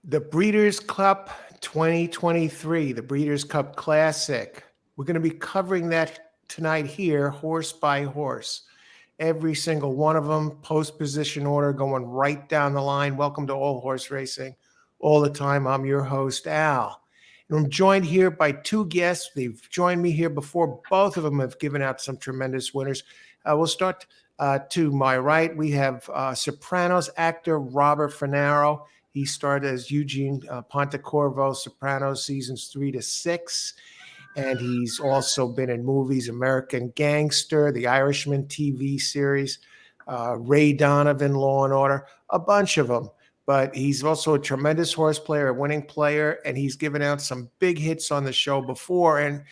The Breeders' Cup 2023, the Breeders' Cup Classic. We're going to be covering that tonight here, horse by horse. Every single one of them, post position order, going right down the line. Welcome to All Horse Racing all the time. I'm your host, Al. And I'm joined here by two guests. They've joined me here before. Both of them have given out some tremendous winners. We'll start to my right. We have Sopranos actor Robert Funaro. He starred as Eugene Pontecorvo, Sopranos seasons 3 to 6. And he's also been in movies, American Gangster, The Irishman TV series, Ray Donovan, Law and Order, a bunch of them. But he's also a tremendous horse player, a winning player, and he's given out some big hits on the show before. And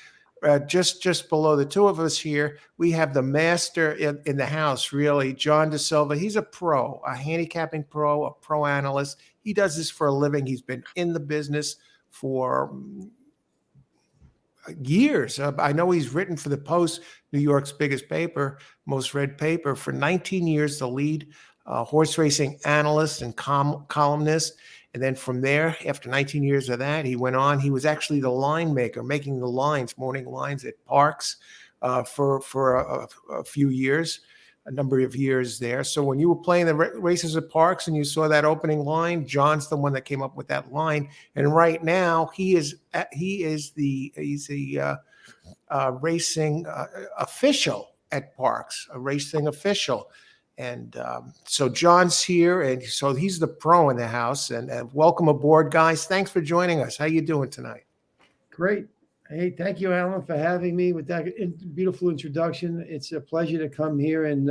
just below the two of us here, we have the master in the house, really, John DaSilva. He's a pro, a handicapping pro, a pro analyst. He does this for a living. He's been in the business for years. I know he's written for the Post, New York's biggest paper, most read paper, for 19 years, the lead horse racing analyst and columnist. And then from there, after 19 years of that, he went on. He was actually the line maker, making the lines, morning lines at Parx for a few years, a number of years there. So when you were playing the races at Parx and you saw that opening line, John's the one that came up with that line. And right now, he's the racing official at Parx, a racing official. And so John's here, and so he's the pro in the house. And welcome aboard, guys. Thanks for joining us. How you doing tonight? Great. Hey, thank you, Alan, for having me with that beautiful introduction. It's a pleasure to come here and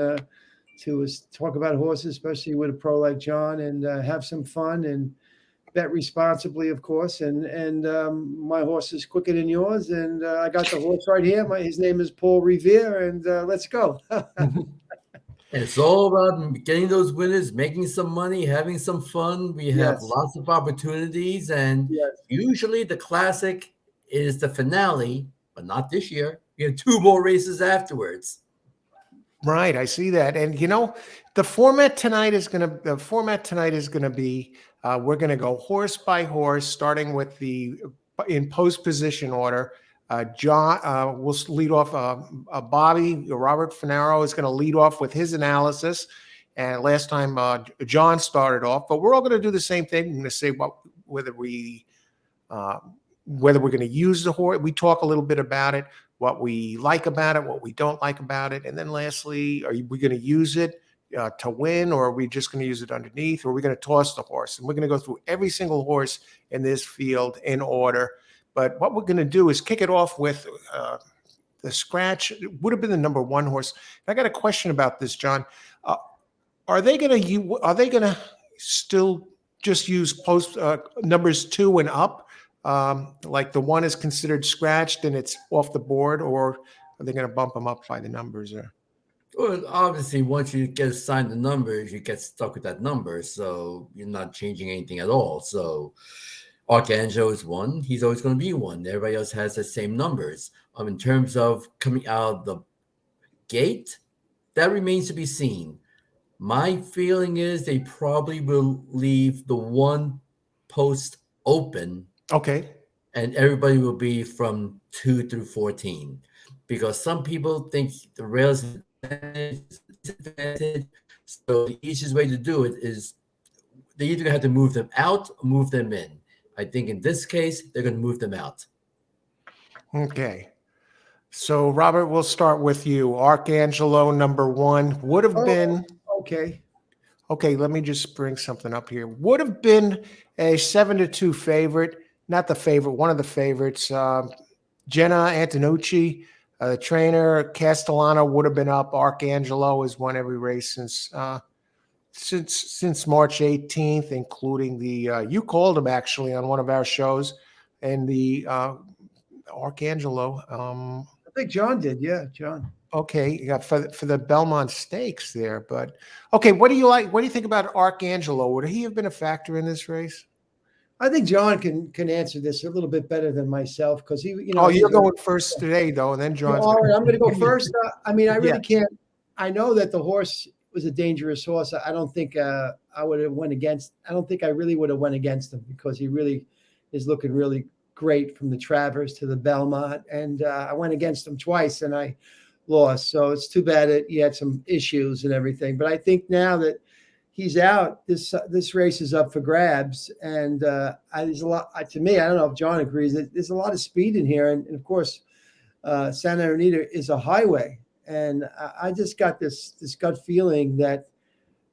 to talk about horses, especially with a pro like John, and have some fun and bet responsibly, of course. And my horse is quicker than yours, and I got the horse right here. His name is Paul Revere, and let's go. It's all about getting those winners, making some money, having some fun. We have lots of opportunities, and usually the classic is the finale, but not this year. We have 2 more races afterwards. Right, I see that. And you know, the format tonight is going to be we're going to go horse by horse, starting with in post position order. John will lead off. Robert Funaro is going to lead off with his analysis. And last time John started off, but we're all going to do the same thing. We're going to say whether we're going to use the horse. We talk a little bit about it, what we like about it, what we don't like about it, and then lastly, are we going to use it to win, or are we just going to use it underneath, or are we going to toss the horse? And we're going to go through every single horse in this field in order. But what we're going to do is kick it off with the scratch. It would have been the number 1 horse. I got a question about this, John. Are they going to still just use post numbers 2 and up? Like the 1 is considered scratched and it's off the board, or are they going to bump them up by the numbers? Or? Well, obviously, once you get assigned the numbers, you get stuck with that number, so you're not changing anything at all. So Arcangelo is 1. He's always going to be 1. Everybody else has the same numbers. In terms of coming out of the gate, that remains to be seen. My feeling is they probably will leave the 1 post open. Okay. And everybody will be from 2 through 14, because some people think the rails is disadvantage. So the easiest way to do it is they either have to move them out or move them in. I think in this case, they're going to move them out. Okay. So, Robert, we'll start with you. Arcangelo, number 1, would have been... Okay. Okay, let me just bring something up here. Would have been a 7-2 favorite. Not the favorite, one of the favorites. Jenna Antonucci, the trainer. Castellano would have been up. Arcangelo has won every race since March 18th, including the you called him actually on one of our shows, and the Arcangelo. I think John did. Yeah, John. Okay, yeah, for the Belmont Stakes there, but okay. What do you like? What do you think about Arcangelo? Would he have been a factor in this race? I think John can answer this a little bit better than myself, because he, you're going first today, though, and then John's. All right, I'm going to go first. I mean, I really can't. I know that the horse was a dangerous horse. I don't think I would have went against. I don't think I really would have went against him because he really is looking really great from the Travers to the Belmont. And I went against him twice and I lost. So it's too bad that he had some issues and everything. But I think now that he's out, this race is up for grabs. And there's a lot to me. I don't know if John agrees. There's a lot of speed in here, and of course, Santa Anita is a highway. And I just got this gut feeling that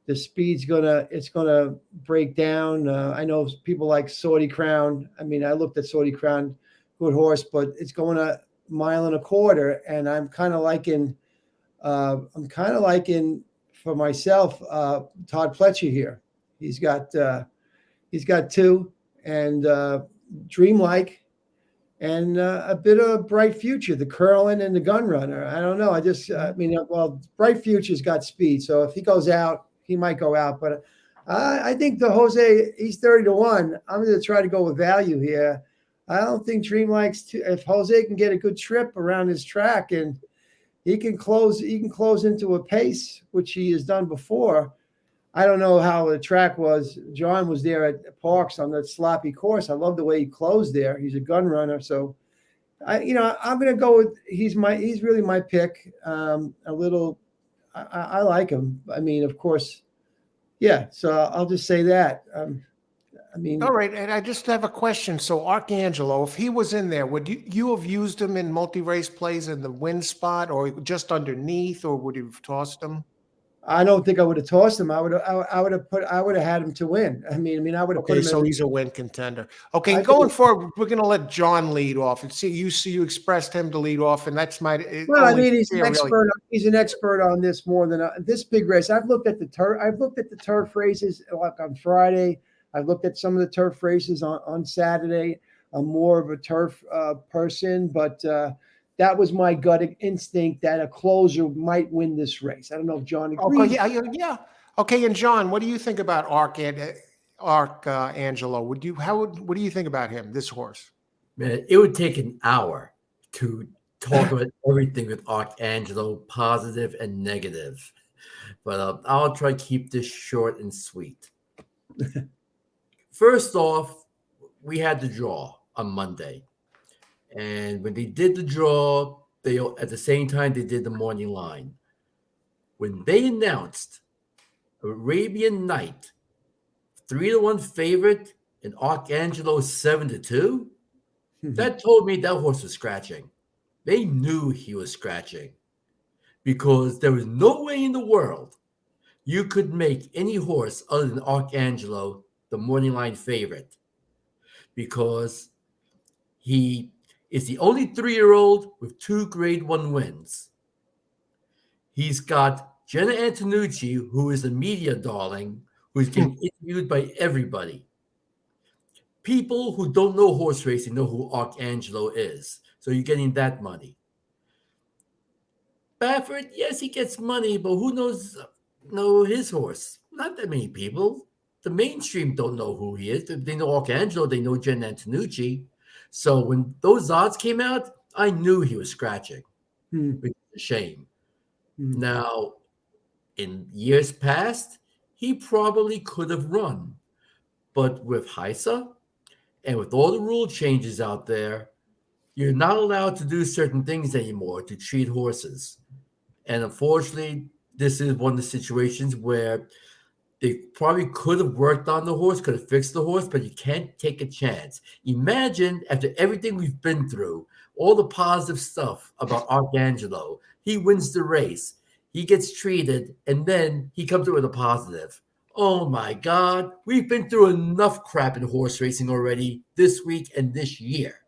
the speed's gonna break down. I know people like Saudi Crown. I mean, I looked at Saudi Crown, good horse, but it's going a mile and a quarter, and I'm kind of liking for myself Todd Pletcher here. He's got two, and Dreamlike, and a bit of a Bright Future, the Curlin and the Gun Runner. I don't know. Bright Future's got speed, so if he goes out, he might go out. But I think the Jose, he's 30-1. I'm going to try to go with value here. I don't think Dreamlike's if Jose can get a good trip around his track and he can close into a pace, which he has done before. I don't know how the track was. John was there at Parks on that sloppy course. I love the way he closed there. He's a gun runner. So I'm going to go with, he's really my pick. I like him. I mean, of course. Yeah. So I'll just say that. All right. And I just have a question. So Arcangelo, if he was in there, would you have used him in multi-race plays in the win spot or just underneath, or would you have tossed him? I don't think I would have tossed him. I would have had him to win. I mean, I would have put him. So he's a win contender. Okay, going forward, we're going to let John lead off. And you expressed him to lead off, and that's my. Well, I mean, he's an expert. He's an expert on this more than this big race. I've looked at the turf races like on Friday. I've looked at some of the turf races on Saturday. I'm more of a turf person, but. That was my gut instinct that a closer might win this race. I don't know if John agrees. Okay, yeah. Okay, and John, what do you think about Angelo? What do you think about him, this horse? Man, it would take an hour to talk about everything with Angelo, positive and negative. But I'll try to keep this short and sweet. First off, we had the draw on Monday. And when they did the draw, at the same time they did the morning line. When they announced Arabian Night, 3-1 favorite, and Arcangelo 7-2, that told me that horse was scratching. They knew he was scratching because there was no way in the world you could make any horse other than Arcangelo the morning line favorite, because he is the only 3-year-old with 2 Grade 1 wins. He's got Jenna Antonucci, who is a media darling, who's getting interviewed by everybody. People who don't know horse racing know who Arcangelo is. So you're getting that money. Baffert, yes, he gets money, but who knows his horse? Not that many people. The mainstream don't know who he is. They know Arcangelo, they know Jenna Antonucci. So when those odds came out, I knew he was scratching, which is a shame. Now, in years past, he probably could have run. But with HISA and with all the rule changes out there, you're not allowed to do certain things anymore to treat horses. And unfortunately, this is one of the situations where they probably could have worked on the horse, could have fixed the horse, but you can't take a chance. Imagine after everything we've been through, all the positive stuff about Arcangelo, he wins the race, he gets treated, and then he comes up with a positive. Oh my God, we've been through enough crap in horse racing already this week and this year.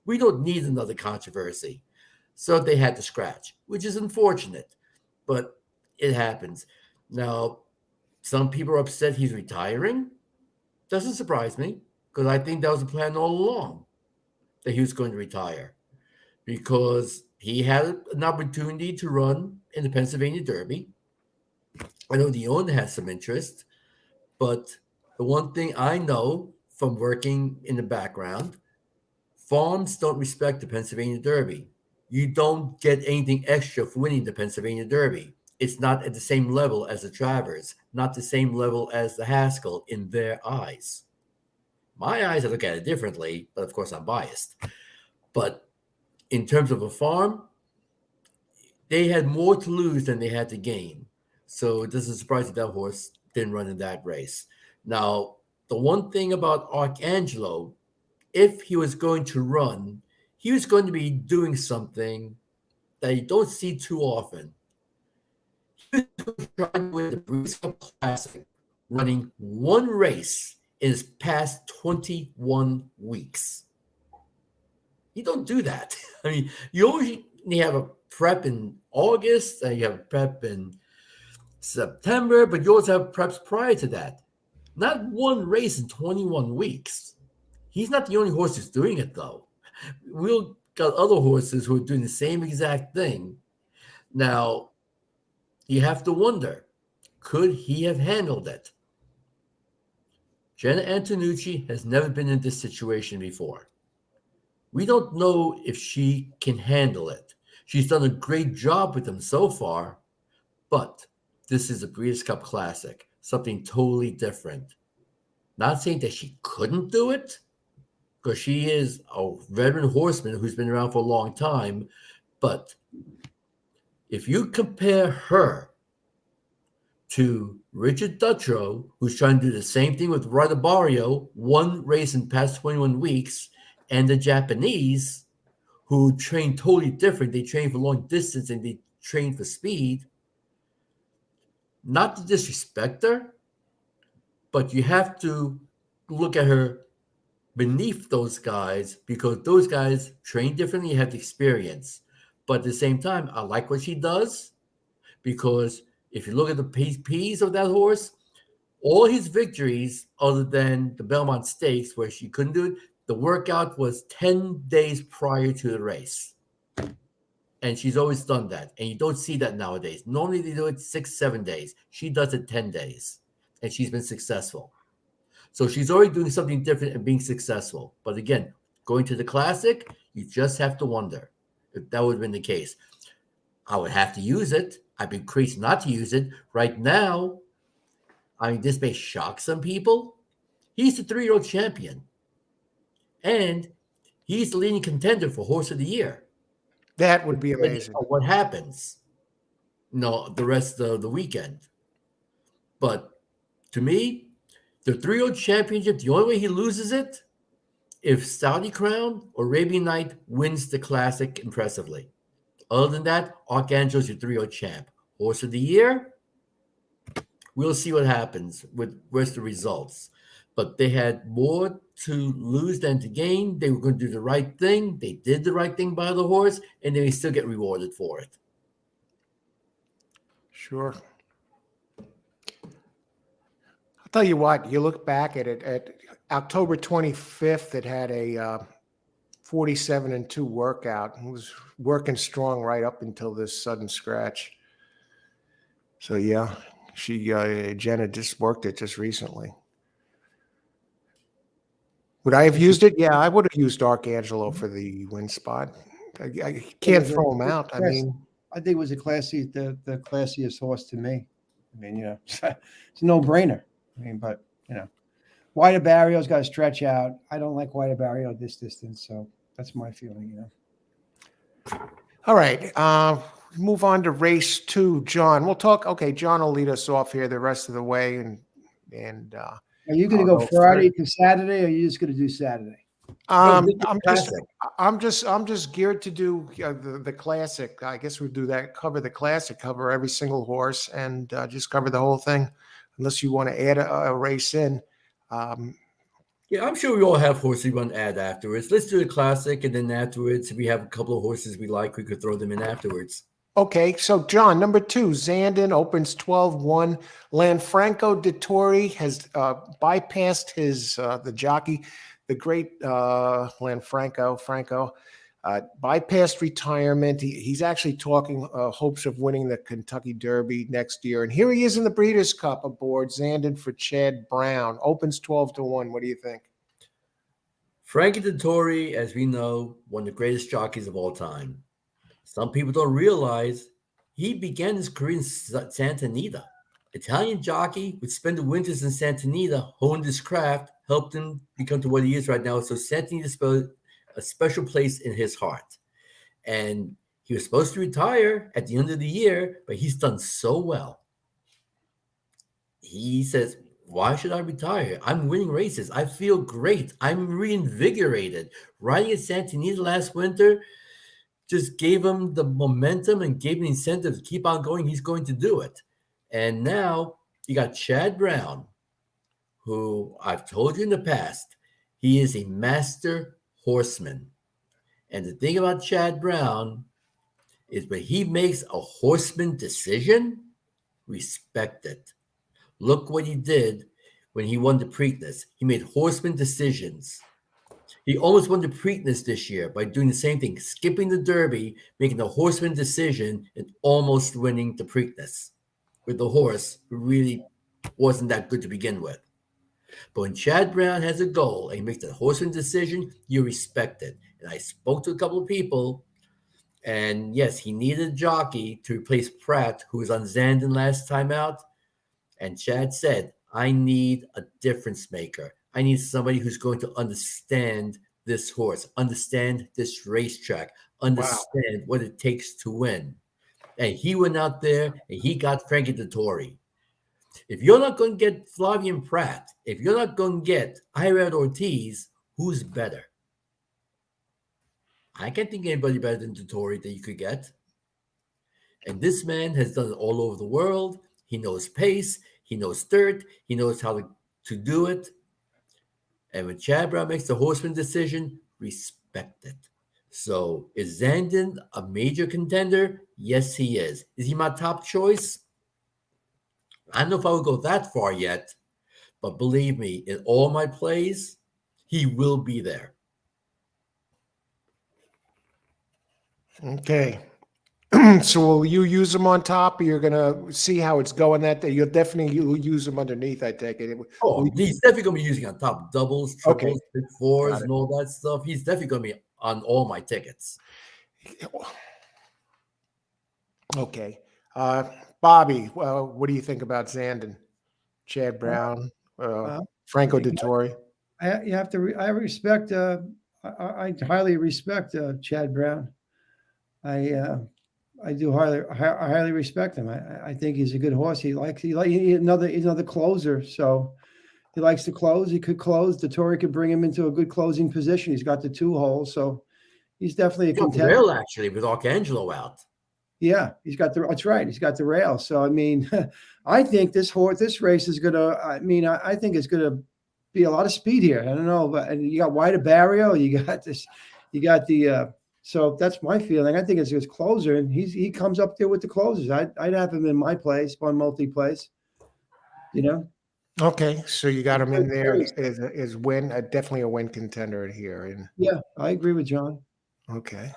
We don't need another controversy. So they had to scratch, which is unfortunate, but it happens. Now, some people are upset he's retiring. Doesn't surprise me, because I think that was the plan all along, that he was going to retire, because he had an opportunity to run in the Pennsylvania Derby. I know the owner has some interest, but the one thing I know from working in the background, farms don't respect the Pennsylvania Derby. You don't get anything extra for winning the Pennsylvania Derby. it's not at the same level as the Travers, not the same level as the Haskell in their eyes. My eyes, I look at it differently, but of course I'm biased. But in terms of a farm, they had more to lose than they had to gain. So it doesn't surprise that horse didn't run in that race. Now, the one thing about Arcangelo, if he was going to run, he was going to be doing something that you don't see too often. He was trying to win the Breeders' Cup Classic, running one race in his past 21 weeks. You don't do that. I mean, you always have a prep in August, and you have a prep in September, but you also have preps prior to that. Not one race in 21 weeks. He's not the only horse who's doing it, though. We've got other horses who are doing the same exact thing. Now, you have to wonder, could he have handled it? Jenna Antonucci has never been in this situation before. We don't know if she can handle it. She's done a great job with them so far, but this is a Breeders' Cup Classic, something totally different. Not saying that she couldn't do it, because she is a veteran horseman who's been around for a long time, but if you compare her to Richard Dutrow, who's trying to do the same thing with Ryder Barrio, one race in past 21 weeks, and the Japanese, who train totally different. They train for long distance and they train for speed. Not to disrespect her, but you have to look at her beneath those guys because those guys train differently, have the experience. But at the same time, I like what she does because if you look at the P's of that horse, all his victories, other than the Belmont Stakes, where she couldn't do it, the workout was 10 days prior to the race. And she's always done that. And you don't see that nowadays. Normally they do it 6-7 days. She does it 10 days. And she's been successful. So she's already doing something different and being successful. But again, going to the Classic, you just have to wonder if that would have been the case. I would have to use it. I'd be crazy not to use it. Right now, I mean, this may shock some people. He's the 3-year-old champion. And he's the leading contender for Horse of the Year. That would be amazing. What happens? No, the rest of the weekend. But to me, the 3-year-old championship, the only way he loses it, if Saudi Crown or Arabian Night wins the Classic impressively. Other than that, Arcangelo's your 3-year-old champ. Horse of the Year, we'll see what happens with rest of the results. But they had more to lose than to gain. They were going to do the right thing. They did the right thing by the horse, and they still get rewarded for it. Sure. I'll tell you what, you look back at it, at October 25th, it had a 47-2 workout. It was working strong right up until this sudden scratch. So, yeah, Jenna just worked it just recently. Would I have used it? Yeah, I would have used Arcangelo for the win spot. I can't throw him out. I mean, I think it was the classiest horse to me. I mean, you know, it's a no-brainer. I mean, but you know, White Barrio's got to stretch out. I don't like White Barrio at this distance, so that's my feeling. You know. All right, move on to race 2, John. We'll talk. Okay, John will lead us off here the rest of the way, and. Are you going to go Friday to Saturday, or are you just going to do Saturday? I'm just geared to do the Classic. I guess we'll do that. Cover the Classic. Cover every single horse, and just cover the whole thing. Unless you want to add a race in. Yeah, I'm sure we all have horses we want to add afterwards. Let's do the Classic, and then afterwards, if we have a couple of horses we like, we could throw them in afterwards. Okay, so John, number 2, Zandon opens 12-1. Lanfranco Dettori has bypassed his the jockey, the great Franco, bypassed retirement. He's actually talking hopes of winning the Kentucky Derby next year. And here he is in the Breeders' Cup aboard Zandon for Chad Brown. Opens 12-1. What do you think? Frankie Dettori, as we know, one of the greatest jockeys of all time. Some people don't realize He began his career in Santa Anita. Italian jockey would spend the winters in Santa Anita, honed his craft, helped him become to what he is right now. So Santa Anita spelled a special place in his heart. And he was supposed to retire at the end of the year, but he's done so well. He says, why should I retire? I'm winning races. I feel great. I'm reinvigorated. Riding at Santa Anita last winter just gave him the momentum and gave him the incentive to keep on going. He's going to do it. And now you got Chad Brown, who I've told you in the past, he is a master horseman. And the thing about Chad Brown is when he makes a horseman decision, respect it. Look what he did when he won the Preakness. He made horseman decisions. He almost won the Preakness this year by doing the same thing, skipping the Derby, making a horseman decision, and almost winning the Preakness with the horse who really wasn't that good to begin with. But when Chad Brown has a goal and he makes a horseman decision, you respect it. And I spoke to a couple of people, and yes, he needed a jockey to replace Pratt, who was on Zandon last time out. And Chad said, I need a difference maker. I need somebody who's going to understand this horse, understand this racetrack, understand what it takes to win. And he went out there and he got Frankie Dettori. If you're not going to get Flavian Pratt, if you're not going to get Irad Ortiz, who's better? I can't think of anybody better than Dettori that you could get. And this man has done it all over the world. He knows pace. He knows dirt. He knows how to do it. And when Chad Brown makes the horseman decision, respect it. So is Zandon a major contender? Yes, he is. Is he my top choice? I don't know if I would go that far yet, but believe me, in all my plays, he will be there. Okay. So will you use them on top, or you're going to see how it's going that day? You'll definitely use them underneath, I take it. Oh, he's definitely going to be using on top doubles, triples, Okay. big fours, and all that stuff. He's definitely going to be on all my tickets. Okay. Bobby, well, what do you think about Zandon? Chad Brown, Franco Dettori? I respect, I highly respect Chad Brown. I do highly respect him. I think he's a good horse. He's another closer. So he likes to close. He could close. Dettori could bring him into a good closing position. He's got the 2 holes, so he's definitely a contender. Rail actually with Arcangelo out. Yeah, that's right. He's got the rail. So I mean, I think this race is gonna. I think it's gonna be a lot of speed here. I don't know, but you got White Barrio. You got the. So that's my feeling. I think it's his closer, and he comes up there with the closers. I'd have him in my place, on multi-place. You know. Okay, so you got him in there as win, definitely a win contender here. And yeah, I agree with John. Okay.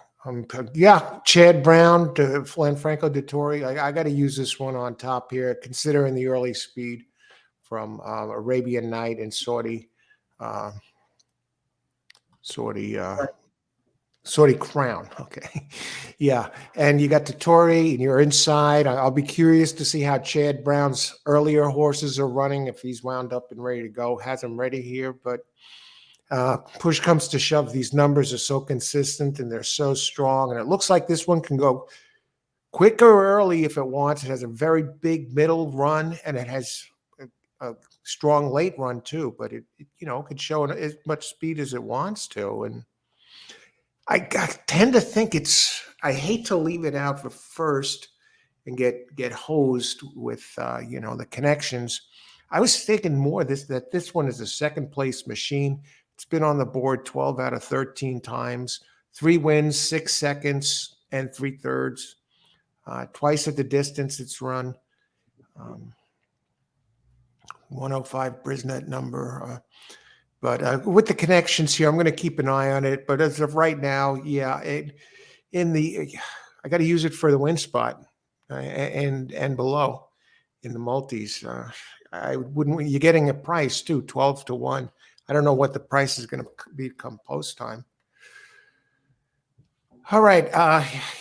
Yeah, Chad Brown, Franco Dettori. I got to use this one on top here, considering the early speed from Arabian Night and Saudi Crown. Okay. Yeah. And you got Dettori and you're inside. I'll be curious to see how Chad Brown's earlier horses are running, if he's wound up and ready to go. Has him ready here, but push comes to shove, these numbers are so consistent and they're so strong. And it looks like this one can go quicker early if it wants. It has a very big middle run and it has a strong late run too, but it could show as much speed as it wants to. And I tend to think I hate to leave it out for first and get hosed with, the connections. I was thinking more that this one is a second place machine. It's been on the board 12 out of 13 times, 3 wins, 6 seconds, and 3/3. Twice at the distance it's run. 105 Brisnet number. But with the connections here, I'm going to keep an eye on it. But as of right now, yeah, I got to use it for the win spot and below in the multis. I wouldn't. You're getting a price too, 12-1. I don't know what the price is going to be come post time. All right.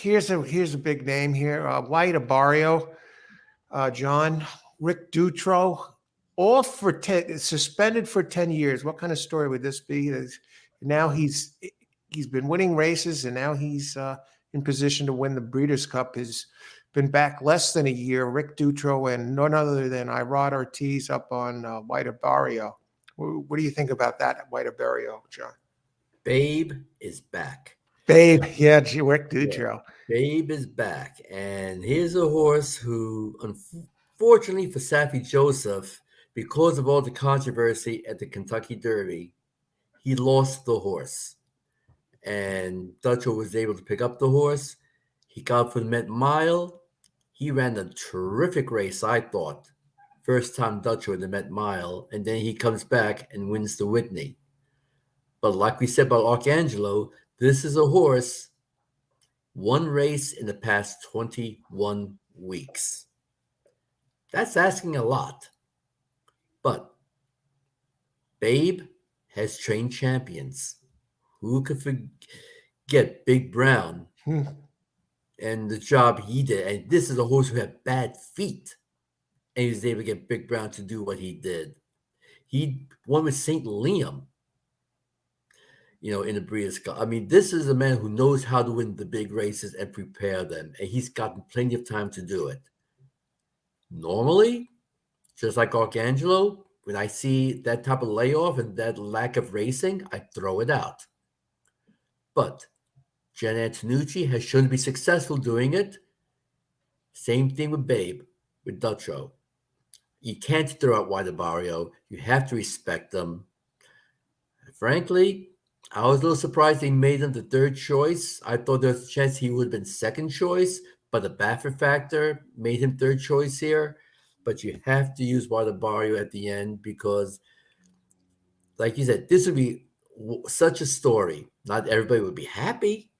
Here's a big name here. White Abarrio, John, Rick Dutro, all for suspended for 10 years. What kind of story would this be? Now he's been winning races, and now he's in position to win the Breeders' Cup. Has been back less than a year. Rick Dutro and none other than Irad Ortiz up on White Abarrio. What do you think about that, White Abarrio, John? Babe is back. Babe, yeah, Rick Dutro. Babe is back, and here's a horse who, unfortunately for Saffie Joseph, because of all the controversy at the Kentucky Derby, he lost the horse. And Dutcher was able to pick up the horse. He got for the Met Mile. He ran a terrific race, I thought. First time Dutcher in the Met Mile, and then he comes back and wins the Whitney. But like we said about Arcangelo, this is a horse, one race in the past 21 weeks. That's asking a lot. But Babe has trained champions. Who could forget Big Brown and the job he did? And this is a horse who had bad feet, and he was able to get Big Brown to do what he did. He won with St. Liam, in the Breeders' Cup. I mean, this is a man who knows how to win the big races and prepare them, and he's gotten plenty of time to do it. Normally, just like Arcangelo, when I see that type of layoff and that lack of racing, I throw it out. But Jen Antonucci has shown to be successful doing it. Same thing with Babe, with Dutro. You can't throw out White Abarrio. You have to respect them. Frankly, I was a little surprised they made him the third choice. I thought there was a chance he would have been second choice, but the Baffert factor made him third choice here. But you have to use White Abarrio at the end because, like you said, this would be such a story. Not everybody would be happy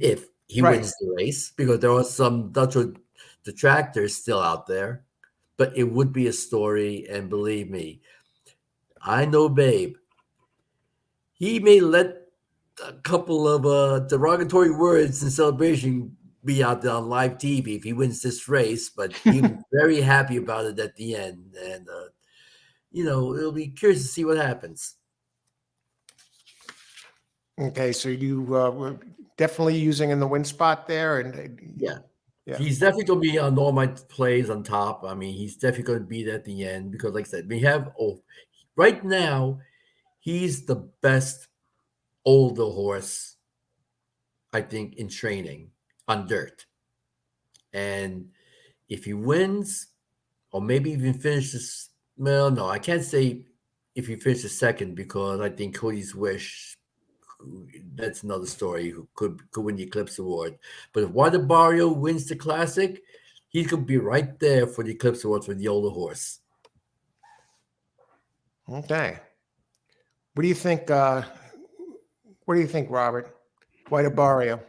if he wins the race because there are some Dutch detractors still out there. But it would be a story, and believe me, I know Babe. He may let a couple of derogatory words in celebration be out there on live TV if he wins this race, but he'll be very happy about it at the end. And, it'll be curious to see what happens. Okay, so you were definitely using in the win spot there, and yeah, he's definitely going to be on all my plays on top. I mean, he's definitely going to be there at the end because, like I said, we have right now he's the best older horse, I think, in training on dirt. And if he wins, or maybe even finishes, well, no, I can't say if he finishes second because I think Cody's Wish, that's another story, who could win the Eclipse Award. But if White Abarrio wins the Classic, he's going to be right there for the Eclipse Award for the older horse. Okay. What do you think? What do you think, Robert? White Abarrio.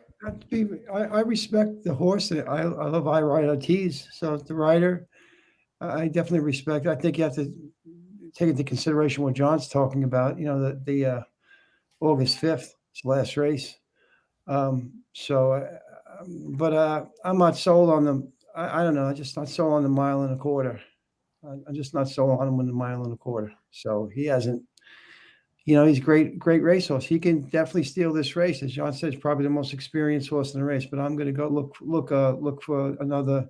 I respect the horse. I love Irad Ortiz. So the rider, I definitely respect. I think you have to take into consideration what John's talking about. The August 5th, it's last race. But I'm not sold on them. I don't know. I'm just not sold on the mile and a quarter. I'm just not sold on him in the mile and a quarter. So he hasn't. He's great racehorse. He can definitely steal this race. As John said, he's probably the most experienced horse in the race. But I'm going to go look for another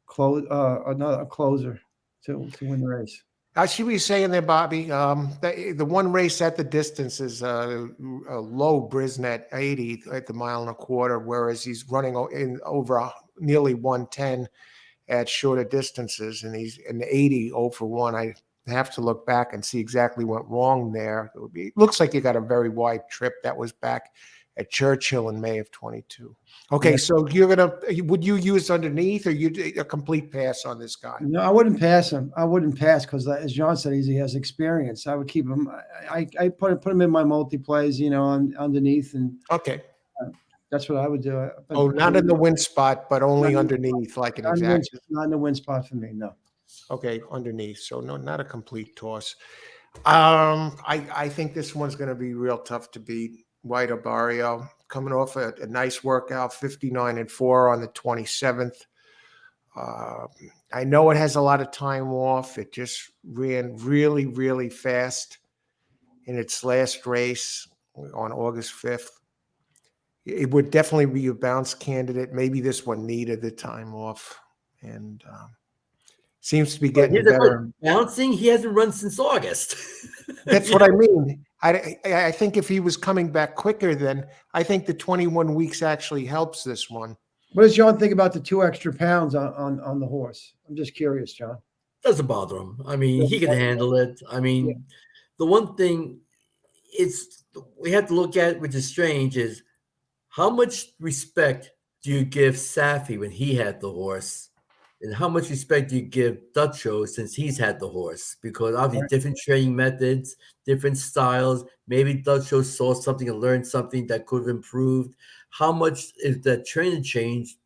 closer to win the race. I see what you're saying there, Bobby. The one race at the distance is a low Brisnet 80 at the mile and a quarter, whereas he's running in over nearly 110 at shorter distances, and he's an 80 over 1. I have to look back and see exactly what wrong there. It looks like you got a very wide trip. That was back at Churchill in May of 22. Okay, yeah. So would you use underneath, or you a complete pass on this guy? No, I wouldn't pass him. I wouldn't pass because, as John said, he has experience. I would keep him. I put him in my multi-plays, underneath, and okay. That's what I would do. Not in the win spot, but only underneath, like an exact. Not in the win spot for me, no. Okay, underneath. So no, not a complete toss. I think this one's going to be real tough to beat. White Abarrio, coming off a nice workout, 59-4 on the 27th. I know it has a lot of time off. It just ran really, really fast in its last race on August 5th. It would definitely be a bounce candidate. Maybe this one needed the time off, and seems to be getting better. Bouncing, he hasn't run since August. That's what I mean. I think if he was coming back quicker, then I think the 21 weeks actually helps this one. What does John think about the 2 extra pounds on the horse? I'm just curious, John. Doesn't bother him. I mean, he can handle it. I mean, the one thing we have to look at, which is strange, is how much respect do you give Safi when he had the horse? And how much respect do you give Dutcho since he's had the horse? Because obviously different training methods, different styles. Maybe Dutcho saw something and learned something that could have improved. How much is that training change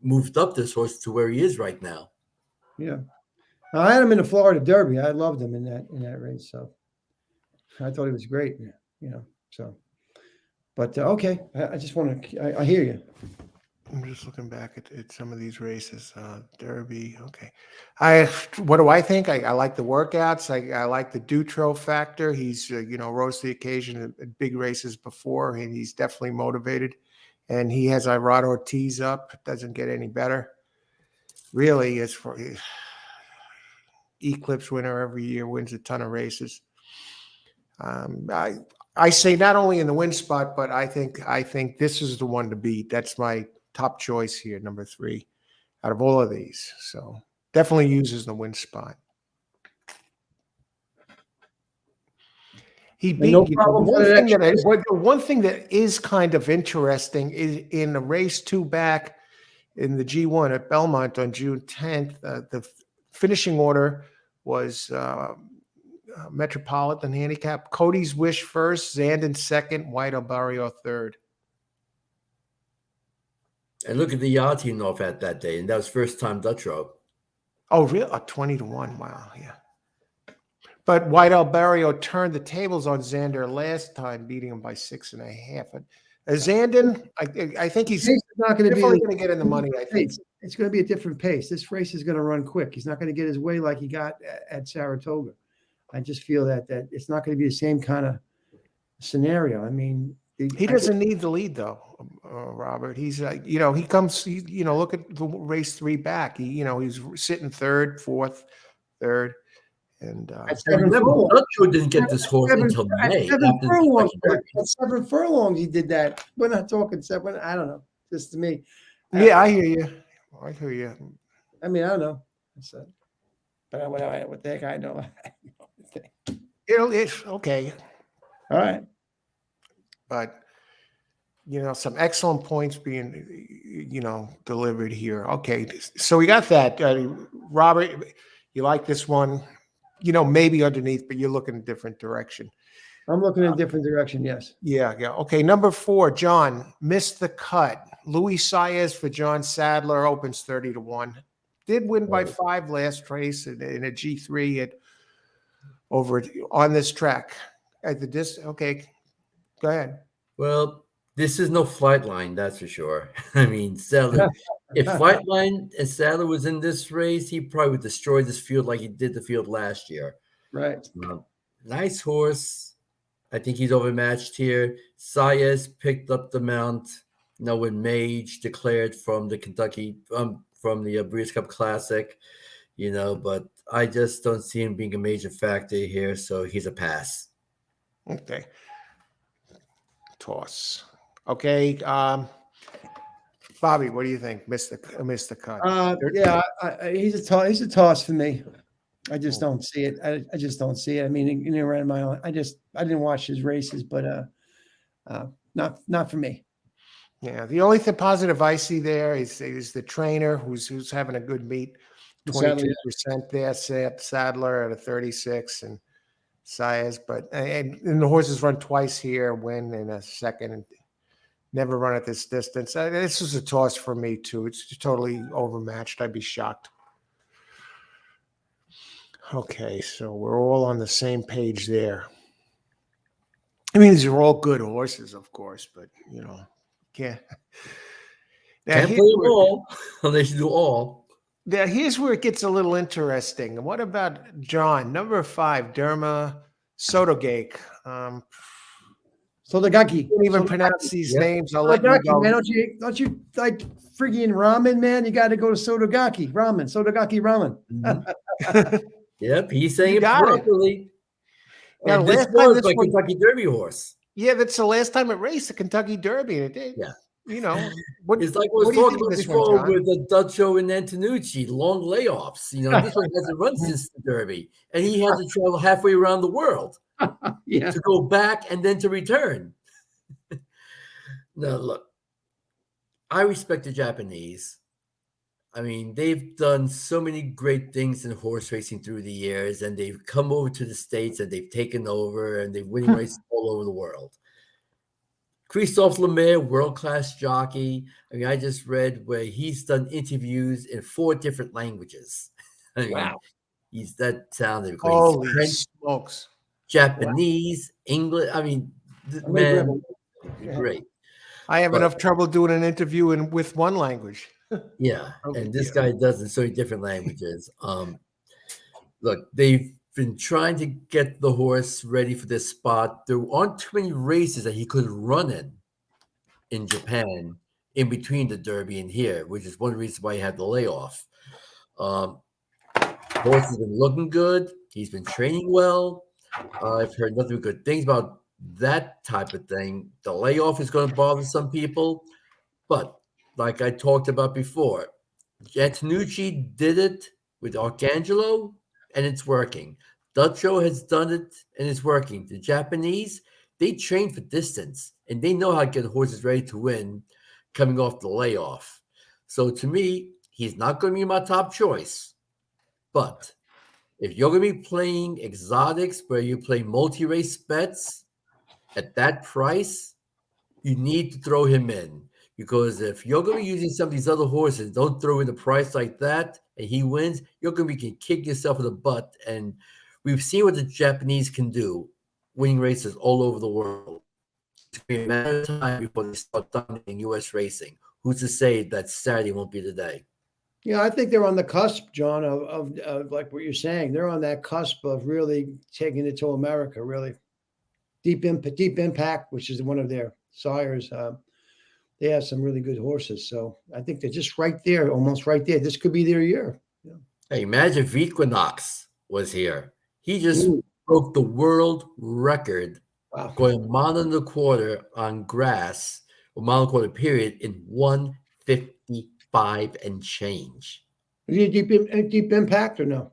moved up this horse to where he is right now? Yeah. I had him in the Florida Derby. I loved him in that race. So I thought he was great. So. But okay, I just want to. I hear you. I'm just looking back at some of these races. Derby, okay. What do I think? I like the workouts. I like the Dutro factor. He's rose to the occasion at big races before, and he's definitely motivated. And he has Irad Ortiz up. It doesn't get any better. Really, as for Eclipse winner every year, wins a ton of races. I say not only in the win spot, but I think this is the one to beat. That's my top choice here, number 3, out of all of these. So definitely uses the win spot. He beat the one thing that is kind of interesting is in the race 2 back in the G1 at Belmont on June 10th. The finishing order was Metropolitan handicap. Cody's Wish first, Zandon second, White Albario third. And look at the Yachty off at that day, and that was first time Dutro. Oh, really? 20-1. Wow, yeah. But White Albario turned the tables on Xander last time, beating him by 6.5. Zandon, I think he's not going to definitely going to get in the money. I think it's going to be a different pace. This race is going to run quick. He's not going to get his way like he got at Saratoga. I just feel that it's not going to be the same kind of scenario. I mean, he doesn't need the lead though, Robert. He's he comes. Look at the race 3 back. He's sitting 3rd, 4th, 3rd, and Dutcho didn't get this horse until May. At 7 furlongs, he did that. We're not talking 7. I don't know. Just to me. Yeah, I hear you. I mean, I don't know. But what the heck I know. It's okay. All right. But, some excellent points being, delivered here. Okay. So we got that. Robert, you like this one, maybe underneath, but you're looking in a different direction. I'm looking in a different direction. Yes. Yeah. Okay. Number 4, John, missed the cut. Luis Saez for John Sadler opens 30-1. Did win by 5 last race in a G3 over on this track at the distance. Okay, go ahead. Well, this is no flight line, that's for sure. I mean, Sadler, if Flightline and Sadler was in this race, he probably would destroy this field like he did the field last year. Right. Nice horse. I think he's overmatched here. Saez picked up the mount. When Mage declared from the Kentucky from the Breeders' Cup Classic, but I just don't see him being a major factor here, so he's a pass. Okay. Toss. Okay. Bobby, what do you think? Missed the cut. Yeah, he's a toss for me. I just don't see it. I just don't see it. I mean, around my own, I didn't watch his races, but not for me. Yeah, the only positive I see there is the trainer who's having a good meet, 22% there. Sadler at a 36 and Saez, but and the horses run twice here, win in a second, and never run at this distance. This is a toss for me too. It's totally overmatched. I'd be shocked. Okay, so we're all on the same page there. I mean, these are all good horses, of course, but Yeah. Now, Can't play them all unless you do all. Now, here's where it gets a little interesting. What about John, number 5, Derma Sotogake? Sodagaki. Can't even Sodagaki. pronounce these Yep. names. I'll let you Sodagaki, man. go. Don't you like freaking ramen, man? You got to go to Sodagaki ramen. Sodagaki ramen. Mhm. Yep, he's saying You it got it. properly. Now, And this last time was this my one, Kentucky Derby horse. yeah, that's the last time it raced the Kentucky Derby, and it did. Yeah. You know, what, It's like I what was do you talking think of about this one, before John? with the Duccio and Antonucci, long layoffs. This one hasn't run since the Derby, and he had to travel halfway around the world Yeah. to go back and then to return. Now, look, I respect the Japanese. I mean, they've done so many great things in horse racing through the years, and they've come over to the States and they've taken over and they're winning races all over the world. Christophe Lemaire, world-class jockey. I mean, I just read where he's done interviews in 4 different languages. I mean, Wow. he's that talented. Holy French, smokes. Japanese, English. I mean, Wait, grab man, it. great. I have But- enough trouble doing an interview with one language. Yeah, and this Yeah. guy does in so many different languages. Look, they've been trying to get the horse ready for this spot. There aren't too many races that he could run in Japan in between the Derby and here, which is one reason why he had the layoff. Horse has been looking good. He's been training well. I've heard nothing but good things about that type of thing. The layoff is going to bother some people, but like I talked about before, Antonucci did it with Arcangelo, and it's working. Duccio has done it, and it's working. The Japanese, they train for distance, and they know how to get horses ready to win coming off the layoff. So to me, he's not going to be my top choice. But if you're going to be playing exotics where you play multi-race bets at that price, you need to throw him in. Because if you're going to be using some of these other horses, don't throw in a price like that and he wins, you're going to be kicking yourself in the butt. And we've seen what the Japanese can do, winning races all over the world. It's going to be a matter of time before they start dominating U.S. racing. Who's to say that Saturday won't be the day? Yeah, I think they're on the cusp, John, of like what you're saying. They're on that cusp of really taking it to America, really. Deep Impact, which is one of their sires. They have some really good horses. So I think they're just right there, almost right there. This could be their year. Yeah. Hey, imagine if Equinox was here. He just Ooh. broke the world record Wow. going a mile and a quarter on grass, a mile and a quarter period in 155 and change. Is he a deep Impact or no?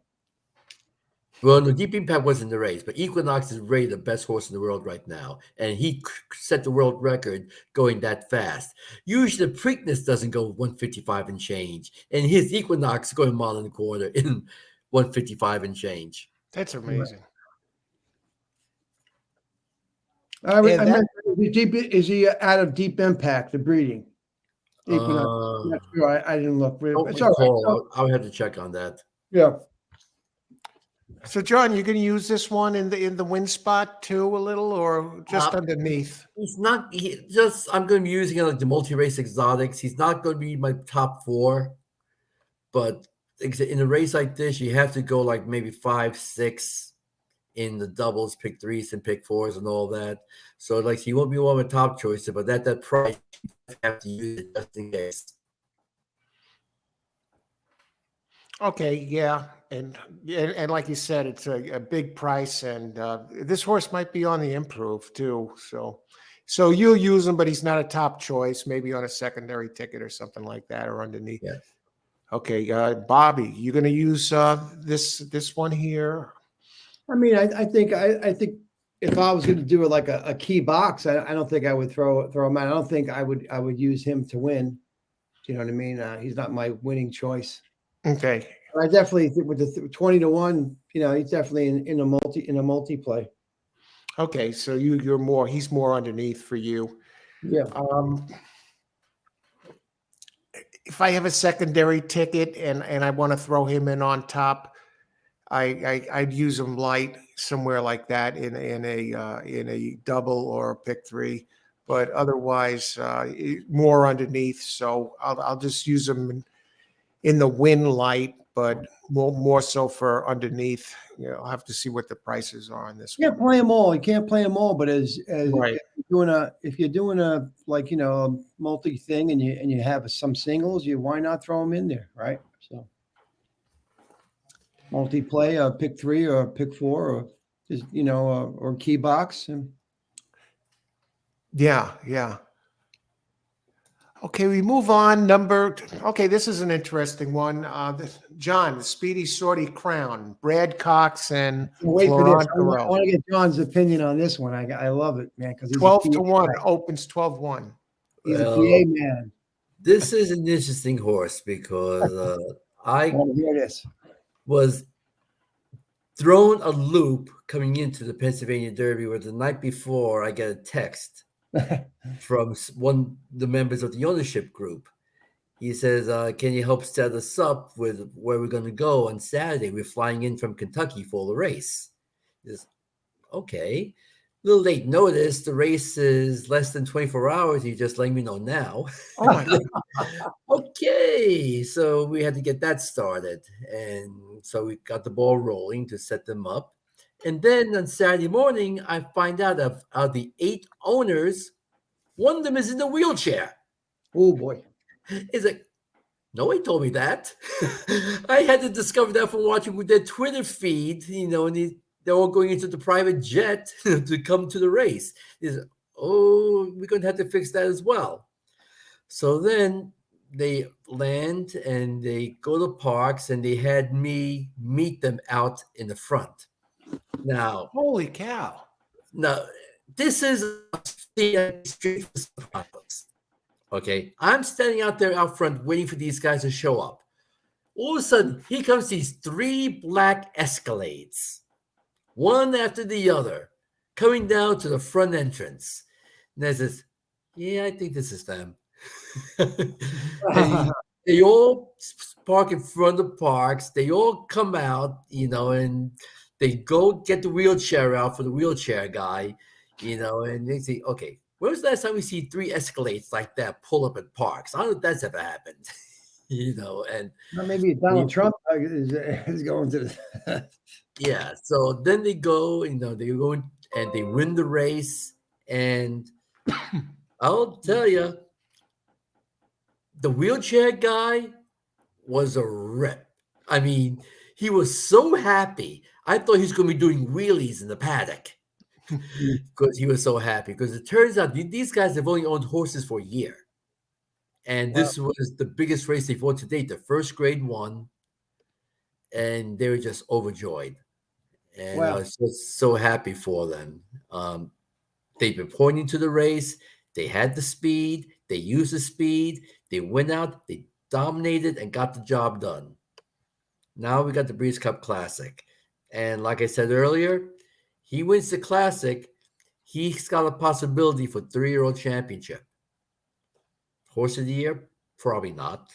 Well, no, Deep Impact wasn't the race, but Equinox is really the best horse in the world right now. And he set the world record going that fast. Usually the Preakness doesn't go 155 and change. And his Equinox is going a mile and a quarter in 155 and change. That's amazing. I that- meant, is he out of Deep Impact, the breeding? Equinox. Not sure. I didn't look. Don't It's all right. recall. I would have to check on that. Yeah. So, John, you're going to use this one in the win spot too, a little, or just underneath? He's not I'm going to be using it like the multi-race exotics. He's not going to be my top 4, but in a race like this, you have to go like maybe 5, 6 in the doubles, pick 3s and pick 4s and all that. So like he won't be one of my top choices, but at that price, you have to use it just in case. Okay, yeah, and like you said, it's a big price, and this horse might be on the improve too. So you'll use him, but he's not a top choice. Maybe on a secondary ticket or something like that, or underneath. Yeah. Okay, Bobby, you're going to use this one here. I mean, I think if I was going to do it like a key box, I don't think I would throw him out. I don't think I would use him to win. You know what I mean? He's not my winning choice. Okay. I definitely think with the 20-1, he's definitely in a multi play. Okay, so he's more underneath for you. Yeah. If I have a secondary ticket and I want to throw him in on top, I'd use him light somewhere like that in a double or a pick 3. but otherwise more underneath. So I'll just use them in the win light, but more so for underneath. I'll have to see what the prices are on this You can't one. play them all. You can't play them all. But as Right. if you're doing a like a multi thing and you have some singles, why not throw them in there, right? So multi-play, pick 3 or pick 4, or just or key box. And Yeah. Okay, we move on. Okay, this is an interesting one. John, the Speedy Sortie Crown, Brad Cox and wait for Florent this. I Garreau. want to get John's opinion on this one. I love it, man, because he's 12-1, opens 12-1. He's a Well, PA man. This is an interesting horse because I want to hear this. was thrown a loop coming into the Pennsylvania Derby, where the night before I get a text from the members of the ownership group. He says, can you help set us up with where we're going to go on Saturday? We're flying in from Kentucky for the race. Says, okay. A little late notice. The race is less than 24 hours. You just letting me know now. Oh my God. Okay. So we had to get that started. And so we got the ball rolling to set them up. And then on Saturday morning, I find out of the 8 owners, one of them is in the wheelchair. Oh, boy. He's like, nobody told me that. I had to discover that from watching with their Twitter feed, and they're all going into the private jet to come to the race. He's like, oh, we're going to have to fix that as well. So then they land and they go to Parx, and they had me meet them out in the front. Now, Holy cow. Now, this is the street for Sopranos. Okay, I'm standing out there out front waiting for these guys to show up. All of a sudden, here comes these 3 black Escalades, one after the other, coming down to the front entrance. And I says, yeah, I think this is them. And they all park in front of Parx. They all come out, and they go get the wheelchair out for the wheelchair guy, and they say, okay, when was the last time we see 3 Escalades like that pull up at Parx? I don't know if that's ever happened, and maybe Donald Trump is going to the yeah. So then they go, they go in, and they win the race. And I'll tell you, the wheelchair guy was a rip. I mean, he was so happy. I thought he was going to be doing wheelies in the paddock because he was so happy. Because it turns out these guys have only owned horses for a year. And this was the biggest race they've won to date, the first grade one. And they were just overjoyed. And I was just so happy for them. They've been pointing to the race. They had the speed. They used the speed. They went out. They dominated and got the job done. Now we got the Breeders' Cup Classic. And like I said earlier, he wins the Classic. He's got a possibility for 3-year-old championship. Horse of the Year? Probably not.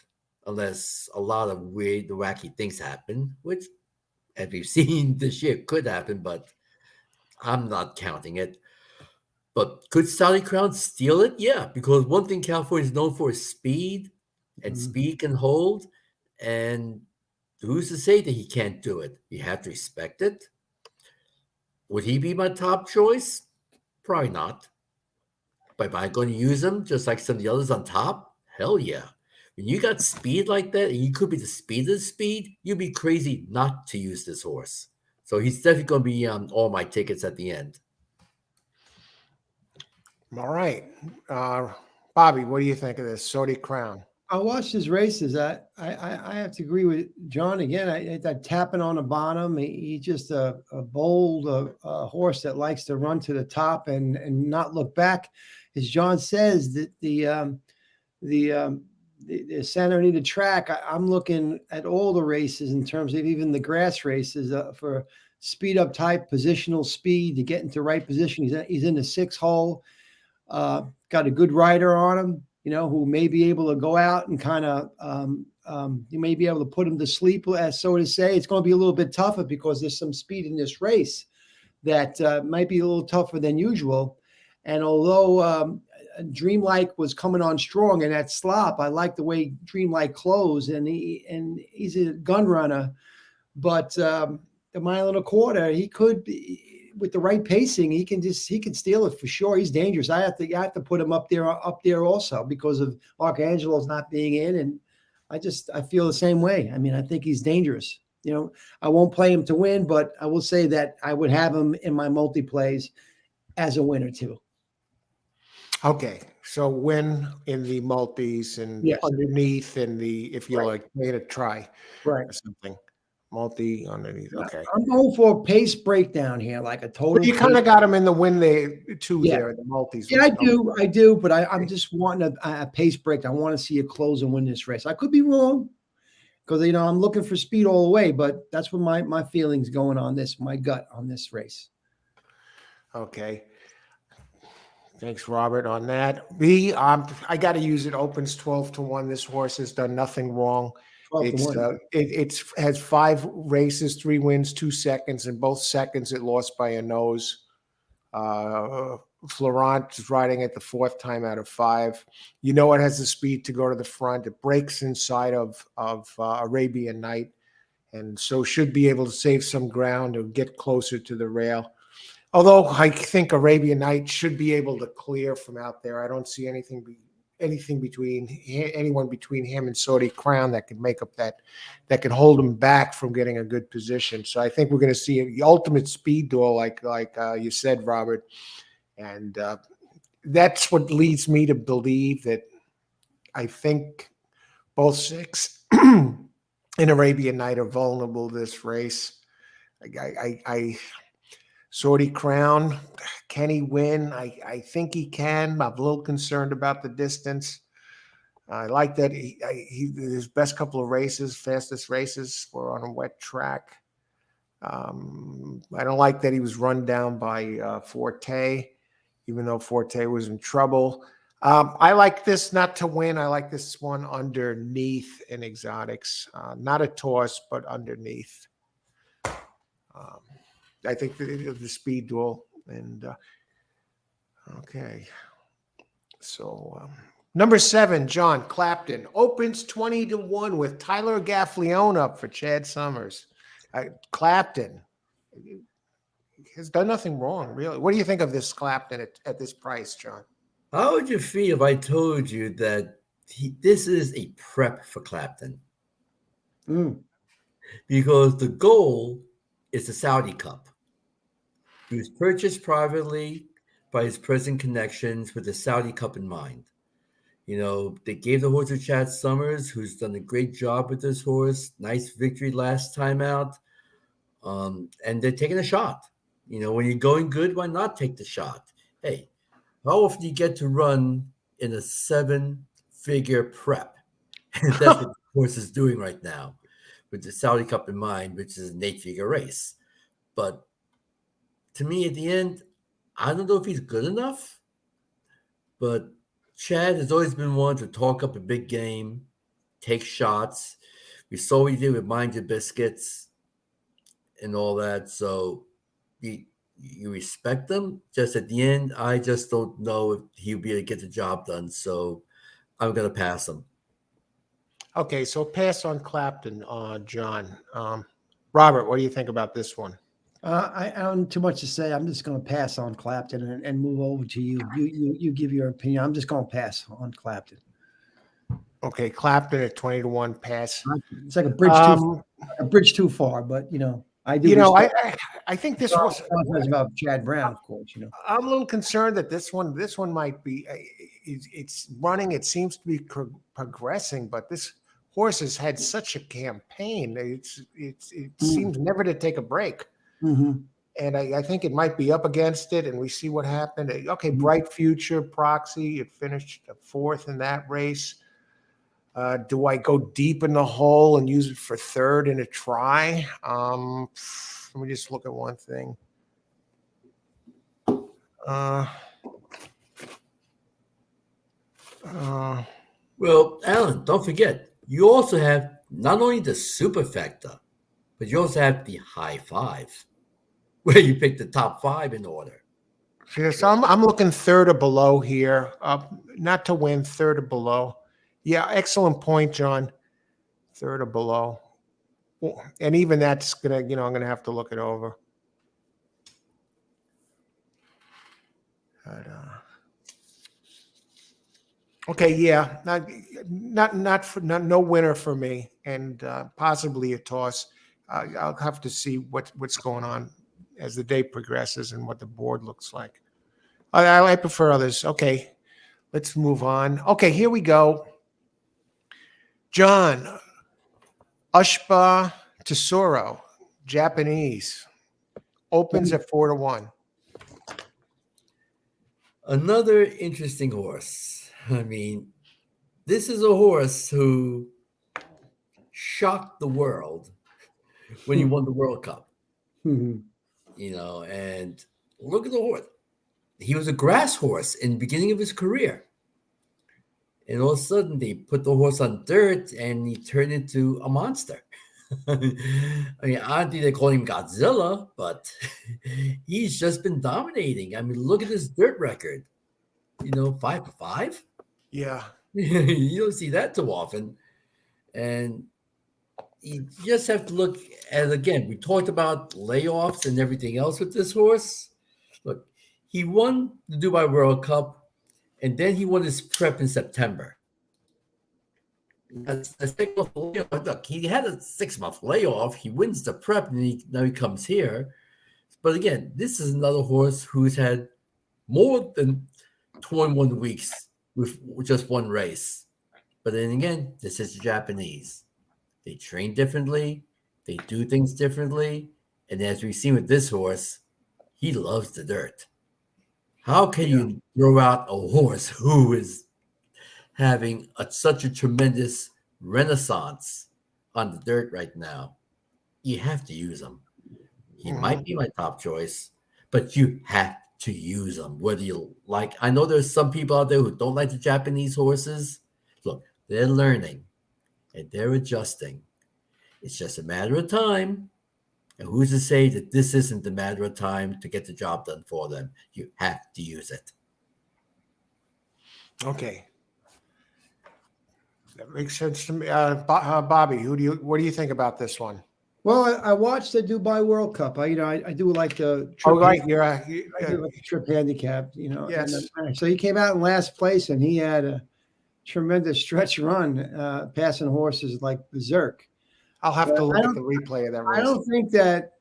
Unless a lot of weird, wacky things happen, which, as we've seen this year, could happen, but I'm not counting it. But could Sally Crown steal it? Yeah, because one thing California is known for is speed, and speed can hold. And who's to say that he can't do it? You have to respect it. Would he be my top choice? Probably not. But am I going to use him just like some of the others on top? Hell yeah. When you got speed like that, and you could be the speed of the speed, you'd be crazy not to use this horse. So he's definitely going to be on all my tickets at the end. All right. Bobby, what do you think of this? Sortie Crown. I watched his races. I have to agree with John again. That tapping on the bottom, he's just a bold horse that likes to run to the top and not look back. As John says, that the Santa Anita track, I'm looking at all the races in terms of even the grass races for speed up type, positional speed to get into right position. He's in the 6 hole. Got a good rider on him, who may be able to go out and kind of, you may be able to put him to sleep, as so to say. It's going to be a little bit tougher because there's some speed in this race that might be a little tougher than usual. And although Dreamlike was coming on strong in that slop. I like the way Dreamlike closed, and he's a gun runner. But the mile and a quarter, he could be, with the right pacing, he can steal it for sure. He's dangerous. I have to put him up there also because of Arcangelo's not being in, and I feel the same way. I mean, I think he's dangerous. I won't play him to win, but I will say that I would have him in my multi-plays as a winner too. Okay, so win in the multis and Yes. underneath in the, if you like, made a try Right. or something. Multi underneath. Okay. I'm going for a pace breakdown here, like a total. Well, you kind of got them in the win there too. Yeah. There, the multis. Yeah, I do, but I'm just wanting a pace break. I want to see it close and win this race. I could be wrong because I'm looking for speed all the way, but that's what my feelings going on this, my gut on this race. Okay. Thanks, Robert, on that. I got to use it. Opens 12-1. This horse has done nothing wrong. It has 5 races, 3 wins, 2 seconds. In both seconds, it lost by a nose. Florent is riding it the 4th time out of 5. It has the speed to go to the front. It breaks inside of Arabian Night, and so should be able to save some ground or get closer to the rail. Although I think Arabian Night should be able to clear from out there. I don't see anything between anyone between him and Saudi Crown that could make up that can hold him back from getting a good position. So I think we're going to see the ultimate speed duel, like you said, Robert, and that's what leads me to believe that I think both 6 in Arabian Night are vulnerable to this race. Saudi Crown, can he win? I think he can. I'm a little concerned about the distance. I like that his best couple of races, fastest races, were on a wet track. I don't like that he was run down by Forte, even though Forte was in trouble. I like this not to win. I like this one underneath in exotics. Not a toss, but underneath. I think the speed duel. And okay. So number 7, John Clapton, opens 20-1 with Tyler Gaffleone up for Chad Summers. Clapton has done nothing wrong, really. What do you think of this Clapton at this price, John? How would you feel if I told you that this is a prep for Clapton? Because the goal is the Saudi Cup. He was purchased privately by his present connections with the Saudi Cup in mind. They gave the horse to Chad Summers, who's done a great job with this horse. Nice victory last time out. And they're taking a shot. When you're going good, why not take the shot? Hey, how often do you get to run in a 7-figure prep? And that's what the horse is doing right now with the Saudi Cup in mind, which is an 8-figure race. But to me, at the end, I don't know if he's good enough, but Chad has always been one to talk up a big game, take shots. We saw what he did with Mind Your Biscuits and all that. So you respect them. Just at the end, I just don't know if he'll be able to get the job done. So I'm going to pass him. Okay, so pass on Clapton, John. Robert, what do you think about this one? I don't too much to say. I'm just going to pass on Clapton and move over to you. You give your opinion. I'm just going to pass on Clapton. Okay, Clapton at 20-1 pass. It's like a bridge too far, but I do. I think this was about Chad Brown, of course. I'm a little concerned that this one might be. It's running. It seems to be progressing, but this horse has had such a campaign. It seems never to take a break. Mm-hmm. And I think it might be up against it, and we see what happened. Okay, Bright Future, Proxy, it finished 4th in that race. Do I go deep in the hole and use it for 3rd in a try? Let me just look at one thing. Well, Alan, don't forget, you also have not only the superfecta, but you also have the high 5, where you pick the top 5 in order. Yeah, so I'm looking third or below here. Not to win, third or below. Yeah, excellent point, John. Third or below. Well, and even that's gonna, I'm gonna have to look it over. But, okay, yeah, no winner for me, and possibly a toss. I'll have to see what's going on as the day progresses and what the board looks like. I prefer others. Okay, let's move on. Okay, here we go. John, Ushba Tesoro, Japanese, opens at 4-1. Another interesting horse. I mean, this is a horse who shocked the world when he won the World Cup. Mhm. And look at the horse. He was a grass horse in the beginning of his career. And all of a sudden, they put the horse on dirt and he turned into a monster. I mean, I don't think they call him Godzilla, but he's just been dominating. I mean, look at his dirt record. 5 for 5. Yeah. You don't see that too often. And you just have to look at, again, we talked about layoffs and everything else with this horse. Look, he won the Dubai World Cup, and then he won his prep in September. Look, he had a 6-month layoff. He wins the prep, and now he comes here. But again, this is another horse who's had more than 21 weeks with just one race. But then again, this is Japanese. They train differently. They do things differently. And as we've seen with this horse, he loves the dirt. How can you throw out a horse who is having such a tremendous renaissance on the dirt right now? You have to use him. He might be my top choice, but you have to use him. Whether you like, I know there's some people out there who don't like the Japanese horses. Look, they're learning and they're adjusting. It's just a matter of time. And who's to say that this isn't a matter of time to get the job done for them? You have to use it. Okay. That makes sense to me. Bobby, what do you think about this one? Well, I watched the Dubai World Cup. I do like the trip. Oh, right. I do like the trip handicap, Yes. And, so he came out in last place, and he had a tremendous stretch run, passing horses like berserk. I'll have to look at the replay of that race. I don't think that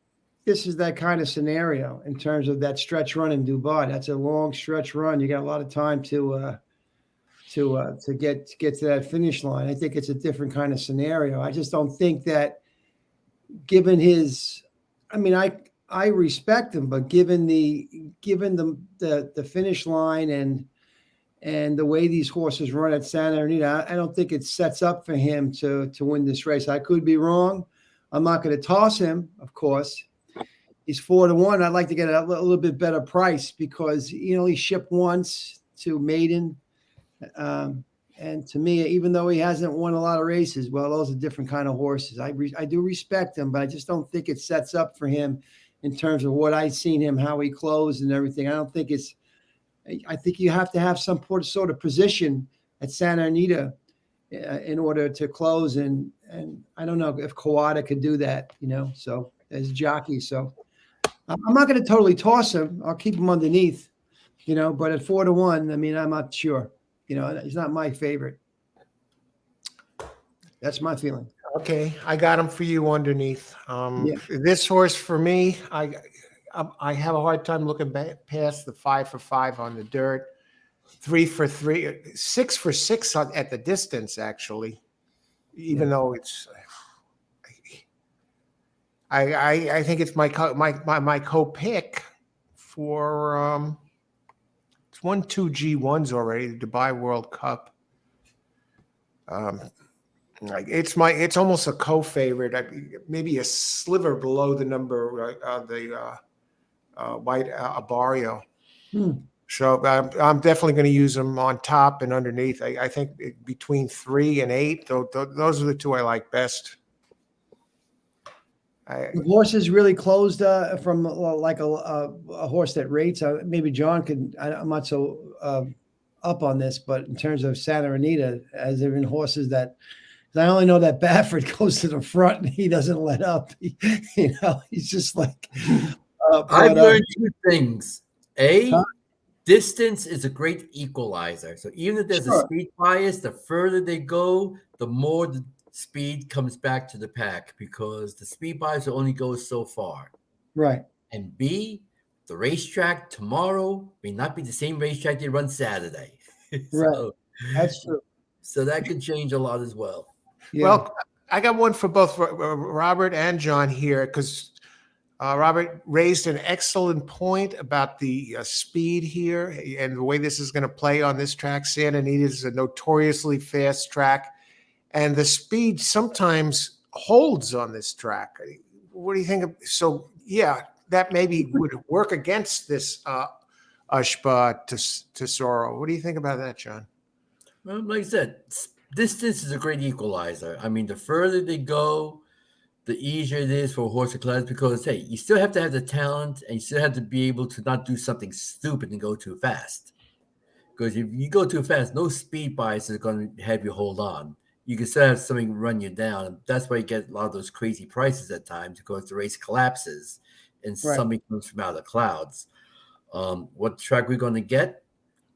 this is that kind of scenario in terms of that stretch run in Dubai. That's a long stretch run. You got a lot of time to get to that finish line. I think it's a different kind of scenario. I just don't think that, given his, I mean, I respect him, but given the finish line and the way these horses run at Santa Anita, I don't think it sets up for him to win this race. I could be wrong. I'm not going to toss him, of course. He's 4-1. I'd like to get a little bit better price because he shipped once to maiden. And to me, even though he hasn't won a lot of races, well, those are different kind of horses. I do respect him, but I just don't think it sets up for him in terms of what I've seen him, how he closed and everything. I think you have to have some sort of position at Santa Anita in order to close. And I don't know if Kawada could do that, so as a jockey. So I'm not going to totally toss him. I'll keep him underneath, but at 4-1, I mean, I'm not sure. He's not my favorite. That's my feeling. Okay, I got him for you underneath. This horse for me, I have a hard time looking past the 5 for 5 on the dirt, 3 for 3, 6 for 6 at the distance. Actually, even though it's, I think it's my co-pick for. It's won 2 G1s already, the Dubai World Cup. It's almost a co-favorite, maybe a sliver below the number the White Barrio. So I'm definitely going to use them on top and underneath. I think between 3 and 8, those are the two I like best. The horses really closed from like a horse that rates. Maybe John can. I'm not so up on this, but in terms of Santa Anita, has there been horses that? I only know that Baffert goes to the front and he doesn't let up. He's just like. I've learned two things. Huh? Distance is a great equalizer. So even if there's a speed bias, the further they go, the more the speed comes back to the pack because the speed bias only goes so far. Right. And B, the racetrack tomorrow may not be the same racetrack they run Saturday. Right. That's true. So that could change a lot as well. Yeah. Well, I got one for both Robert and John here because Robert raised an excellent point about the speed here and the way this is going to play on this track. Santa Anita is a notoriously fast track, and the speed sometimes holds on this track. What do you think? So, yeah, that maybe would work against this Ushba Tesoro. What do you think about that, John? Well, like I said, distance is a great equalizer. I mean, the further they go, the easier it is for a horse to class because, hey, you still have to have the talent and you still have to be able to not do something stupid and go too fast. Because if you go too fast, no speed bias is going to have you hold on. You can still have something run you down. That's why you get a lot of those crazy prices at times because the race collapses and something comes from out of the clouds. What track we're going to get,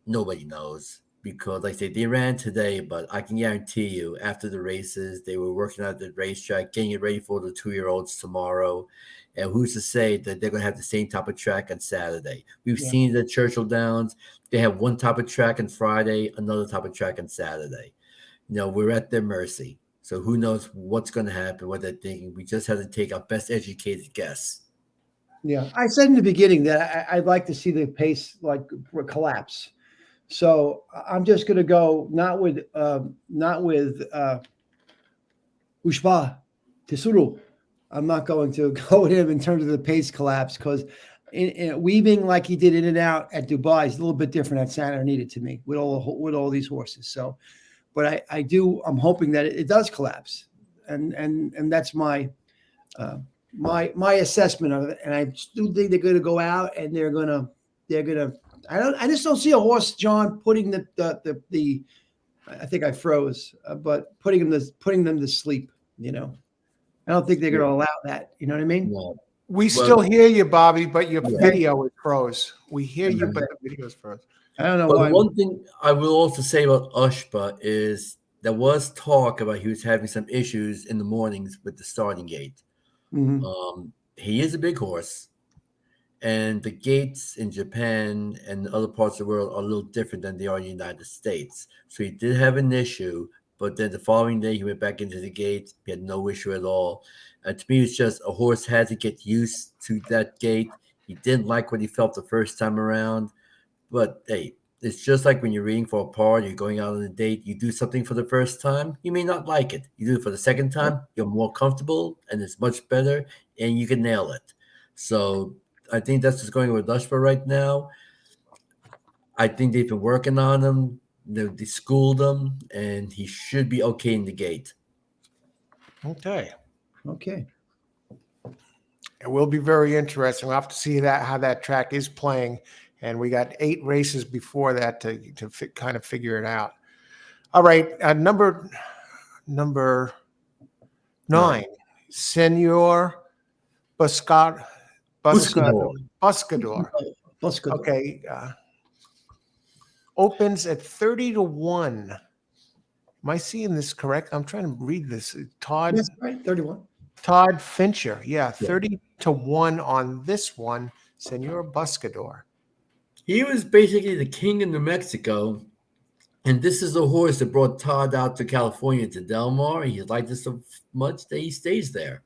nobody knows. Because, like I say, they ran today, but I can guarantee you after the races, they were working at the racetrack, getting it ready for the 2-year-olds tomorrow. And who's to say that they're going to have the same type of track on Saturday? We've seen the Churchill Downs. They have one type of track on Friday, another type of track on Saturday. We're at their mercy. So who knows what's going to happen, what they're thinking. We just have to take our best educated guess. Yeah. I said in the beginning that I'd like to see the pace collapse. So I'm just going to go not with Ushba Tesoro. I'm not going to go with him in terms of the pace collapse because weaving like he did in and out at Dubai is a little bit different at Santa Anita to me with all these horses. So, but I'm hoping that it does collapse, and that's my assessment of it. And I still think they're going to go out and they're gonna. I just don't see a horse, John, putting the I think I froze, but putting them to sleep. I don't think they're going to allow that. You know what I mean? No. We still hear you, Bobby, but your video is froze. We hear you, but the video is froze. I don't know but why. One thing I will also say about Ushba is there was talk about he was having some issues in the mornings with the starting gate. Mm-hmm. He is a big horse. And the gates in Japan and other parts of the world are a little different than they are in the United States. So he did have an issue, but then the following day he went back into the gate. He had no issue at all. And to me, it's just a horse had to get used to that gate. He didn't like what he felt the first time around. But, hey, it's just like when you're reading for a part, you're going out on a date, you do something for the first time, you may not like it. You do it for the second time, you're more comfortable, and it's much better, and you can nail it. So I think that's what's going on with Ushba right now. I think they've been working on him. They schooled him, and he should be okay in the gate. Okay. It will be very interesting. We'll have to see how that track is playing, and we got 8 races before that to kind of figure it out. All right, number 9, Senor Buscador. Okay. Opens at 30-1. Am I seeing this correct? I'm trying to read this. Todd. That's right. 31. Todd Fincher. Yeah, 30-1 on this one. Senor Buscador. He was basically the king in New Mexico. And this is the horse that brought Todd out to California to Del Mar. He liked it so much that he stays there.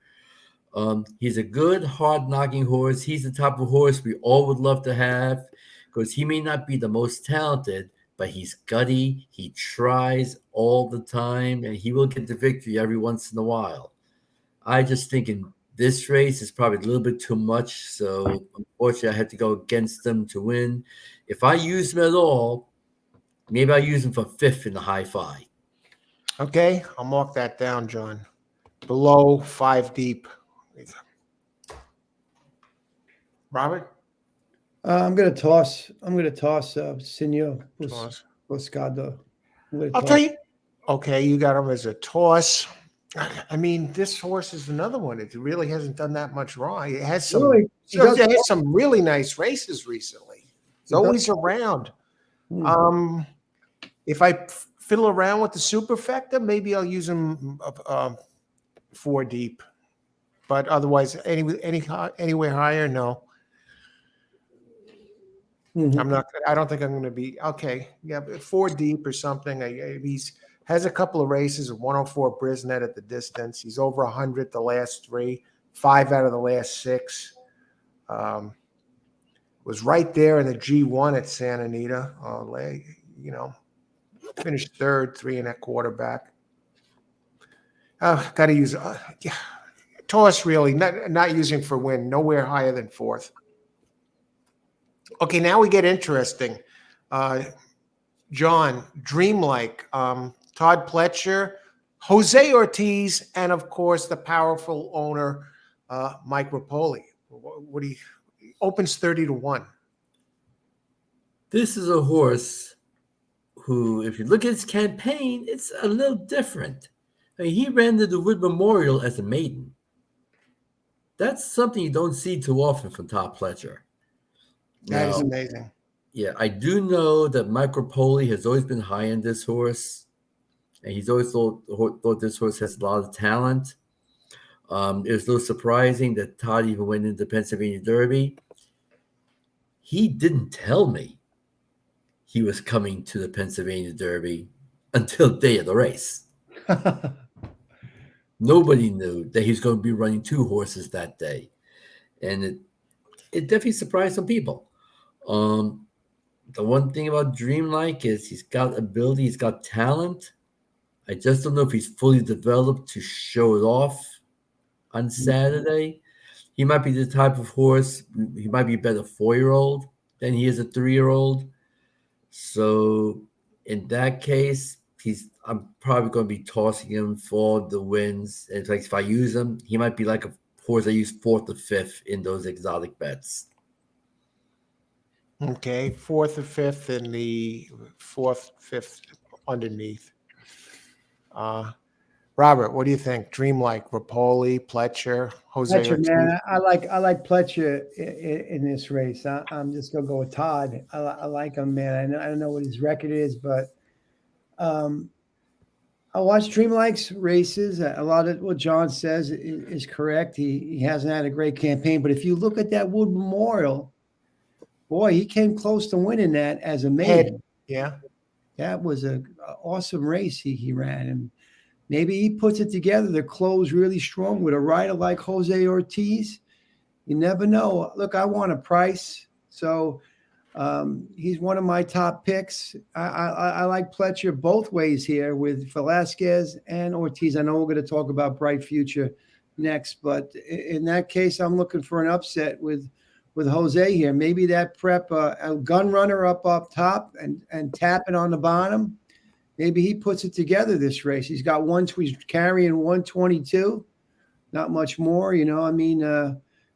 He's a good, hard-knocking horse. He's the type of horse we all would love to have because he may not be the most talented, but he's gutty. He tries all the time, and he will get the victory every once in a while. I just think in this race is probably a little bit too much, so unfortunately I had to go against him to win. If I use him at all, maybe I use him for 5th in the high 5. Okay, I'll mark that down, John. Below 5 deep. Robert? I'm gonna toss. Senor Toss. Buscado. I'm gonna I'll toss. tell you. Okay, you got him as a toss. I mean, this horse is another one. It really hasn't done that much wrong. It has some. Really, he So does. it has some really nice races recently. It's He does. always around. Hmm. If I fiddle around with the superfecta, maybe I'll use him 4 deep. But otherwise, anywhere higher, no. Mhm. I'm not. I don't think I'm going to be okay. Yeah, but 4 deep or something. He's has a couple of races. 104 Brisnet at the distance. He's over 100 the last 3, 5 out of the last 6. Was right there in the G1 at Santa Anita. Finished 3rd, 3 and a quarter back. Got to use toss really. Not using for win. Nowhere higher than 4th. Okay, now we get interesting. John, Dreamlike, Todd Pletcher, Jose Ortiz, and of course the powerful owner, Mike Rapoli. What do you opens 30-1? This is a horse who, if you look at his campaign, it's a little different. I mean, he ran to the Wood Memorial as a maiden. That's something you don't see too often from Todd Pletcher. That is Now, amazing. yeah, I do know that Mike Rapoli has always been high on this horse, and he's always thought this horse has a lot of talent. It was a little surprising that Todd even went into the Pennsylvania Derby. He didn't tell me he was coming to the Pennsylvania Derby until the day of the race. Nobody knew that he was going to be running 2 horses that day, and it definitely surprised some people. The one thing about Dreamlike is he's got ability, he's got talent. I just don't know if he's fully developed to show it off on Saturday. He might be the type of horse, he might be a better 4-year-old than he is a 3-year-old. So in that case, I'm probably going to be tossing him for the wins. In fact, if I use him, he might be like a horse I use 4th or 5th in those exotic bets. Okay, 4th or 5th in the 4th, 5th underneath. Robert, what do you think? Dreamlike, Rapoli, Pletcher, Jose Pletcher, Ortiz. man, I like Pletcher in this race. I'm just gonna go with Todd. I like him, man. I don't know what his record is, but I watch Dreamlike's races. A lot of what John says is correct. He hasn't had a great campaign, but if you look at that Wood Memorial, boy, he came close to winning that as a maiden. Yeah. That was an awesome race he ran, and maybe he puts it together to close really strong with a rider like Jose Ortiz. You never know. Look, I want a price, so he's one of my top picks. I like Pletcher both ways here with Velasquez and Ortiz. I know we're going to talk about Bright Future next, but in that case, I'm looking for an upset with Jose here. Maybe that prep a gun runner up top and tapping on the bottom. Maybe he puts it together this race. He's got he's carrying 122, not much more. I mean,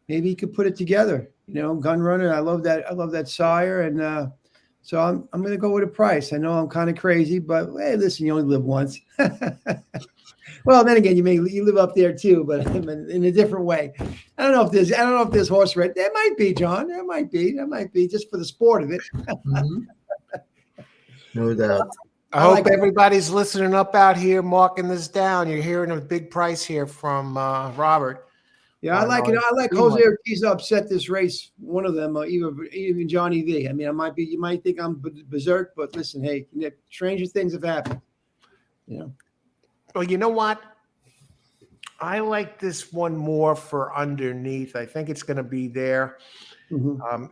maybe he could put it together. Gun runner. I love that sire, and so I'm going to go with a price. I know I'm kind of crazy, but hey, listen, you only live once. Well, then again, you live up there too, but in a different way. I don't know if there's horse race. There might be, John. There might be just for the sport of it. Mm-hmm. No doubt. I hope everybody's listening up out here, marking this down. You're hearing a big price here from Robert. Yeah, I like it. I like Jose Ortiz to upset this race. One of them, even Johnny V. I mean, you might think I'm berserk, but listen, hey, stranger things have happened. Well, you know what? I like this one more for underneath. I think it's going to be there. Mm-hmm.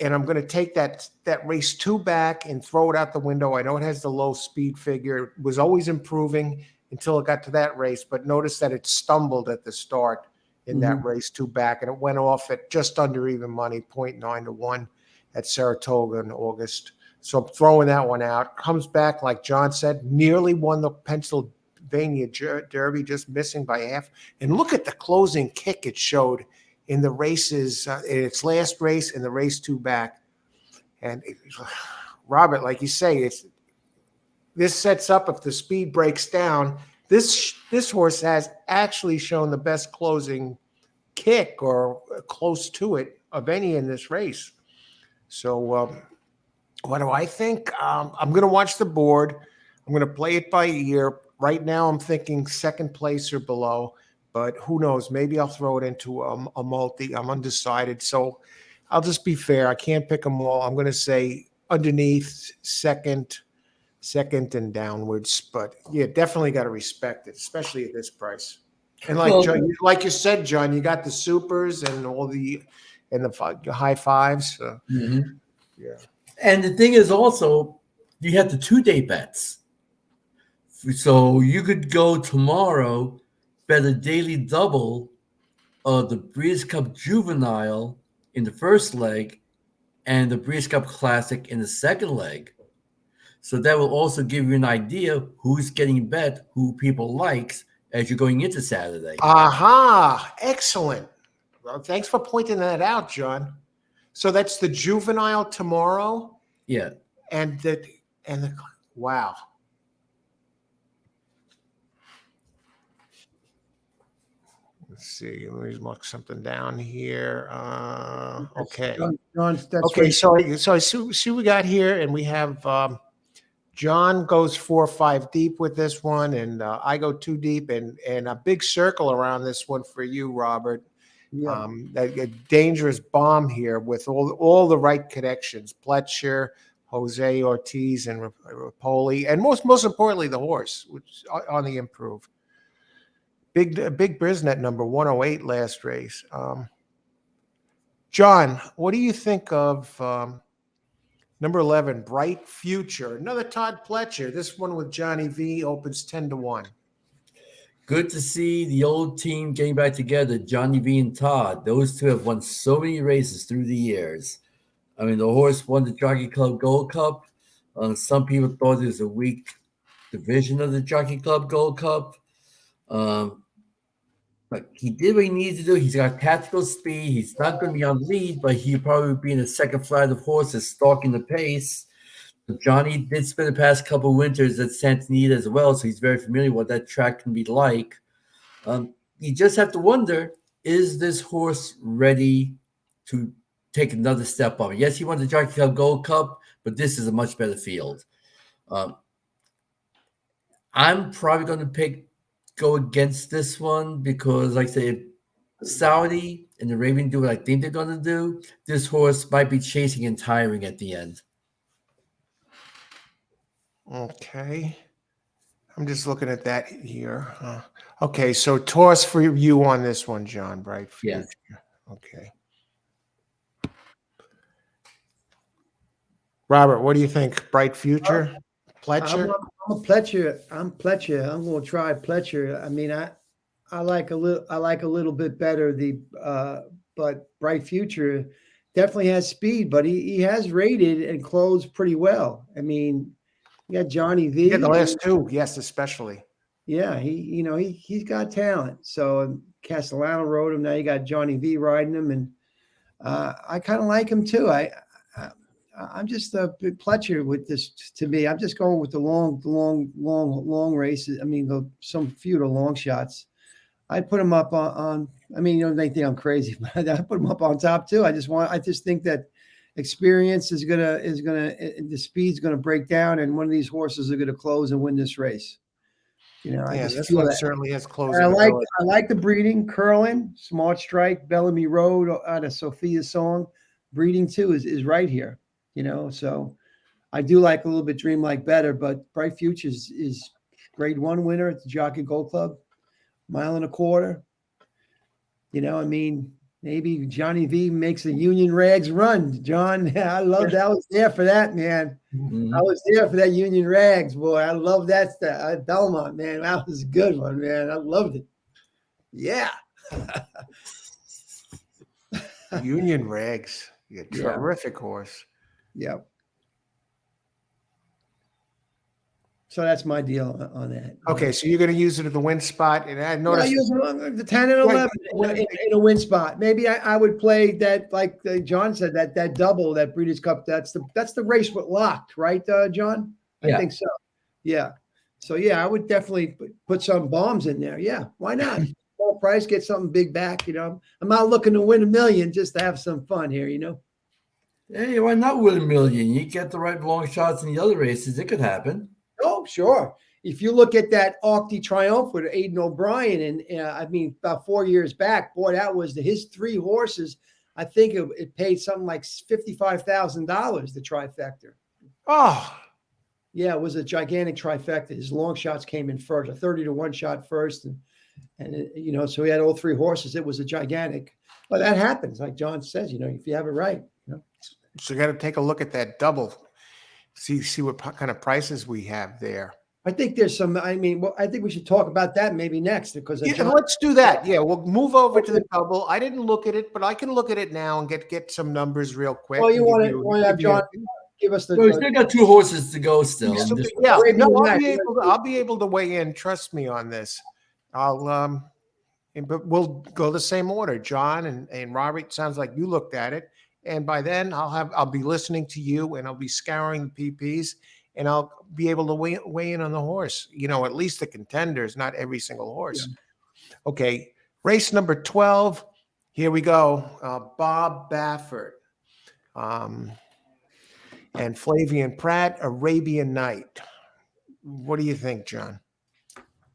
And I'm going to take that race 2 back and throw it out the window. I know it has the low speed figure. It was always improving until it got to that race, but notice that it stumbled at the start in that race 2 back, and it went off at just under even money, 0.9-1 at Saratoga in August. So I'm throwing that one out. Comes back, like John said, nearly won the Pennsylvania Derby, just missing by half. And look at the closing kick it showed in the races, in its last race and the race 2 back. And Robert, like you say, this sets up if the speed breaks down. This horse has actually shown the best closing kick or close to it of any in this race. So what do I think? I'm going to watch the board. I'm going to play it by ear. Right now, I'm thinking second place or below, but who knows? Maybe I'll throw it into a multi. I'm undecided. So I'll just be fair. I can't pick them all. I'm going to say underneath, second, and downwards. But yeah, definitely got to respect it, especially at this price. And like you said, John, you got the supers and the high fives. Yeah. And the thing is also, you have the 2-day bets. So you could go tomorrow, bet a daily double of the Breeders' Cup Juvenile in the first leg and the Breeders' Cup Classic in the second leg. So that will also give you an idea who's getting bet, who people likes as you're going into Saturday. Aha! Excellent. Well, thanks for pointing that out, John. So that's the Juvenile tomorrow. Yeah. And the wow. Let's see. Let me mark something down here. Okay. Okay. So I see we got here, and we have John goes 4 or 5 deep with this one, and I go 2 deep, and a big circle around this one for you, Robert. Yeah. A dangerous bomb here with all the right connections: Pletcher, Jose Ortiz, and Rapoli, and most importantly, the horse, which is on the improve. Big Brisnet number 108 last race. John, what do you think of number 11, Bright Future? Another Todd Pletcher. This one with Johnny V opens 10-1. Good to see the old team getting back together, Johnny V and Todd. Those two have won so many races through the years. I mean, the horse won the Jockey Club Gold Cup. Some people thought it was a weak division of the Jockey Club Gold Cup. But he did what he needed to do. He's got tactical speed. He's not going to be on lead, but he'll probably be in the second flight of horses stalking the pace. Johnny did spend the past couple of winters at Santa Anita as well, so he's very familiar with what that track can be like. You just have to wonder, is this horse ready to take another step up? Yes, he won the Jockey Club Gold Cup, but this is a much better field. I'm probably going to go against this one because, like I say, if Saudi and the Raven do what I think they're going to do, this horse might be chasing and tiring at the end. Okay. I'm just looking at that here. Okay, so toss for you on this one, John. Bright Future. Yeah. Okay. Robert, what do you think? Bright Future? Pletcher? I'm a Pletcher. I'm Pletcher. I'm going to try Pletcher. I mean, I like a little bit better but Bright Future definitely has speed, but he has rated and closed pretty well. I mean, you got Johnny V. Yeah, the last 2, yes, especially. Yeah, he's got talent. So Castellano rode him. Now you got Johnny V riding him, and I kind of like him too. I'm just a Pletcher with this. To me, I'm just going with the long races. I mean, some few of the long shots. I'd put him up on. I mean, they think I'm crazy, but I put him up on top too. I just think that experience is gonna the speed's gonna break down, and one of these horses are gonna close and win this race. I just this feel one that. certainly has closing. I like the breeding, Curlin, Smart Strike, Bellamy Road out of Sophia's Song. Breeding too is right here. So I do like a little bit Dreamlike better, but Bright Future is grade 1 winner at the Jockey Gold Club, 1.25 miles. I mean, maybe Johnny V makes a Union Rags run. John, I love that. I was there for that, man. Mm-hmm. I was there for that Union Rags, boy. I love that stuff. Belmont, man. That was a good one, man. I loved it. Yeah. Union Rags. Yeah, terrific horse. Yep. So that's my deal on that. Okay, so you're going to use it at the win spot, and I Yeah, I noticed. use the 10 and 11 in a win spot. Maybe I would play that, like John said, that double, that Breeders' Cup. That's the race with locked, right, John? I Yeah. think so. Yeah. So yeah, I would definitely put some bombs in there. Yeah, why not? Small price, get something big back. I'm not looking to win $1 million, just to have some fun here. Hey, why not win $1 million? You get the right long shots in the other races, it could happen. Oh, sure. If you look at that Arc de Triomphe with Aidan O'Brien, and I mean, about 4 years back, boy, that was his 3 horses. I think it paid something like $55,000, the trifecta. Oh, Yeah, it was a gigantic trifecta. His long shots came in first, a 30-1 shot first, and so he had all 3 horses. It was a gigantic. But that happens, like John says. If you have it right. so you got to take a look at that double. See what kind of prices we have there. I think there's some. I mean, I think we should talk about that maybe next, because Yeah, let's do that. Yeah, we'll move over to the double. I didn't look at it, but I can look at it now and get some numbers real quick. Well, you want to have John give us the. So we still got 2 horses to go still. Yeah, Arabian no, Night. I'll be able to weigh in. Trust me on this. But we'll go the same order. John and Robert, sounds like you looked at it. And by then I'll be listening to you, and I'll be scouring the PPs, and I'll be able to weigh in on the horse. At least the contenders, not every single horse. Yeah. Okay, race number 12. Here we go. Bob Baffert, and Flavian Pratt, Arabian Night. What do you think, John?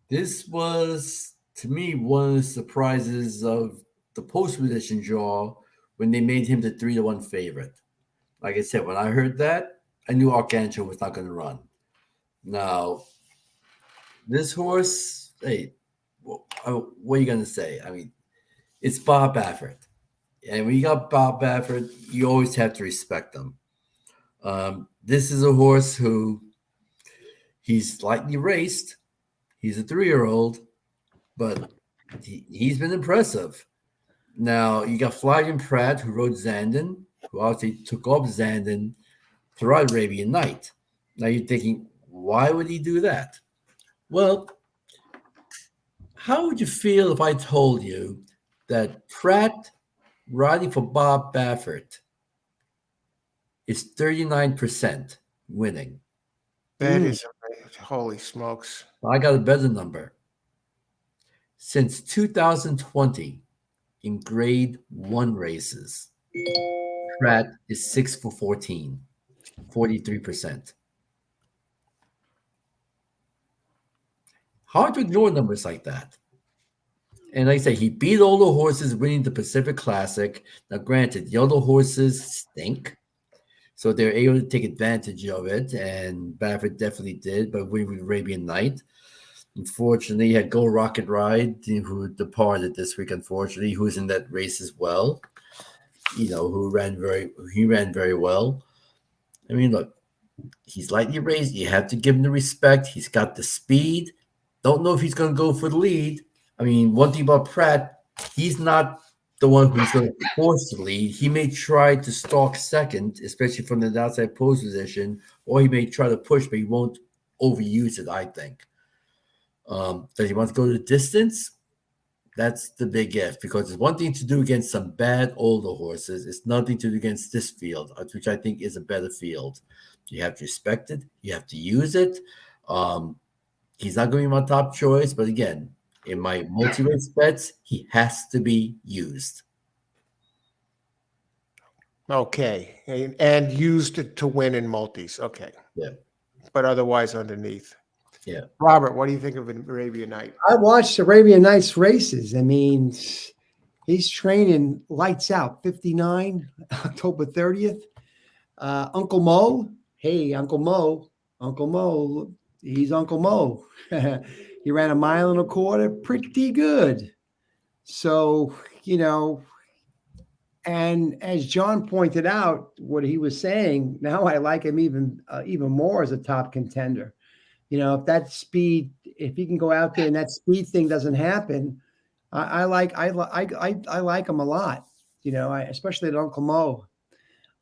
This was, to me, one of the surprises of the post-position draw when they made him the 3-1 favorite. Like I said, when I heard that, I knew Arcangelo was not going to run. Now, this horse, hey, what are you going to say? I mean, it's Bob Baffert. And when you got Bob Baffert, you always have to respect him. This is a horse who he's slightly raced. He's a 3-year-old, but he's been impressive. Now, you got Flavian Pratt, who rode Zandon, who obviously took off Zandon to ride Arabian Night. Now, you're thinking, why would he do that? Well, how would you feel if I told you that Pratt riding for Bob Baffert is 39% winning? That is holy smokes. I got a better number. Since 2020, in grade 1 races, Pratt is 6 for 14, 43%. Hard to ignore numbers like that. And like I say, he beat all the horses winning the Pacific Classic. Now, granted, the other horses stink, so they're able to take advantage of it, and Baffert definitely did by winning with Arabian Night. Unfortunately, he had Go Rocket Ride, who departed this week, unfortunately, who's in that race as well, who ran very well. I mean, look, he's lightly raised. You have to give him the respect. He's got the speed. Don't know if he's going to go for the lead. I mean, one thing about Pratt, he's not the one who's going to force the lead. He may try to stalk second, especially from the outside post position, or he may try to push, but he won't overuse it, I think. Does he want to go to the distance? That's the big if, because it's one thing to do against some bad older horses. It's nothing to do against this field, which I think is a better field. You have to respect it. You have to use it. He's not going to be my top choice, but again, in my multi-race bets, he has to be used. Okay, and used to win in multis. Okay. Yeah. But otherwise underneath. Yeah. Robert, what do you think of Arabian Night? I watched Arabian Nights races. I mean, he's training lights out. 59, October 30th. Uncle Mo. Hey, Uncle Mo. Uncle Mo. He's Uncle Mo. He ran 1.25 miles, pretty good. So, and as John pointed out, what he was saying, now I like him even more as a top contender. If that speed, if he can go out there and that speed thing doesn't happen, I like him a lot. Especially at Uncle Mo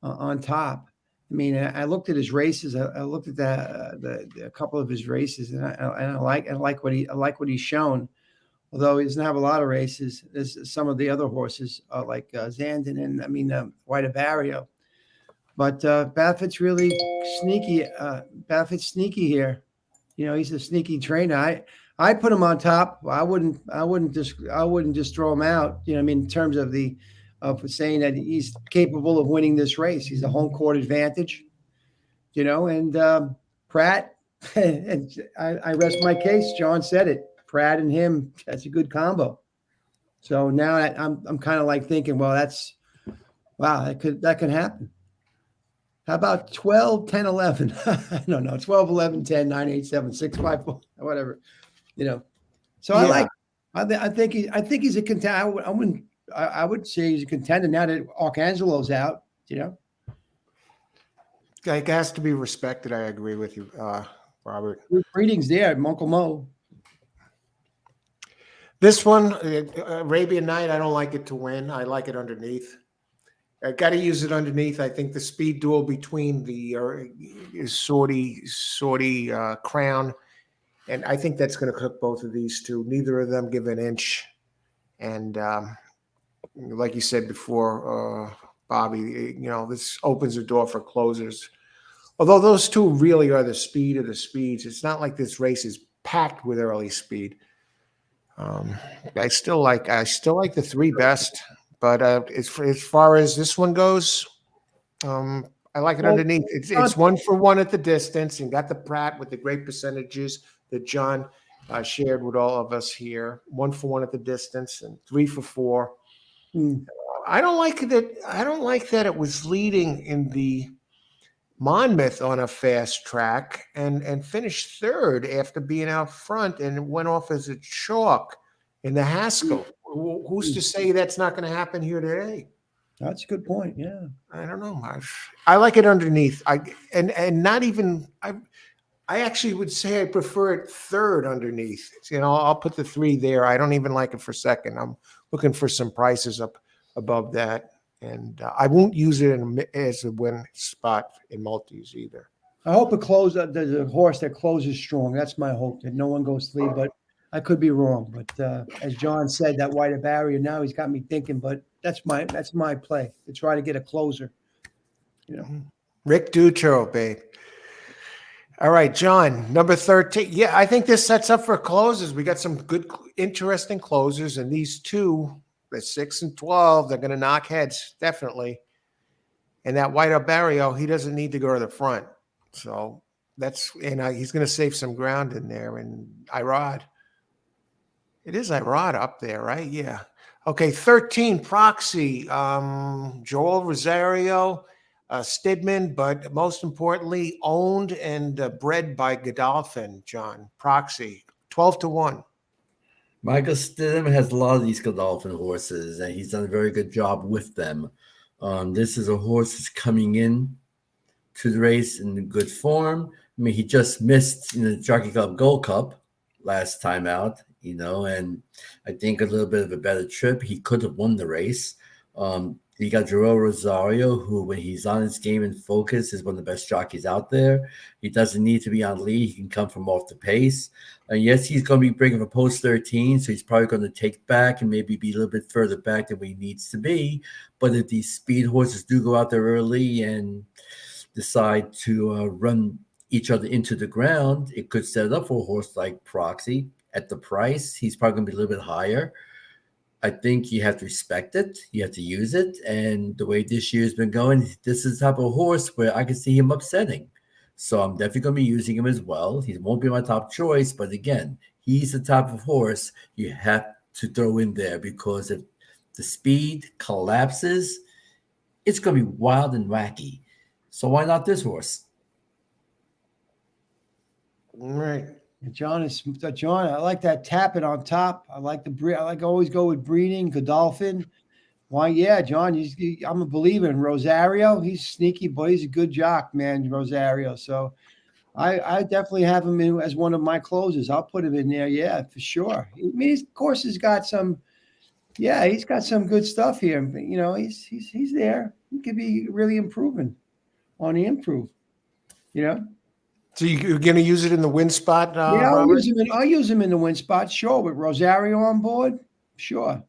on top. I mean, I looked at his races. I looked at a couple of his races, and I like what he's shown. Although he doesn't have a lot of races, there's some of the other horses like Zandon and White Barrio. But Baffert's really sneaky. Baffert's sneaky here. He's a sneaky trainer. I put him on top. I wouldn't just throw him out. In terms of saying that he's capable of winning this race. He's a home court advantage. And Pratt. And I rest my case. John said it. Pratt and him. That's a good combo. So now I'm kind of like thinking, well, that could happen. How about 12, 10, 11? I don't know. 12, 11, 10, 9, 8, 7, 6, 5, 4, whatever. So yeah. I think he's a contender. I would say he's a contender now that Arcangelo's out, It has to be respected. I agree with you, Robert. Breeding's there, Uncle Mo. This one, Arabian Night, I don't like it to win. I like it underneath. I got to use it underneath. I think the speed duel between the Sortie Crown, and I think that's going to cook both of these two. Neither of them give an inch. And like you said before, Bobby, this opens the door for closers. Although those two really are the speed of the speeds. It's not like this race is packed with early speed. I still like the three best. But as far as this one goes, I like it underneath. It's 1-for-1 at the distance, and got the Pratt with the great percentages that John shared with all of us here. 1-for-1 at the distance, and 3-for-4. I don't like that it was leading in the Monmouth on a fast track and finished third after being out front, and it went off as a chalk in the Haskell. Who's to say that's not going to happen here today? That's a good point. Yeah, I don't know. I like it underneath. I actually would say I prefer it third underneath. I'll put the 3 there. I don't even like it for second. I'm looking for some prices up above that, and I won't use it as a win spot in multis either. I hope there's a horse that closes strong. That's my hope, that no one goes lead, but I could be wrong. But as John said, that White Barrier, now he's got me thinking, but that's my play to try to get a closer. Rick Dutro, babe. All right, John, number 13. Yeah, I think this sets up for closers. We got some good, interesting closers, and these two, the 6 and 12, they're going to knock heads, definitely. And that White Barrio, he doesn't need to go to the front. So he's going to save some ground in there. And Irod. It is Irod up there, right? Yeah. Okay, 13, Proxy. Joel Rosario, Stidman, but most importantly, owned and bred by Godolphin, John. Proxy, 12-1. Michael Stidham has a lot of these Godolphin horses, and he's done a very good job with them. This is a horse that's coming in to the race in good form. I mean, he just missed in the Jockey Club Gold Cup last time out, and I think a little bit of a better trip. He could have won the race. You got Joel Rosario, who, when he's on his game and focus, is one of the best jockeys out there. He doesn't need to be on lead. He can come from off the pace. And yes, he's going to be bringing a post 13, so he's probably going to take back and maybe be a little bit further back than where he needs to be. But if these speed horses do go out there early and decide to run each other into the ground, it could set it up for a horse like Proxy. At the price, he's probably going to be a little bit higher. I think you have to respect it. You have to use it. And the way this year's been going, this is the type of horse where I can see him upsetting. So I'm definitely going to be using him as well. He won't be my top choice. But again, he's the type of horse you have to throw in there, because if the speed collapses, it's going to be wild and wacky. So why not this horse? All right. John, I like that tapping on top. I like always go with Breeding, Godolphin. Why, yeah, John, I'm a believer in Rosario. He's sneaky, but he's a good jock, man, Rosario. So I definitely have him in as one of my closers. I'll put him in there, yeah, for sure. I mean, of course, he's got some good stuff here. He's there. He could be really improving. on the improve. You know. So you're going to use it in the win spot, Yeah, Robert? I'll use him in the win spot. Sure, with Rosario on board. Sure.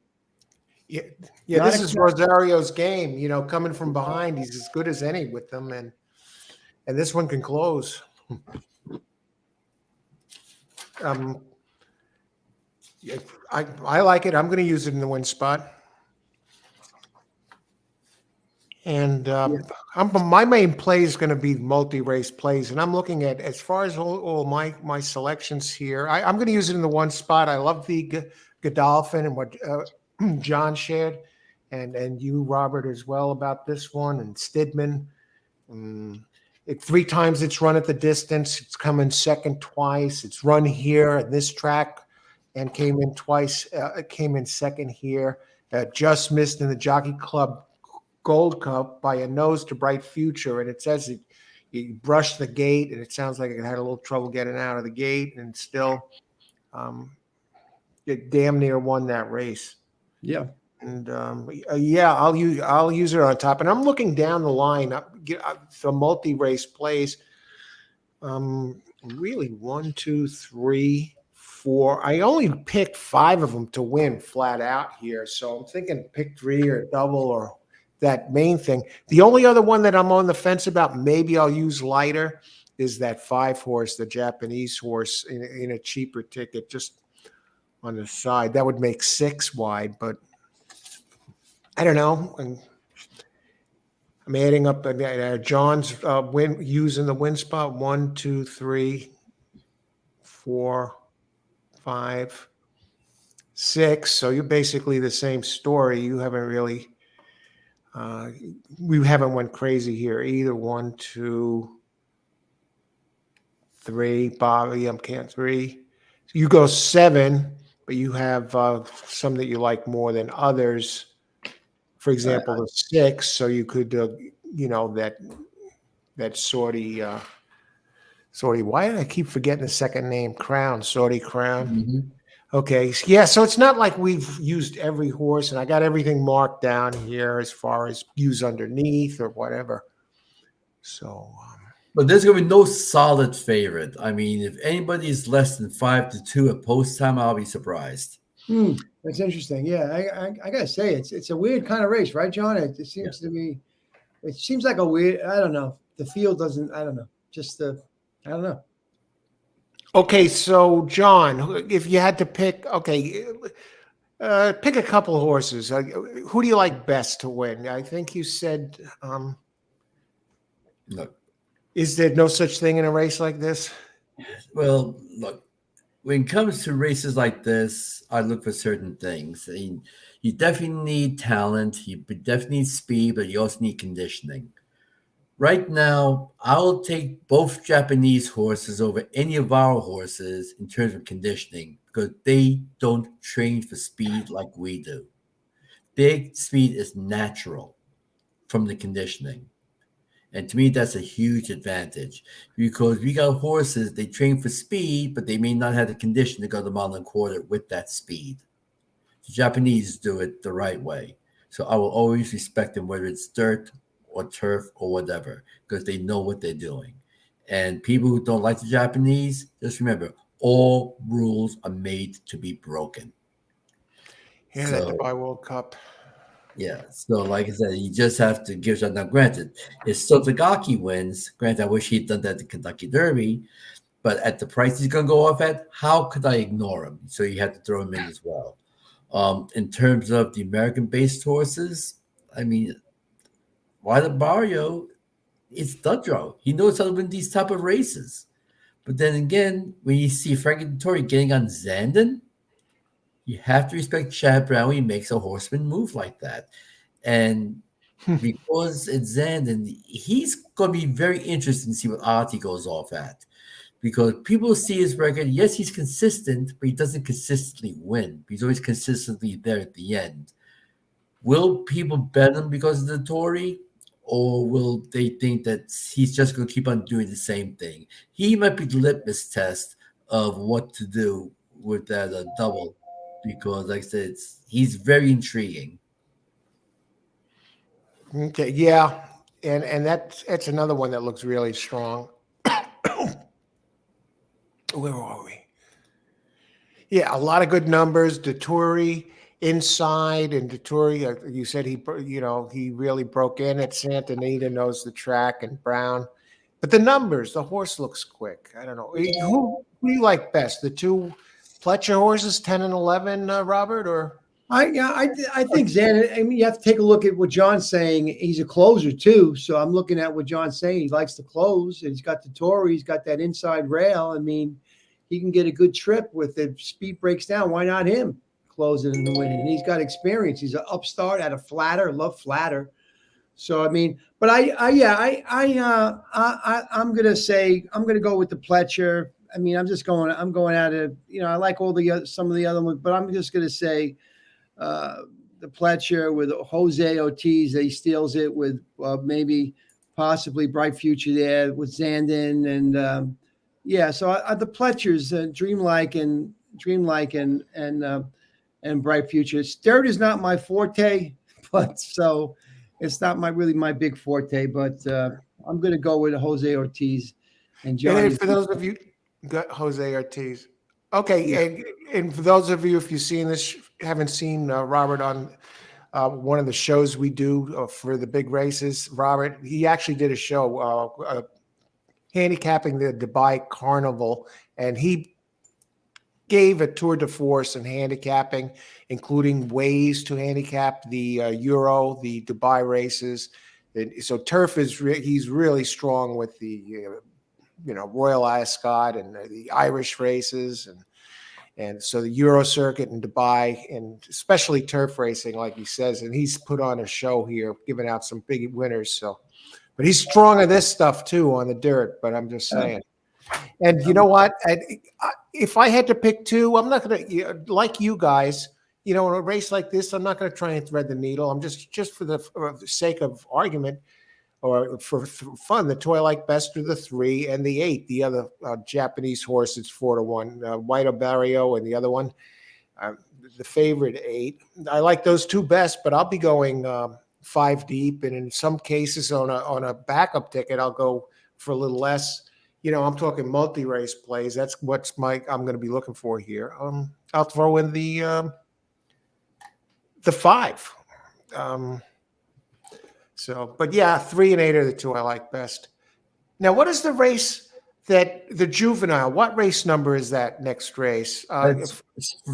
Yeah, Not this is Rosario's game. You know, coming from behind, he's as good as any with them, and this one can close. Yeah, I like it. I'm going to use it in the win spot. And my main play is going to be multi-race plays, and I'm looking at, as far as all my selections here, I'm going to use it in the one spot. I love the Godolphin and what John shared, and you, Robert, as well, about this one, and Stidman. 3 times it's run at the distance. It's come in second twice. It's run here at this track and came in twice. It came in second here. Just missed in the Jockey Club Gold Cup by a nose to Bright Future, and it says it brushed the gate, and it sounds like it had a little trouble getting out of the gate, and still it damn near won that race. Yeah. And I'll use it on top, and I'm looking down the line for multi-race plays. Really 1, 2, 3, 4. I only picked 5 of them to win flat out here, so I'm thinking pick 3 or double or that main thing. The only other one that I'm on the fence about, maybe I'll use lighter, is that 5 horse, the Japanese horse, in a cheaper ticket, just on the side. That would make 6 wide, but I don't know. I'm adding up John's using the win spot. 1, 2, 3, 4, 5, 6. So you're basically the same story. You haven't really. We haven't went crazy here either. 1, 2, 3. Bobby, I'm can't 3. You go 7, but you have some that you like more than others. For example, the 6. So you could, that Sorty. Why did I keep forgetting the second name? Crown, Sorty Crown. Mm-hmm. Okay. Yeah. So it's not like we've used every horse, and I got everything marked down here as far as use underneath or whatever. So, but there's going to be no solid favorite. I mean, if anybody is less than 5-2 at post time, I'll be surprised. That's interesting. Yeah, I gotta say it's a weird kind of race, right, John? It seems to me, it seems like a weird. I don't know. The field doesn't. I don't know. I don't know. Okay, so John, if you had to pick, pick a couple of horses. Who do you like best to win? I think you said. Look, is there no such thing in a race like this? Well, look, when it comes to races like this, I look for certain things. I mean, you definitely need talent, you definitely need speed, but you also need conditioning. Right now, I'll take both Japanese horses over any of our horses in terms of conditioning because they don't train for speed like we do. Their speed is natural from the conditioning. And to me, that's a huge advantage because we got horses, they train for speed, but they may not have the condition to go the mile and a quarter with that speed. The Japanese do it the right way. So I will always respect them, whether it's dirt or turf or whatever, because they know what they're doing. And people who don't like the Japanese, just remember, all rules are made to be broken. Yeah, that Dubai World Cup. Yeah, so like I said, you just have to give that. Now, granted, if Sotogaki wins, granted, I wish he'd done that at the Kentucky Derby, but at the price he's going to go off at, how could I ignore him? So you have to throw him in as well. In terms of the American-based horses, I mean, Wada Barrio, it's Dudrow. He knows how to win these type of races. But then again, when you see Frankie Dettori getting on Zandon, you have to respect Chad Brown when he makes a horseman move like that. And because it's Zandon, he's going to be very interesting to see what odds he goes off at. Because people see his record. Yes, he's consistent, but he doesn't consistently win. He's always consistently there at the end. Will people bet him because of the Tory? Or will they think that he's just going to keep on doing the same thing? He might be the litmus test of what to do with that double. Because, like I said, he's very intriguing. Okay, yeah. and that's another one that looks really strong. Where are we? Yeah, a lot of good numbers. Dettori inside, and Dettori, you said he really broke in at Santa Anita, knows the track, and Brown. But the numbers, the horse looks quick. I don't know. Who do you like best? The two Pletcher horses, 10 and 11, Robert, or? I think Zan. I mean, you have to take a look at what John's saying. He's a closer too, so I'm looking at what John's saying. He likes to close. He's got the Tory. He's got that inside rail. I mean, he can get a good trip with the speed breaks down. Why not him closing and winning? And he's got experience. He's an upstart at a flatter. Love flatter. So I mean, but I'm gonna say I'm gonna go with the Pletcher. I mean, I'm going out of I like some of the other ones, but I'm just gonna say. The Pletcher with Jose Ortiz, he steals it with maybe possibly Bright Future there with Zandon and so the Pletchers, Dreamlike and Bright Future. Dirt is not my forte, but so it's not my big forte. But I'm going to go with Jose Ortiz and John. And for those of you, got Jose Ortiz. Okay, yeah. And for those of you, if you've seen this, haven't seen Robert on one of the shows we do for the big races, Robert, he actually did a show handicapping the Dubai Carnival, and he gave a tour de force in handicapping, including ways to handicap the Euro, the Dubai races. And so turf he's really strong with the Royal Ascot and the Irish races and so the Euro circuit in Dubai and especially turf racing, like he says, and he's put on a show here, giving out some big winners. So, but he's strong at this stuff too on the dirt, but I'm just saying. And you know what? If I had to pick two, I'm not going to, like you guys, in a race like this, I'm not going to try and thread the needle. I'm just for the sake of argument, or for fun, the two I like best are the 3 and the 8. The other Japanese horse is 4-1. White Barrio and the other one, the favorite 8. I like those two best, but I'll be going 5 deep, and in some cases on a backup ticket, I'll go for a little less. I'm talking multi-race plays. That's I'm going to be looking for here. I'll throw in the 5. But yeah, 3 and 8 are the two I like best. Now, what is the race the juvenile? What race number is that next race?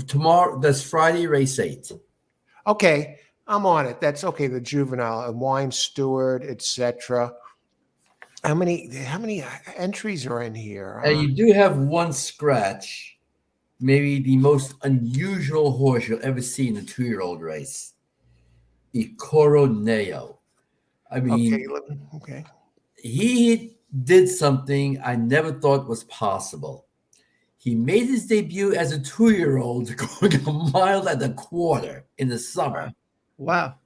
Tomorrow. That's Friday, race 8. Okay, I'm on it. That's okay. The juvenile and Wine Stewart, etc. How many entries are in here? You do have one scratch. Maybe the most unusual horse you'll ever see in a 2-year-old race. Ikoro Neo. I mean, okay. He did something I never thought was possible. He made his debut as a 2-year-old going 1.25 miles in the summer. Wow.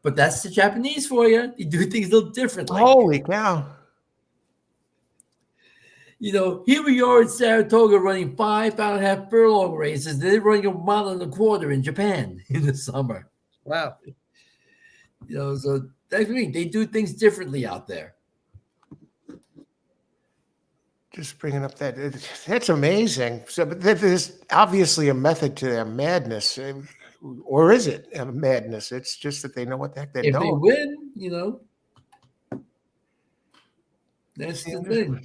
But that's the Japanese for you. You do things a little differently. Holy cow. Here we are in Saratoga running 5.5 furlong races. They're running 1.25 miles in Japan in the summer. Wow. So that's what I mean. They do things differently out there. Just bringing up that's amazing. So, but there's obviously a method to their madness, or is it a madness? It's just that they know what the heck they're doing. If they win, that's the thing.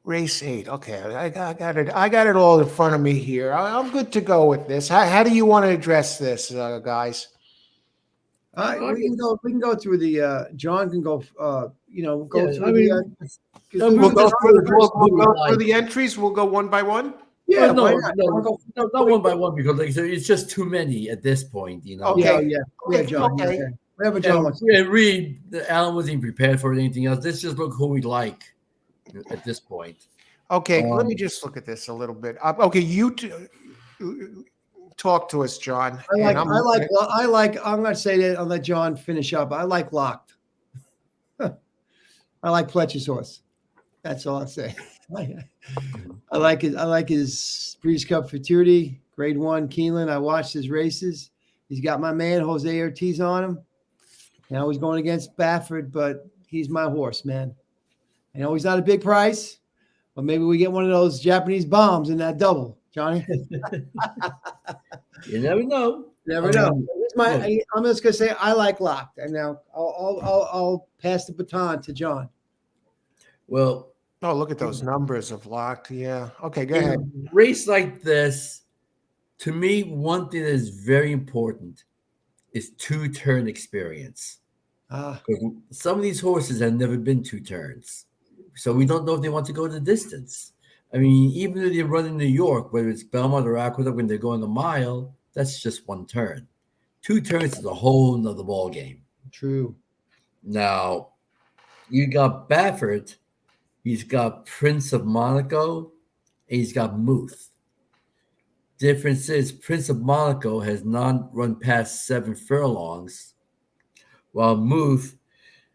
Race 8. Okay, I got it. I got it all in front of me here. I'm good to go with this. How do you want to address this, guys? We can go through the. John can go. Go through we'll go through the entries. We'll go one by one. Yeah, not one by one, because like I said, it's just too many at this point. Okay. Yeah, John. Okay. Whatever John wants. Reed, Alan wasn't prepared for anything else. Let's just look who we like at this point. Okay, let me just look at this a little bit. Okay, you talk to us, John. I'm going to say that. I'll let John finish up. I like Locked. I like Pletcher's horse. That's all I'll say. I like his Breeders' Cup Futurity, Grade 1 Keeneland. I watched his races. He's got my man Jose Ortiz on him. Now he's going against Baffert, but he's my horse, man. I know he's not a big price, but maybe we get one of those Japanese bombs in that double, Johnny. You never know. Never I know. mean, I'm just gonna say I like locked, and now I'll pass the baton to John. well, Oh, look at those numbers of locked. Yeah. Okay, go in ahead. a race like this, to me, one thing that is very important is two-turn experience. Ah, Because some of these horses have never been two turns. So we don't know if they want to go the distance. I mean, even if they run in New York, whether it's Belmont or Aqueduct, when they're going a mile, that's just one turn. Two turns is a whole nother ball game. true. Now, you got Baffert, he's got Prince of Monaco, and he's got Muth. Difference is Prince of Monaco has not run past 7 furlongs, while Muth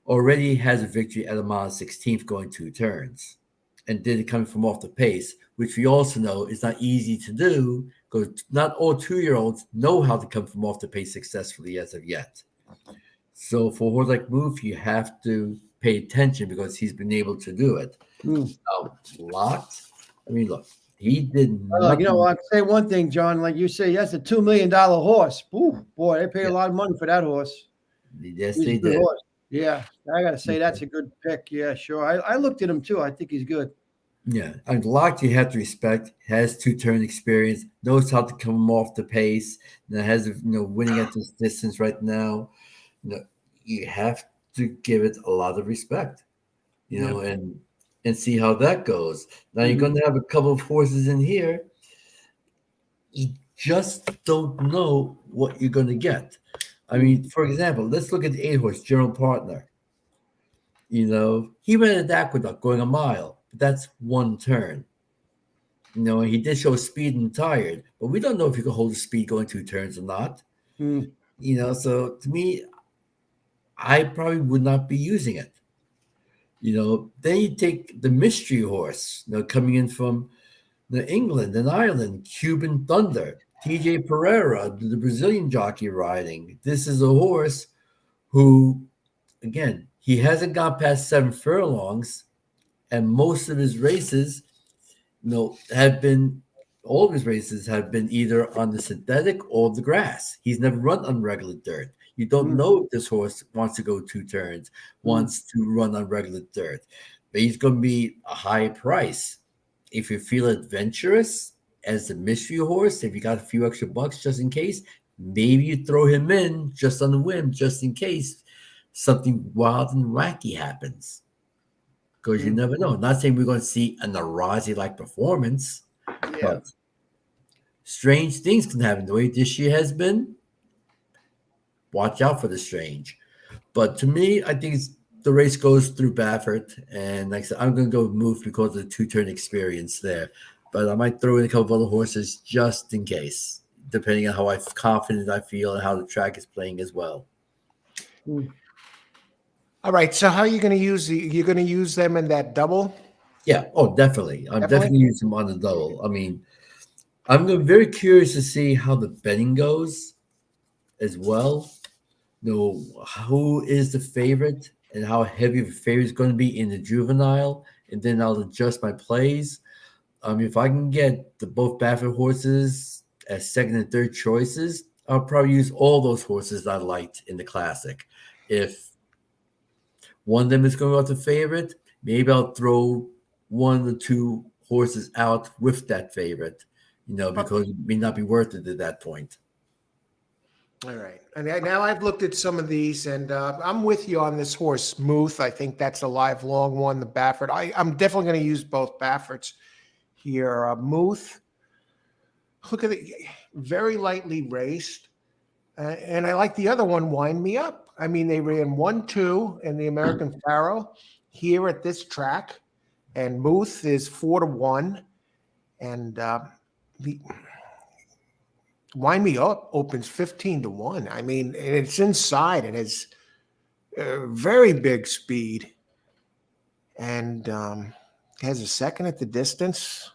already has a victory at a mile 16th going 2 turns and did it coming from off the pace, which we also know is not easy to do because not all 2-year-olds know how to come from off the pace successfully as of yet. So for a horse like Muth, you have to pay attention because he's been able to do it. Now, Locked, I mean, look, he did nothing. I can say one thing, John. Like you say, that's a $2 million horse. Ooh, boy, they paid a lot of money for that horse. Yes, He's they a good did. horse. Yeah, I got to say that's a good pick. Yeah, sure. I looked at him too. I think he's good. Yeah, and Locked you have to respect. Has 2-turn experience, knows how to come off the pace. That has winning at this distance right now. You have to give it a lot of respect. And see how that goes. Now you're going to have a couple of horses in here. You just don't know what you're going to get. I mean, for example, let's look at the 8-horse General Partner. He ran at Aqueduct going a mile, but that's 1 turn. He did show speed and tired, but we don't know if he could hold the speed going 2 turns or not. So to me, I probably would not be using it. Then you take the mystery horse, coming in from England and Ireland, Cuban Thunder, TJ Pereira, the Brazilian jockey riding. This is a horse who, again, he hasn't got past 7 furlongs, and most of his races, all of his races have been either on the synthetic or the grass. He's never run on regular dirt. You don't know if this horse wants to go 2 turns, wants to run on regular dirt. But he's going to be a high price. If you feel adventurous as a mystery horse, if you got a few extra bucks just in case, maybe you throw him in just on the whim, just in case something wild and wacky happens. Because you never know. Not saying we're going to see an Arazi-like performance, but strange things can happen. The way this year has been, watch out for the strange. But to me, I think the race goes through Baffert. And like I said, I'm going to go with Muth because of the 2-turn experience there. But I might throw in a couple of other horses just in case, depending on how confident I feel and how the track is playing as well. All right. So how are you going to use you're going to use them in that double? Yeah. Oh, definitely. I'm definitely using them on the double. I mean, I'm very curious to see how the betting goes as well. Who is the favorite and how heavy of a favorite is going to be in the juvenile, and then I'll adjust my plays. If I can get both Baffert horses as second and third choices, I'll probably use all those horses I liked in the Classic. If one of them is going out the favorite, maybe I'll throw one of the 2 horses out with that favorite, because it may not be worth it at that point. All right. And now I've looked at some of these, and I'm with you on this horse, Muth. I think that's a live long one, the Baffert. I'm definitely going to use both Bafferts here. Muth, look at it, very lightly raced. And I like the other one, Wind Me Up. I mean, they ran 1-2 in the American Pharaoh here at this track, and Muth is 4-1. And the Wind Me Up opens 15-1. I mean, and it's inside. It has very big speed, and has a second at the distance.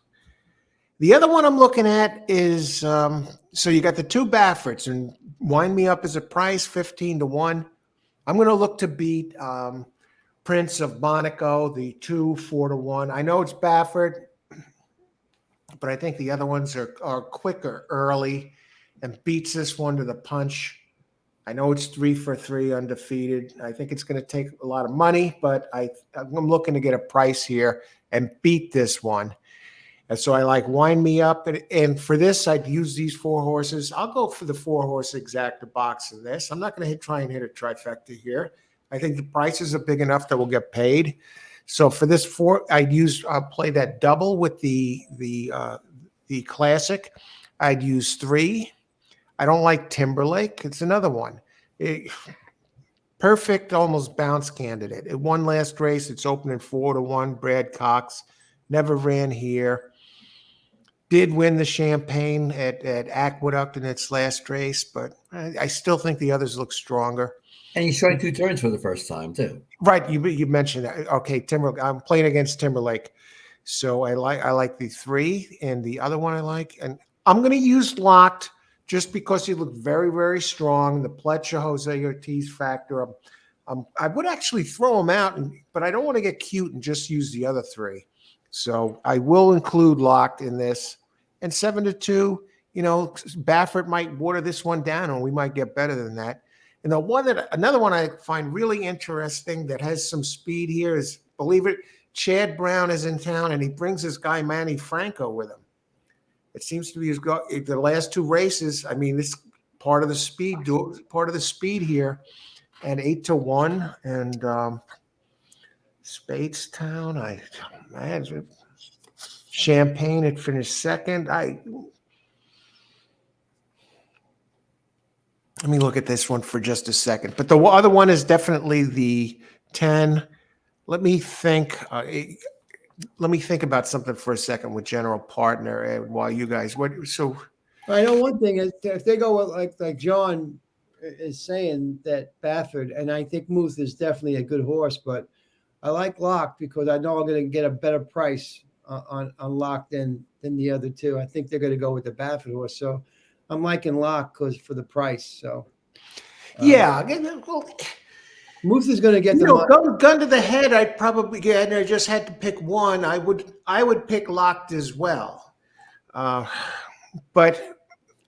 The other one I'm looking at is so you got the 2 Bafferts, and Wind Me Up is a price 15-1. I'm going to look to beat Prince of Monaco, the 2 4-1. I know it's Baffert, but I think the other ones are quicker early and beats this one to the punch. I know it's 3 for 3 undefeated. I think it's going to take a lot of money, but I'm looking to get a price here and beat this one. And so I like Wind Me Up. And for this, I'd use these 4 horses. I'll go for the 4-horse exacta box in this. I'm not going to try and hit a trifecta here. I think the prices are big enough that we'll get paid. So for this 4, I'll play that double with the classic. I'd use 3. I don't like Timberlake. It's another one. Perfect, almost bounce candidate. It won last race. It's opening 4-1. Brad Cox never ran here. Did win the Champagne at Aqueduct in its last race, but I still think the others look stronger. And he's trying 2 turns for the first time too. Right, you mentioned that. Okay, Timberlake. I'm playing against Timberlake, so I like the 3, and the other one I like, and I'm going to use Locked just because he looked very, very strong. The Pletcher Jose Ortiz factor. I would actually throw him out, but I don't want to get cute and just use the other 3. So I will include Locked in this. And 7-2, Baffert might water this one down, and we might get better than that. And another one I find really interesting that has some speed here is, believe it, Chad Brown is in town, and he brings this guy Manny Franco with him. It seems to be the last 2 races. I mean, this part of the speed here, and 8-1, and Spadestown. Champagne had finished second. Let me look at this one for just a second. But the other one is definitely the 10. Let me think. Let me think about something for a second with General Partner. And while you guys, I know one thing is if they go with like John is saying that Baffert, and I think Muth is definitely a good horse, but I like Lock because I know I'm going to get a better price on Lock than the other 2. I think they're going to go with the Baffert horse, so I'm liking Lock for the price. So yeah, well, Muth is going to get the money. Gun to the head. I'd probably get, and I just had to pick one. I would pick Locked as well, but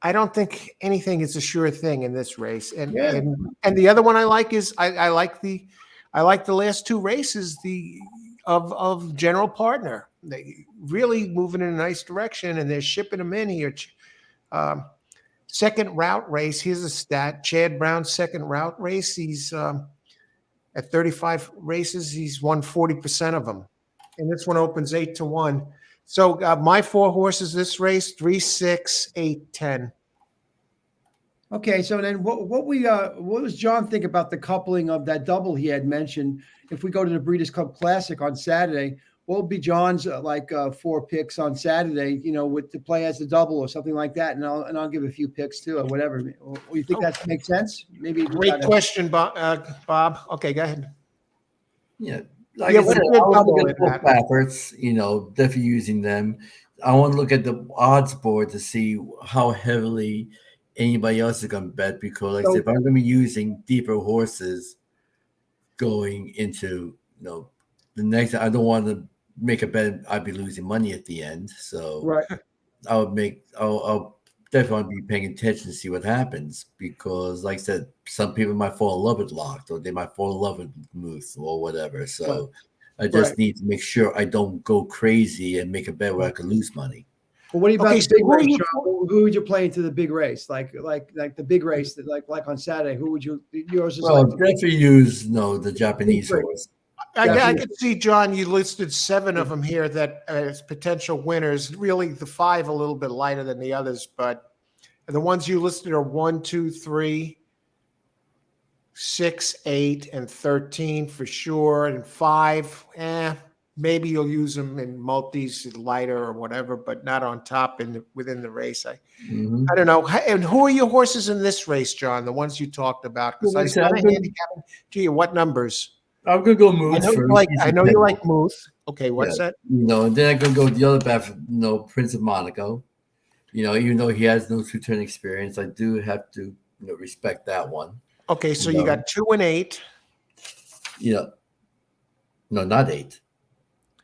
I don't think anything is a sure thing in this race. And the other one I like is I like the last 2 races of General Partner. They really moving in a nice direction, and they're shipping them in here. Second route race. Here's a stat: Chad Brown's second route race. He's at 35 races. He's won 40% of them, and this one opens 8-1. So my 4 horses this race: 3, 6, 8, 10. Okay, so then what does John think about the coupling of that double he had mentioned? If we go to the Breeders' Cup Classic on Saturday, what would be John's 4 picks on Saturday? With to play as a double or something like that, and I'll give a few picks too or whatever. You think that makes sense? Maybe. Great question, Bob. Okay, go ahead. Yeah, like I said, I would look at both Bafferts. Definitely using them. I want to look at the odds board to see how heavily anybody else is going to bet, because like I said, if I'm going to be using deeper horses going into the next, I don't want to make a bet I'd be losing money at the end. So right. I'll definitely want to be paying attention to see what happens, because like I said, some people might fall in love with Locked, or they might fall in love with Muth or whatever. So I just need to make sure I don't go crazy and make a bet where I could lose money. Well, what about the big race, Sean? Who would you play into the big race? Like the big race that like on Saturday, who would you yours is definitely use the Japanese horse. I could see, John, you listed 7 of them here that as potential winners. Really, the 5 a little bit lighter than the others, but the ones you listed are 1, 2, 3, 6, 8, and 13 for sure, and 5. Maybe you'll use them in multis, lighter or whatever, but not on top within the race. I don't know. And who are your horses in this race, John? The ones you talked about? Because I started handicapping to you. What numbers? I'm gonna go Muth first. I know you like Muth. Okay, what's that? And then I'm gonna go the other back, Prince of Monaco. Even though he has no 2-turn experience, I do have to respect that one. Okay, so You you know? got 2 and 8. No, not 8.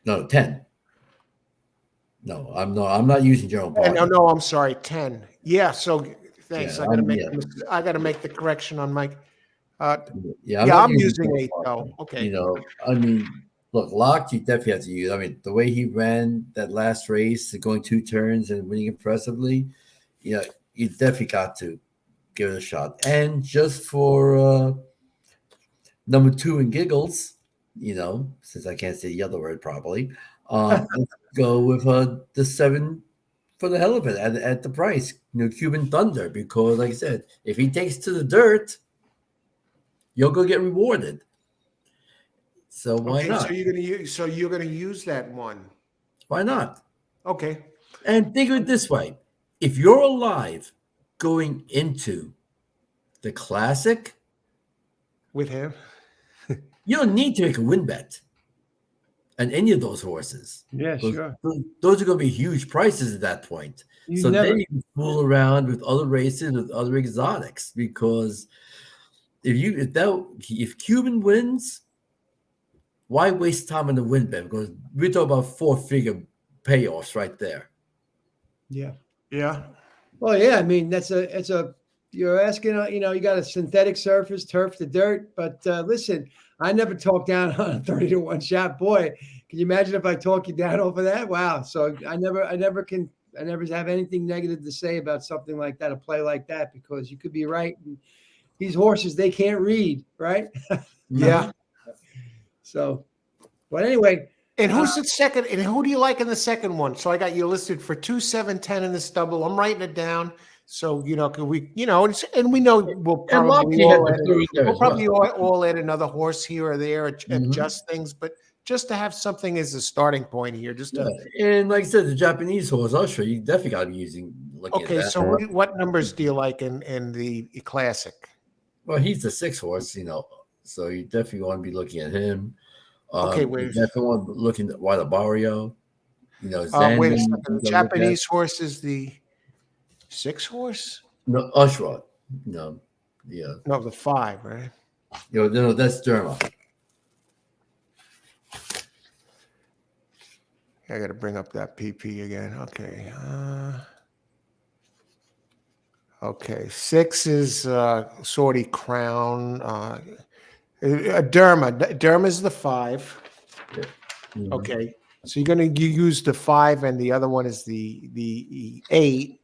No, 10. No, I'm not using General And Party. no, I'm sorry, 10. Yeah, so thanks. Yeah, I got to make the correction on my I'm yeah, not I'm using using General 8 though. Party. Okay. I mean, look, Locke, you definitely have to use. I mean, the way he ran that last race, going 2 turns and winning impressively, you definitely got to give it a shot. And just for number 2 in giggles, since I can't say the other word properly, let's go with the 7 for the hell of it at the price, Cuban Thunder, because like I said, if he takes to the dirt, you'll go get rewarded. So why Okay, not? you're gonna use that one. Why not? Okay. And think of it this way: if you're alive going into the Classic, With him. you don't need to make a win bet on any of those horses. Yeah, sure. Those are going to be huge prices at that point. You So never. then you can fool around with other races with other exotics, because if Cuban wins, why waste time on the win bet? Because we're talking about 4-figure payoffs right there. Yeah. Yeah. Well, yeah. I mean, you're asking, you got a synthetic surface, turf to dirt. But listen, I never talk down on a 30-1 shot. Boy, can you imagine if I talk you down over that? Wow. So I never have anything negative to say about something like that, a play like that, because you could be right. And these horses, they can't read, right? Yeah. So, but anyway. And who's the second? And who do you like in the second one? So I got you listed for 2, 7, 10 in this double. I'm writing it down. So can we, and we know we'll And probably Locke had all the add, three there we'll as well. probably all add another horse here or there, Mhm. adjust things, but just to have something as a starting point here. And like I said, the Japanese horse, I'll show you, definitely got to be looking at Okay. that. So what numbers do you like in the Classic? Well, he's the 6 horse, so you definitely want to be looking at him. Okay, You wait. definitely want to be looking at Wada Barrio. Wait a Zandon, second. The you gotta look at. Japanese horse is the 6 horse? No, Ushrod. No, yeah. No, the 5, right? No, that's Derma. I got to bring up that PP again. Okay. Okay. 6 is Sorty Crown. Derma. Derma is the 5. Yeah. Mhm. Okay. So you use the 5, and the other one is the 8.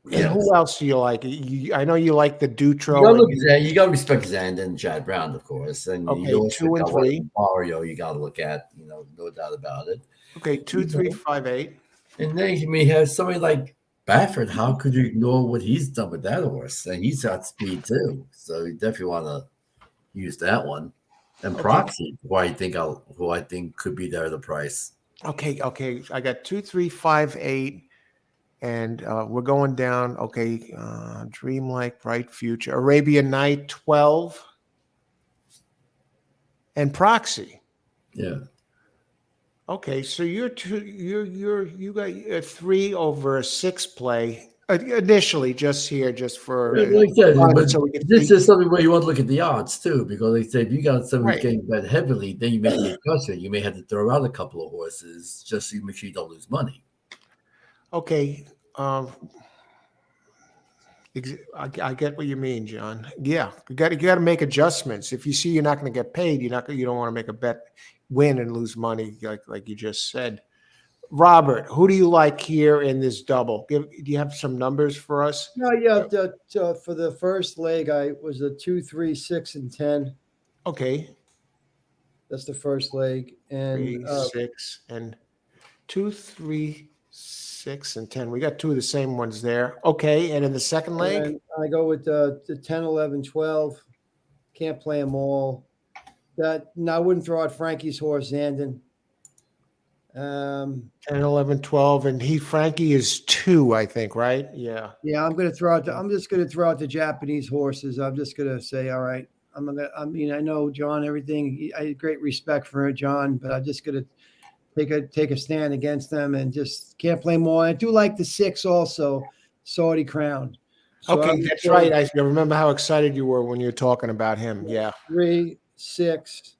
And Yes. who else do you like? I know you like the Dutro. You got to respect Zandon and Chad Brown, of course. And Okay, you also 2 and got 3. Mario, you got to look at, no doubt about it. Okay, 2, 3, 5, 8. And then you may have somebody like Baffert. How could you ignore what he's done with that horse? And he's got speed too. So you definitely want to use that one. And Proxy, who I think could be there at the price. Okay. I got 2, 3, 5, 8. And we're going down. Okay. Dreamlike, Bright Future, Arabian Night, 12. And Proxy. Yeah. Okay. So you got a 3 over a 6 play initially, just for Like I said, but so we can this see. is something where you want to look at the odds too, because like I said, if you got somebody Right. getting bet heavily, then you make the adjustment. You may have to throw out a couple of horses just so you make sure you don't lose money. Okay. I get what you mean, John. Yeah, you got to make adjustments. If you see you're not going to get paid, you don't want to make a bet, win and lose money, like you just said. Robert, who do you like here in this double? Do you have some numbers for us? No, yeah. For the first leg, I was a 2, 3, 6, and 10. Okay, That's the first leg, and 3, 6, and 2, 3, 6, and 10. We got 2 of the same ones there. Okay, and in the second leg, and I go with the 10, 11, 12. Can't play them all. I wouldn't throw out Frankie's horse, Zandon. 10, 11, 12, and Frankie is 2, I think, right? Yeah. Yeah, I'm just gonna throw out the Japanese horses. I'm just gonna say, all right. I know John, everything. I have great respect for John, but I'm just gonna take a stand against them and just can't play more. I do like the 6 also, Saudi Crown. So I Okay, would that's say right. I remember how excited you were when you were talking about him. Yeah. 3, 6,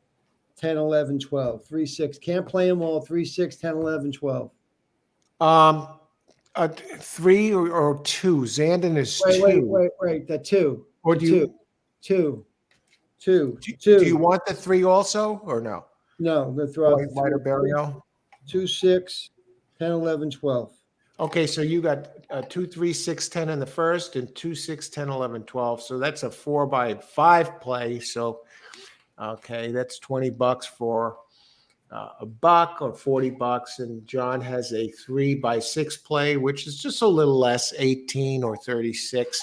10, 11, 12. 3, 6. Can't play them all. 3, 6, 10, 11, 12. Um, 3 or 2. Zandon is Wait, 2. The 2. Or The do 2. you 2. 2. do you 2. want the 3 also or no? No, I'm going to throw out the White or 3. burial? 2, 6, 10, 11, 12. Okay, so you got 2, 3, 6, 10 in the first and 2, 6, 10, 11, 12. So that's a 4x5 play. So, okay, that's $20 for a buck or $40. And John has a 3x6 play, which is just a little less, 18 or 36.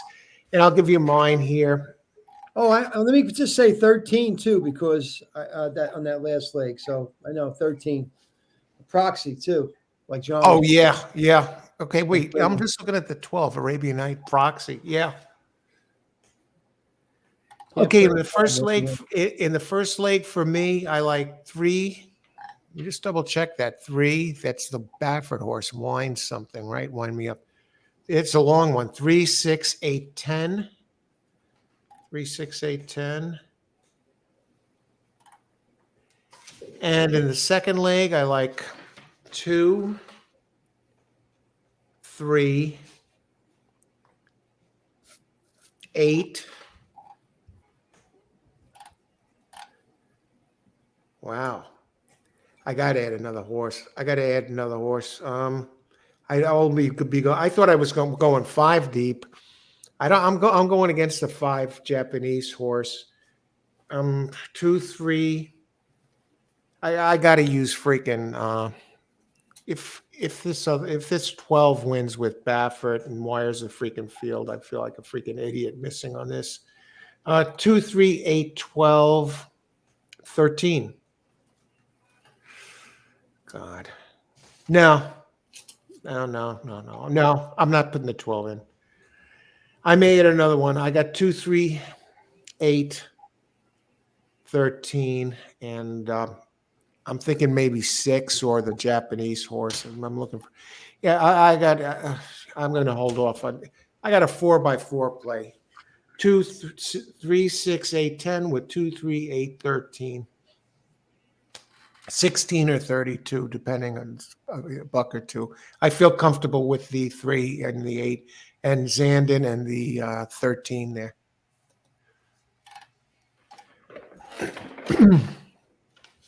And I'll give you mine here. Oh, let me just say 13 too, because that on that last leg. So I know 13. Proxy too, like John. Oh, yeah, yeah. Okay, wait, I'm just looking at the 12, Arabian Night Proxy. Yeah. Okay, in the first leg for me, I like 3. You just double check that 3. That's the Baffert horse. Wind something, right? Wind me up. It's a long one. 3, 6, 8, 10. 3, 6, 8, 10. And in the second leg, I like 2, 3, 8. Wow. I got to add another horse. I only could be going. I thought I was going 5 deep. I'm going against the 5 Japanese horse. 2, 3. I got to use freaking. If this 12 wins with Baffert and wires the freaking field, I feel like a freaking idiot missing on this. 2, 3, 8, 12, 13. God. No. I'm not putting the 12 in. I may add another one. I got 2, 3, 8, 13, and I'm thinking maybe 6 or the Japanese horse. I'm looking for. Yeah, I got. I'm going to hold off on. I got a 4x4 play. 2, 3, 6, 8, 10 with 2, 3, 8, 13. 16 or 32, depending on a buck or two. I feel comfortable with the 3 and the 8 and Zandon and the 13 there.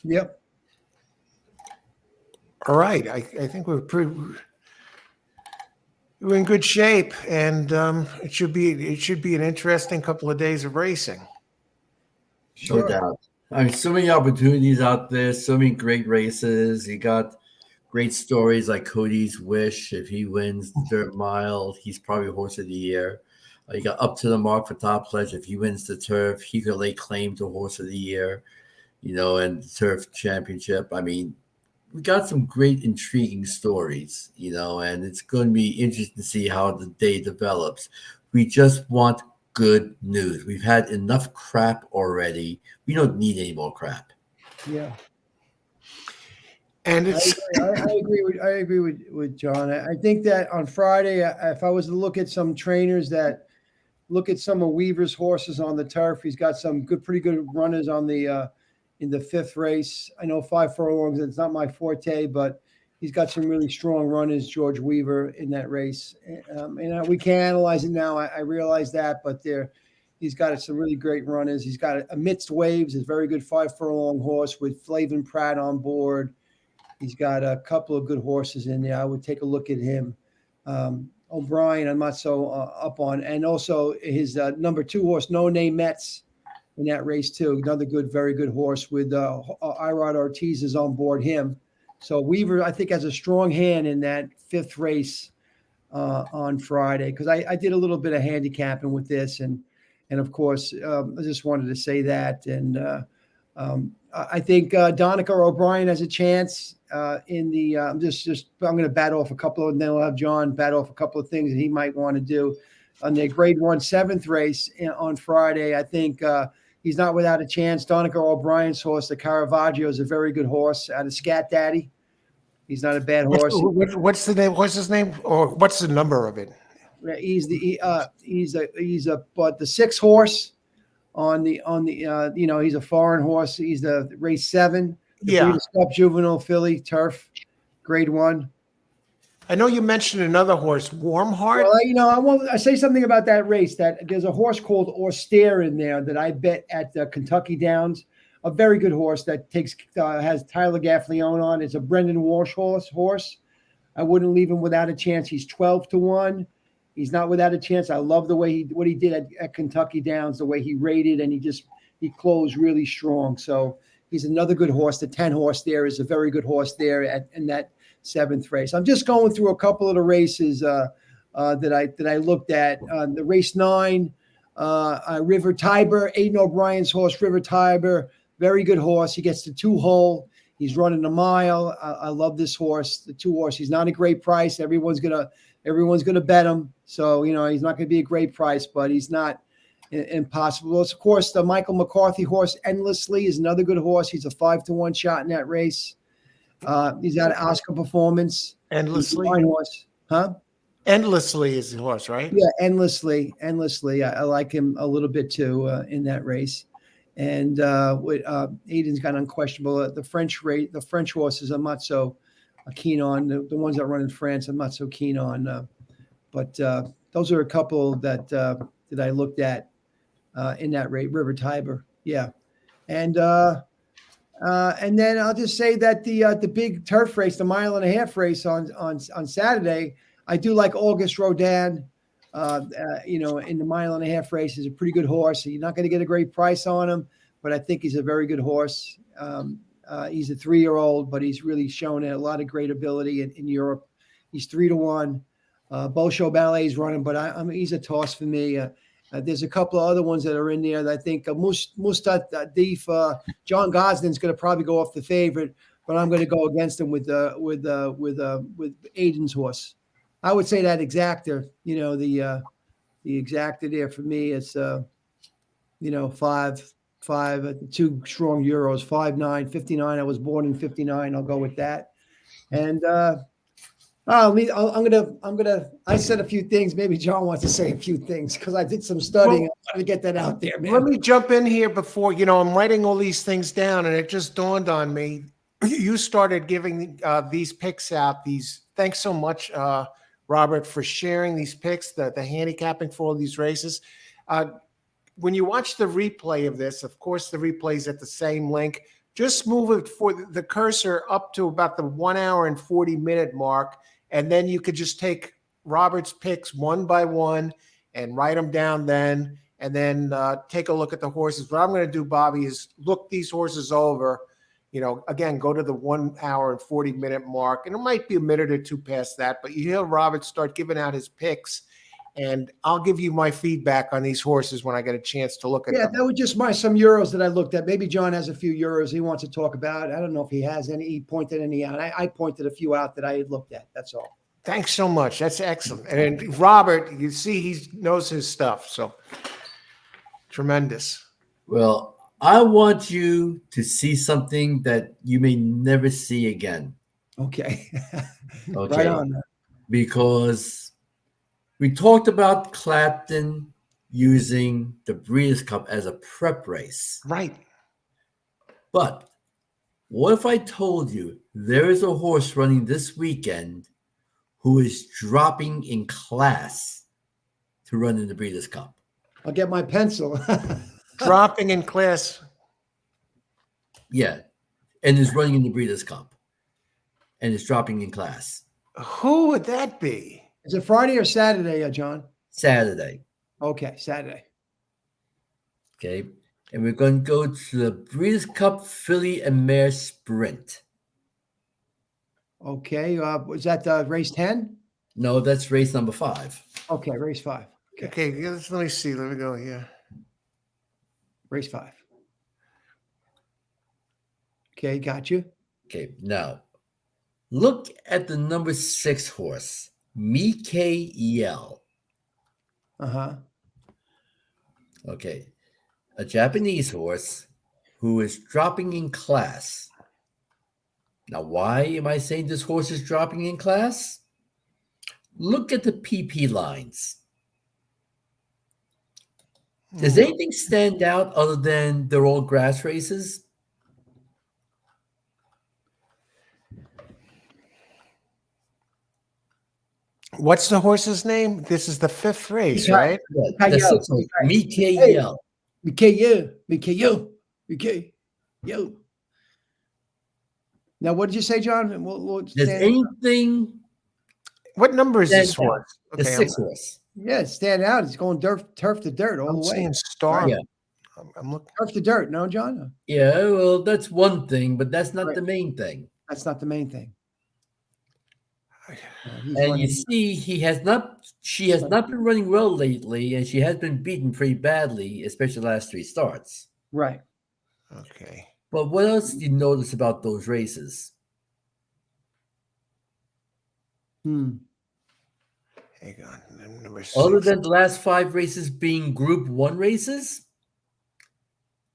Yep. All right. I think we're in good shape, and it should be an interesting couple of days of racing. No doubt. I mean, so many opportunities out there, so many great races. You got great stories like Cody's Wish. If he wins the dirt mile, he's probably horse of the year. You got Up to the Mark for Top Pledge. If he wins the turf, he could lay claim to horse of the year, and the turf championship. I mean, we got some great intriguing stories, and it's going to be interesting to see how the day develops. We just want good news. We've had enough crap already. We don't need any more crap. Yeah. And it's I agree with John. I think that on Friday, if I was to look at some trainers that look at some of Weaver's horses on the turf, he's got some pretty good runners on the in the 5th race. I know 5 furlongs, it's not my forte, but he's got some really strong runners, George Weaver, in that race. And we can analyze it now. I realize that, but he's got some really great runners. He's got Amidst Waves, a very good 5 furlong horse with Flavin Pratt on board. He's got a couple of good horses in there. I would take a look at him. O'Brien, I'm not so up on. And also his number 2 horse, No Name Mets, in that race too. Another very good horse with Irod Ortiz is on board him. So Weaver, I think, has a strong hand in that 5th race on Friday, because I did a little bit of handicapping with this, and of course I just wanted to say that. And I think Donica O'Brien has a chance in the. I'm going to bat off a couple of, and then we'll have John bat off a couple of things that he might want to do on the Grade 1 7th race on Friday. I think he's not without a chance. Donica O'Brien's horse, the Caravaggio, is a very good horse out of Scat Daddy. He's not a bad horse. What's the name? What's his name? Or what's the number of it? He's but the 6 horse on the he's a foreign horse. He's the race 7, the Yeah. Breeders' Cup Juvenile Filly Turf, Grade 1. I know you mentioned another horse, Warm Heart. Well, I say something about that race. That there's a horse called Austere in there that I bet at Kentucky Downs. A very good horse that has Tyler Gaffleone on. It's a Brendan Walsh horse. I wouldn't leave him without a chance. He's 12-1. He's not without a chance. I love the way what he did at Kentucky Downs, the way he rated, and he closed really strong. So he's another good horse. The 10 horse there is a very good horse there in that 7th race. I'm just going through a couple of the races that I looked at. The race 9, River Tiber, Aiden O'Brien's horse, River Tiber, very good horse. He gets the 2-hole. He's running a mile. I love this horse. The 2 horse. He's not a great price. Everyone's gonna bet him. So he's not gonna be a great price, but he's not impossible. Of course, the Michael McCarthy horse, Endlessly, is another good horse. He's a 5-1 shot in that race. He's got an Oscar Performance. Endlessly. Fine horse, huh? Endlessly is the horse, right? Yeah, Endlessly. I like him a little bit too in that race. And Aiden's got unquestionable. The French horses I'm not so keen on. The ones that run in France I'm not so keen on. But those are a couple that I looked at in that race. River Tiber, yeah. And then I'll just say that the big turf race, the 1.5-mile race on Saturday, I do like August Rodin. In the 1.5-mile race, is a pretty good horse. You're not going to get a great price on him, but I think he's a very good horse. He's a 3-year-old, but he's really shown a lot of great ability in Europe. He's 3-1. Bolsho Ballet's running, but he's a toss for me. There's a couple of other ones that are in there that I think Mustat Deef, John Gosden's going to probably go off the favorite, but I'm going to go against him with Aiden's horse. I would say that Exactor, the Exactor there for me is, 5, 2 strong Euros, 5'9", 59. I was born in 59. I'll go with that. And I said a few things. Maybe John wants to say a few things because I did some studying. I wanted to get that out there, man. Let me jump in here before, I'm writing all these things down and it just dawned on me. You started giving these picks out. Thanks so much, Robert, for sharing these picks, the handicapping for all these races. When you watch the replay of this, of course, the replay is at the same link. Just move it for the cursor up to about the 1 hour and 40-minute mark. And then you could just take Robert's picks one by one and write them down then, and then take a look at the horses. What I'm going to do, Bobby, is look these horses over. Again, go to the 1 hour and 40-minute mark. And it might be a minute or two past that, but you hear Robert start giving out his picks. And I'll give you my feedback on these horses when I get a chance to look at them. Yeah, that was just some Euros that I looked at. Maybe John has a few Euros he wants to talk about. I don't know if he has any. He pointed any out. I pointed a few out that I had looked at. That's all. Thanks so much. That's excellent. And Robert, you see, he knows his stuff. So tremendous. Well, I want you to see something that you may never see again. Okay. Okay. Right on. Because we talked about Clapton using the Breeders' Cup as a prep race. Right. But what if I told you there is a horse running this weekend who is dropping in class to run in the Breeders' Cup? I'll get my pencil. Dropping in class. Yeah. And is running in the Breeders' Cup. And is dropping in class. Who would that be? Is it Friday or Saturday, John? Saturday. Okay, Saturday. Okay. And we're going to go to the Breeders' Cup Filly and Mare Sprint. Okay. Was that race 10? No, that's race number 5. Okay, race 5. Okay, let me see. Let me go here. Race 5. Okay, got you. Okay, now look at the number 6 horse, Mikael. Uh-huh. Okay, a Japanese horse who is dropping in class. Now, why am I saying this horse is dropping in class? Look at the PP lines. Does anything stand out other than they're all grass races? What's the horse's name? This is the 5th race, right? Yeah, the 6th race. Mikael. Yo. Now, what did you say, John? Does anything What number is this stand out? horse? The 6th horse. Yeah, stand out. It's going turf to dirt all I'm the way. seeing Star. Yeah. I'm looking. Turf to dirt. No, John? Yeah, well, that's one thing, but that's not Right. the main thing. That's not the main thing. He's And running- you see, she has not been running well lately, and she has been beaten pretty badly, especially the last 3 starts. Right. Okay. But what else do you notice about those races? Hmm. Hang on. Number 6. Other than the last 5 races being Group 1 races,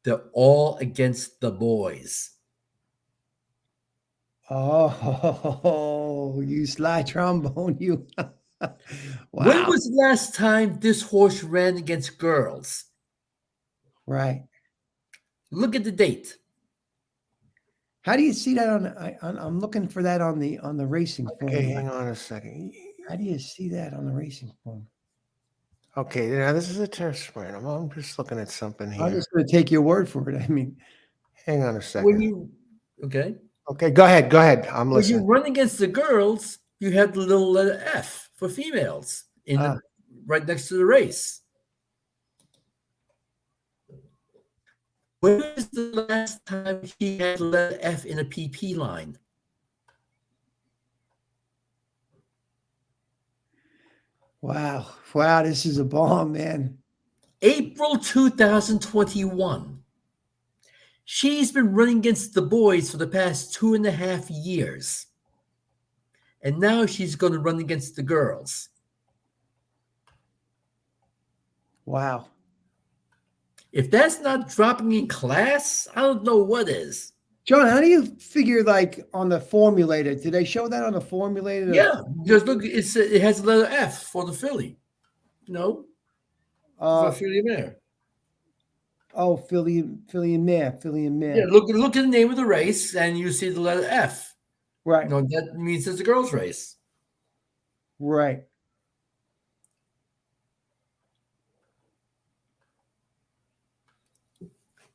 they're all against the boys. Oh, you sly trombone, you. Wow. When was the last time this horse ran against girls? Right. Look at the date. How do you see that I'm looking for that on the racing form. Okay, hang on a second. How do you see that on the racing form? Okay, now this is a turf sprint. I'm just looking at something here. I'm just going to take your word for it. I mean, Hang on a When second. you okay, Okay, go ahead. Go ahead. I'm when you listening. run against the girls, you have the little letter F for females right next to the race. When was the last time he had the letter F in a PP line? wow. Wow, this is a bomb, man. April 2021. She's been running against the boys for the past 2.5 years. And now she's going to run against the girls. Wow. If that's not dropping in class, I don't know what is. John, how do you figure like on the formulator? Did they show that on the formulator? Yeah, just look, it has the letter F for the filly. No, for filly mare. Oh, Philly and Mare. Yeah, look at the name of the race, and you see the letter F. Right. You know, that means it's a girls' race. Right.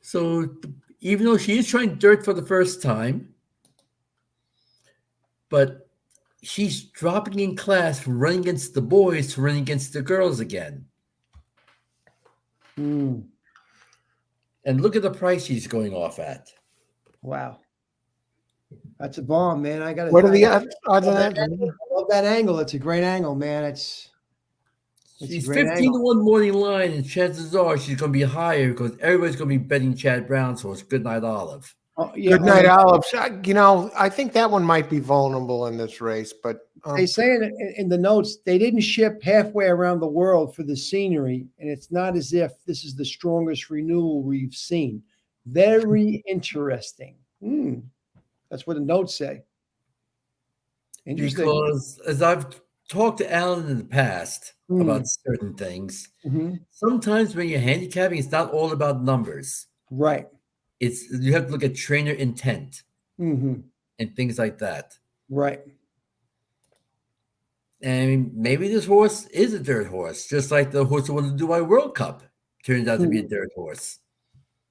So even though she is trying dirt for the first time, but she's dropping in class from running against the boys to running against the girls again. Mm. And look at the price she's going off at. Wow. That's a bomb, man. I got to. What are the odds on that? I love that angle. It's a great angle, man. It's She's a great 15 angle. to 1 morning line, and chances are she's going to be higher because everybody's going to be betting Chad Brown's horse, Goodnight Olive. Oh, yeah, Good night, Olive. You know, I think that one might be vulnerable in this race, but They say in the notes they didn't ship halfway around the world for the scenery, and it's not as if this is the strongest renewal we've seen. Very interesting. That's what the notes say. Interesting. Because as I've talked to Alan in the past about certain things, sometimes when you're handicapping, it's not all about numbers. Right. You have to look at trainer intent and things like that. Right. And maybe this horse is a dirt horse, just like the horse that won the Dubai World Cup turns out to be a dirt horse.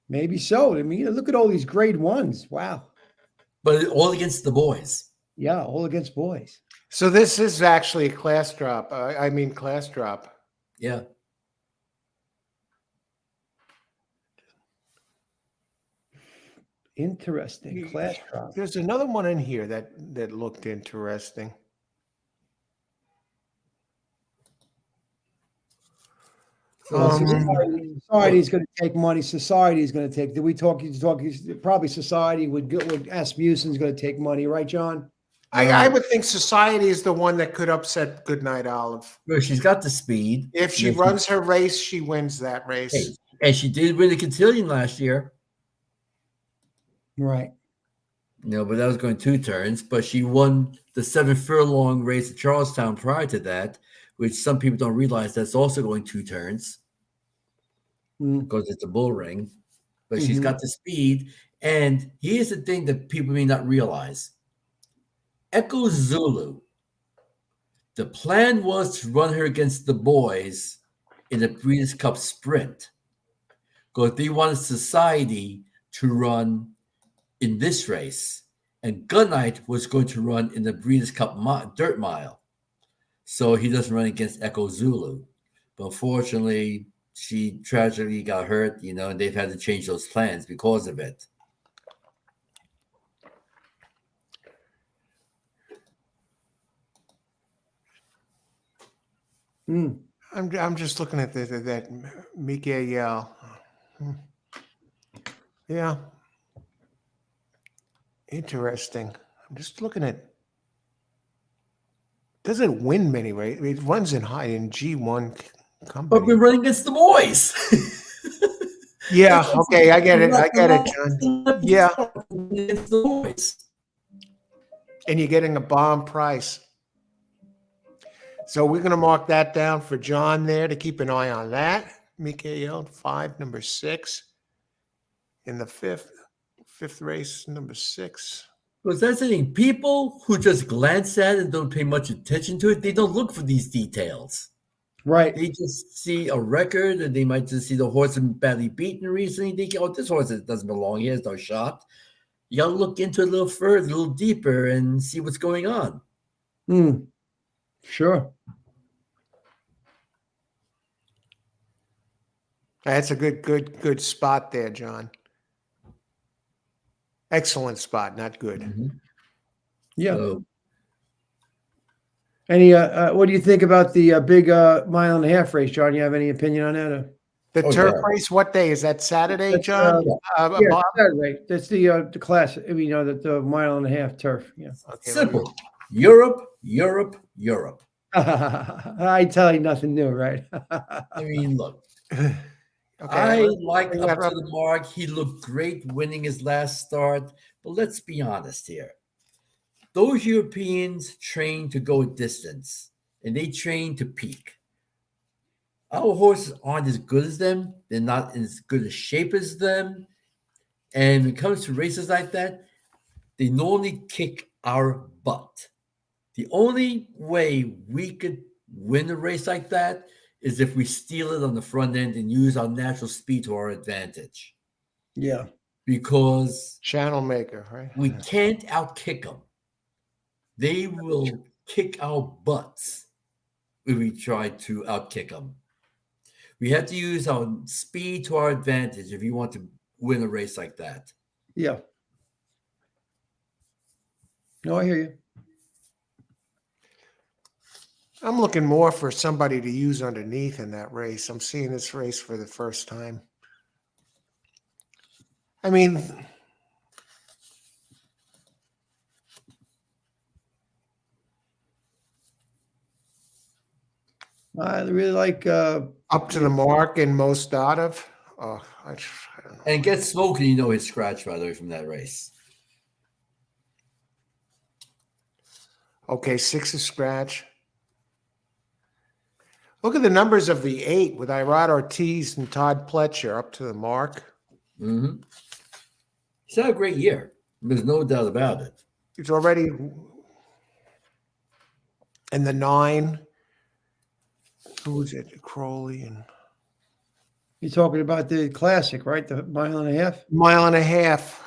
Maybe so. I mean, look at all these grade ones. Wow. But all against the boys. Yeah, all against boys. so this is actually a class drop. I mean, class drop. Yeah. Interesting. Class drop. There's another one in here that looked interesting. Society is going to take money. Society is going to take. Did we talk? Probably society would ask Muson's going to take money, right, John? I would think Society is the one that could upset Goodnight Olive. Well, she's got the speed. If she runs her race, she wins that race. And she did win the cotillion last year. Right. No, but that was going 2 turns. But she won the 7 furlong race at Charlestown prior to that, which some people don't realize that's also going 2 turns because it's a bull ring. But she's got the speed. And here's the thing that people may not realize. Echo Zulu, the plan was to run her against the boys in the Breeders' Cup Sprint because they wanted Society to run in this race, and Gunite was going to run in the Breeders' Cup Dirt Mile. So he doesn't run against Echo Zulu. But unfortunately, she tragically got hurt, and they've had to change those plans because of it. I'm just looking at that Miguel. Yeah. Interesting. I'm just looking at. Doesn't win many races. It runs in G1 company. But we're running against the boys. Yeah. Okay. I get it, John. Yeah. Against the boys. And you're getting a bomb price. So we're going to mark that down for John there to keep an eye on that. Mikael 5, number 6. In the fifth race, number 6. Because that's the thing. People who just glance at it and don't pay much attention to it, they don't look for these details. Right. They just see a record, and they might just see the horse been badly beaten recently. They think, this horse doesn't belong here. It's no shot. You got to look into it a little further, a little deeper, and see what's going on. Sure. That's a good spot there, John. Excellent spot, not good. Mm-hmm. Yeah. So, Any? What do you think about the big 1.5 mile race, John? You have any opinion on that? The turf race, what day is that? Saturday, John? Yeah, Saturday. That's the class. I mean, the 1.5 mile turf. Yeah. Okay, simple. Europe. I tell you nothing new, right? I mean, look. Okay, I like Up to the Mark. He looked great winning his last start. But let's be honest here. Those Europeans train to go a distance, and they train to peak. Our horses aren't as good as them. They're not in as good a shape as them. And when it comes to races like that, they normally kick our butt. The only way we could win a race like that is if we steal it on the front end and use our natural speed to our advantage. Yeah. Because channel maker, right? We can't outkick them. They will kick our butts if we try to outkick them. We have to use our speed to our advantage if you want to win a race like that. Yeah. No, I hear you. I'm looking more for somebody to use underneath in that race. I'm seeing this race for the first time. I mean, I really like Up to the Mark and most out of. Oh, I don't know. And get smoking, his scratch, by the way, from that race. Okay, 6 is scratch. Look at the numbers of the 8 with Irad Ortiz and Todd Pletcher. Up to the Mark. Mm-hmm. He's had a great year. There's no doubt about it. He's already in the 9. Who's it? Crowley and you're talking about the classic, right? The 1.5 mile. 1.5.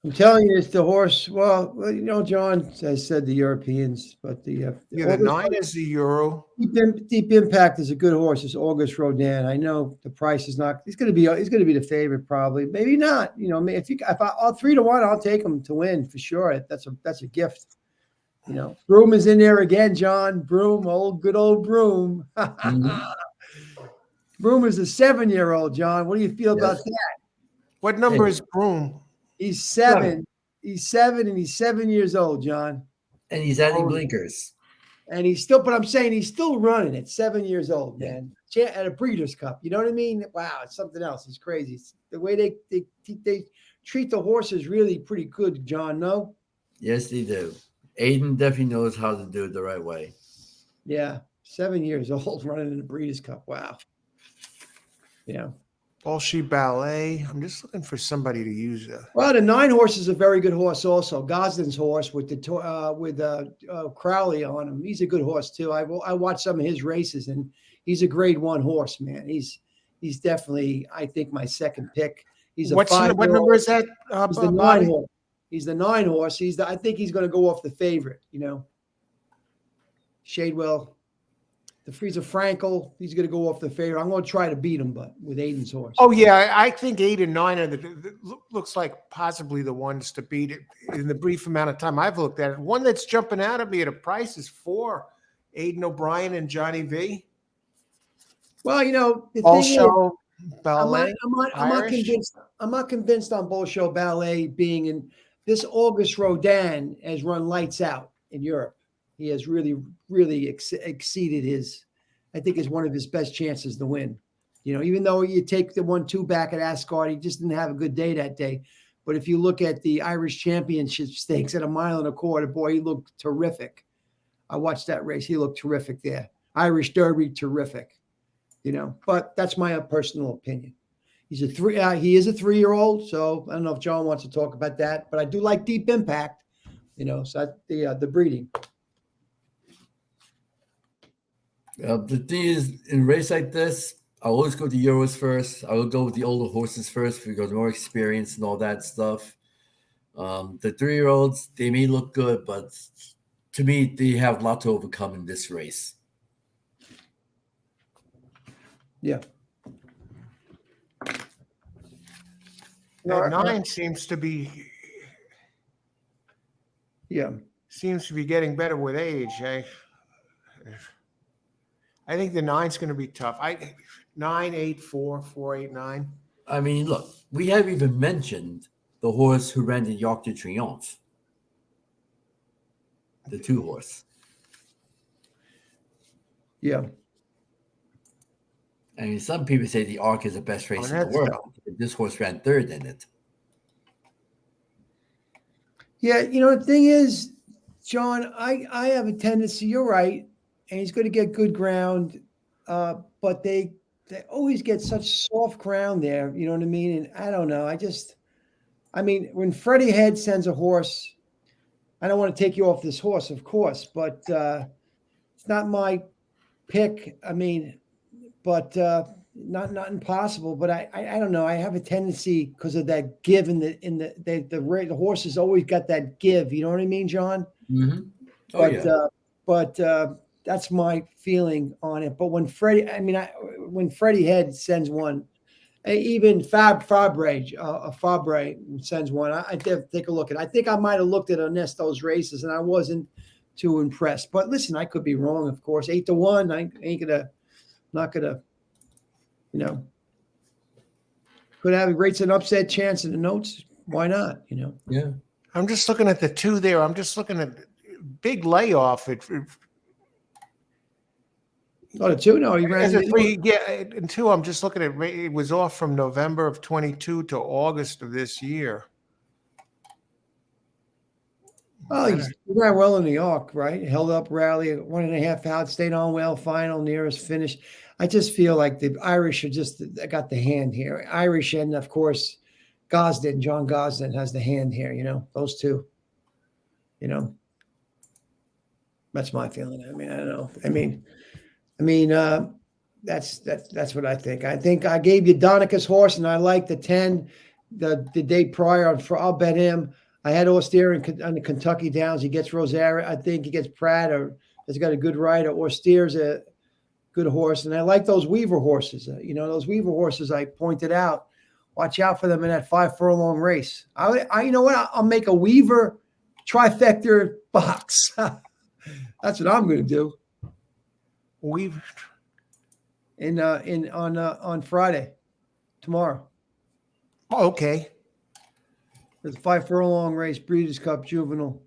I'm telling you, it's the horse. Well, John has said the Europeans, but the 9 is the Euro. Deep Impact is a good horse. It's August Rodin. I know the price is not. He's going to be the favorite probably. Maybe not. If I'll 3 to 1, I'll take him to win for sure. That's a gift. Broom is in there again, John. Broom, good old Broom. Mm-hmm. Broom is a 7-year-old, John. What do you feel about that? What number is Broom? He's 7. He's 7, and he's 7 years old, John. And he's adding blinkers. And he's still, but I'm saying he's still running at 7 years old, man. At a Breeders' Cup. You know what I mean? Wow, it's something else. It's crazy. It's the way they treat the horses really pretty good, John. No? Yes, they do. Aiden definitely knows how to do it the right way. Yeah. 7 years old running in the Breeders' Cup. Wow. Yeah. Bolshoi Ballet. I'm just looking for somebody to use a. Well, the 9 horse is a very good horse also. Gosden's horse with Crowley on him. He's a good horse too. I watched some of his races, and he's a grade 1 horse, man. He's definitely, I think, my second pick. He's a What number is that? He's the 9 horse. He's the 9 horse. I think he's going to go off the favorite, Shadewell. The Frieza Frankel, he's going to go off the favorite. I'm going to try to beat him, but with Aiden's horse. Oh yeah, I think 8 and 9 are looks like possibly the ones to beat it in the brief amount of time I've looked at it. One that's jumping out at me at a price is 4, Aiden O'Brien and Johnny V. Well, the Also, thing is, Ballet. I'm not convinced. I'm not convinced on Bolshoi Ballet being in this. August Rodin has run lights out in Europe. He has really, really exceeded his. I think is one of his best chances to win. Even though you take the 1-2 back at Ascot, he just didn't have a good day that day. But if you look at the Irish Championship stakes at 1.25 miles, boy, he looked terrific. I watched that race. He looked terrific there. Irish Derby, terrific. But that's my personal opinion. He's a 3. He is a 3-year-old. So I don't know if John wants to talk about that, but I do like Deep Impact. So the breeding. The thing is, in a race like this, I always go to Euros first. I will go with the older horses first because more experience and all that stuff. The 3-year-olds, they may look good, but to me, they have a lot to overcome in this race. Yeah. That 9 seems to be. Yeah. Seems to be getting better with age. I think the 9's going to be tough. 9, 8, 4, 4, 8, 9. I mean, look, we haven't even mentioned the horse who ran the York de Triomphe. The 2 horse. Yeah. I mean, some people say the Arc is the best race in the world. This horse ran 3rd in it. Yeah, the thing is, John, I have a tendency, you're right, and he's going to get good ground, but they always get such soft ground there, you know what I mean? And I don't know. When Freddie Head sends a horse, I don't want to take you off this horse, of course, but it's not my pick. But not impossible. But I don't know. I have a tendency because of that give in the horses always got that give. You know what I mean, John? Mm-hmm. Oh, but that's my feeling on it. But when Freddie Head sends one, even Fabre sends one, I have to take a look at it. I think I might have looked at Ernesto's races and I wasn't too impressed. But listen, I could be wrong, of course. 8-1, I ain't not gonna, could have a rates an upset chance in the notes. Why not? Yeah. I'm just looking at the 2 there. I'm just looking at big layoff. The 2? No, he ran a 3. Yeah, and 2. I'm just looking at it was off from November of 22 to August of this year. Oh, he ran well in New York, right? Held up rally, 1.5 out, stayed on well, final, nearest finish. I just feel like the Irish are just got the hand here. Irish and, of course, John Gosden has the hand here, those 2. That's my feeling. I don't know. That's what I think. I think I gave you Donica's horse, and I like the 10 the day prior. I'll bet him. I had Austere on the Kentucky Downs. He gets Rosario. I think he gets Pratt, or has got a good rider. Austere's a good horse. And I like those Weaver horses. Those Weaver horses I pointed out. Watch out for them in that 5 furlong race. You know what? I'll make a Weaver trifecta box. That's what I'm going to do. Weaver on Friday, tomorrow. Oh, okay. It's a 5 furlong race, Breeders' Cup Juvenile.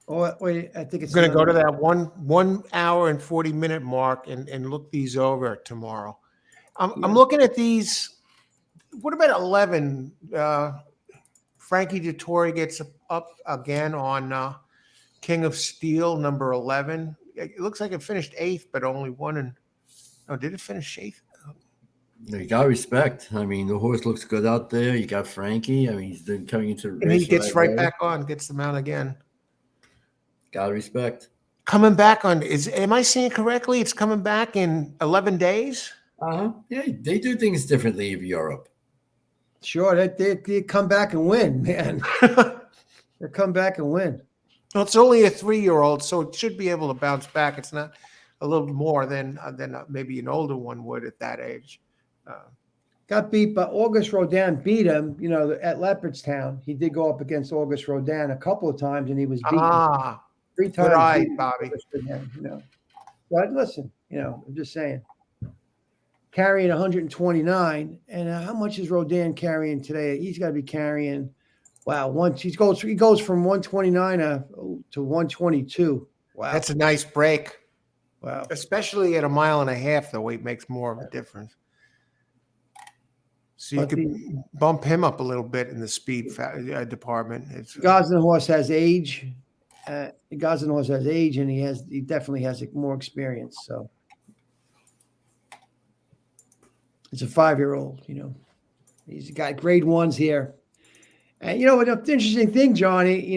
Oh, wait, I think it's going to go to that 1 hour and 40 minute mark and look these over tomorrow. I'm looking at these What about 11? Frankie Dettori gets up again on King of Steel, number 11. It looks like it finished 8th, but only won. And oh, did it finish 8th? You got respect. I mean, the horse looks good out there. You got Frankie. I mean, he's been coming into the race. And he gets right back on, gets them out again. Got respect. Coming back on, am I seeing correctly? It's coming back in 11 days? Yeah, they do things differently in Europe. Sure, they come back and win, man. They come back and win. Well, it's only a 3-year-old, so it should be able to bounce back. It's not a little more than maybe an older one would at that age. Got beat by August Rodin, beat him, at Leopardstown. He did go up against August Rodin a couple of times, and he was beaten 3 times. Good eye, Bobby. Rodin, But listen, I'm just saying. Carrying 129, and how much is Rodin carrying today? He's got to be carrying, he goes from 129 to 122. Wow. That's a nice break. Wow. Especially at 1.5 miles, the weight makes more of a difference. So you could bump him up a little bit in the speed department. Gosling horse has age. Gosling horse has age, and he definitely has more experience. So it's a 5-year-old. He's got grade 1s here. And an interesting thing, Johnny.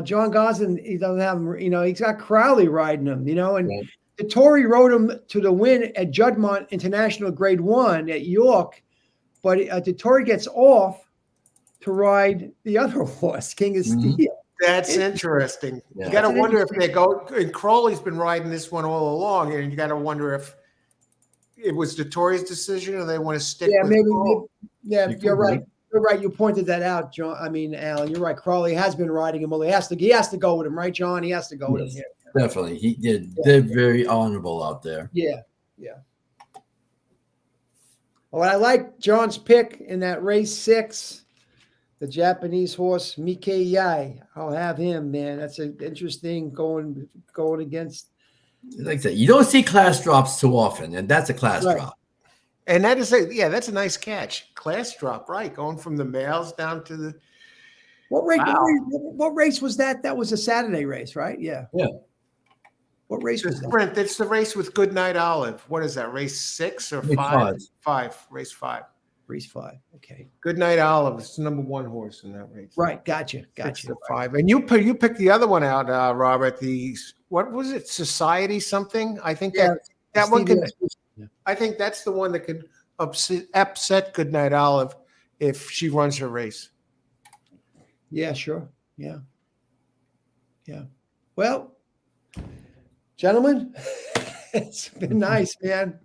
John Gosling, he doesn't have him. He's got Crowley riding him. And Right. Dettori rode him to the win at Juddmonte International Grade 1 at York. But Dettori gets off to ride the other horse, King of Steel. That's interesting. Yeah. You got to wonder if they go. And Crowley's been riding this one all along, and you got to wonder if it was Dettori's decision or they want to stick. Yeah, with maybe. Crowley. Yeah, you're right. You're right. You pointed that out, John. I mean, Alan, you're right. Crowley has been riding him. Well, he has to go with him, right, John? He has to go with him here. Definitely. He did. They're very honorable out there. Yeah. Well, I like John's pick in that race 6, the Japanese horse Mikkei Yai. I'll have him, man. That's an interesting going against. Like I said, you don't see class drops too often, and that's a class drop. And that's a nice catch. Class drop, right? Going from the males down to the. What race was that? That was a Saturday race, right? Yeah. Yeah. What race was that? Sprint. It's the race with Goodnight Olive. What is that? Race 6 or 5? 5. Race 5. Race 5. Okay. Goodnight Olive. It's the number 1 horse in that race. Right. Gotcha. 6 to 5. And you picked the other one out, Robert. What was it? Society something? I think that one can. I think that's the one that could upset Goodnight Olive if she runs her race. Yeah. Sure. Yeah. Well. Gentlemen, it's been nice, man.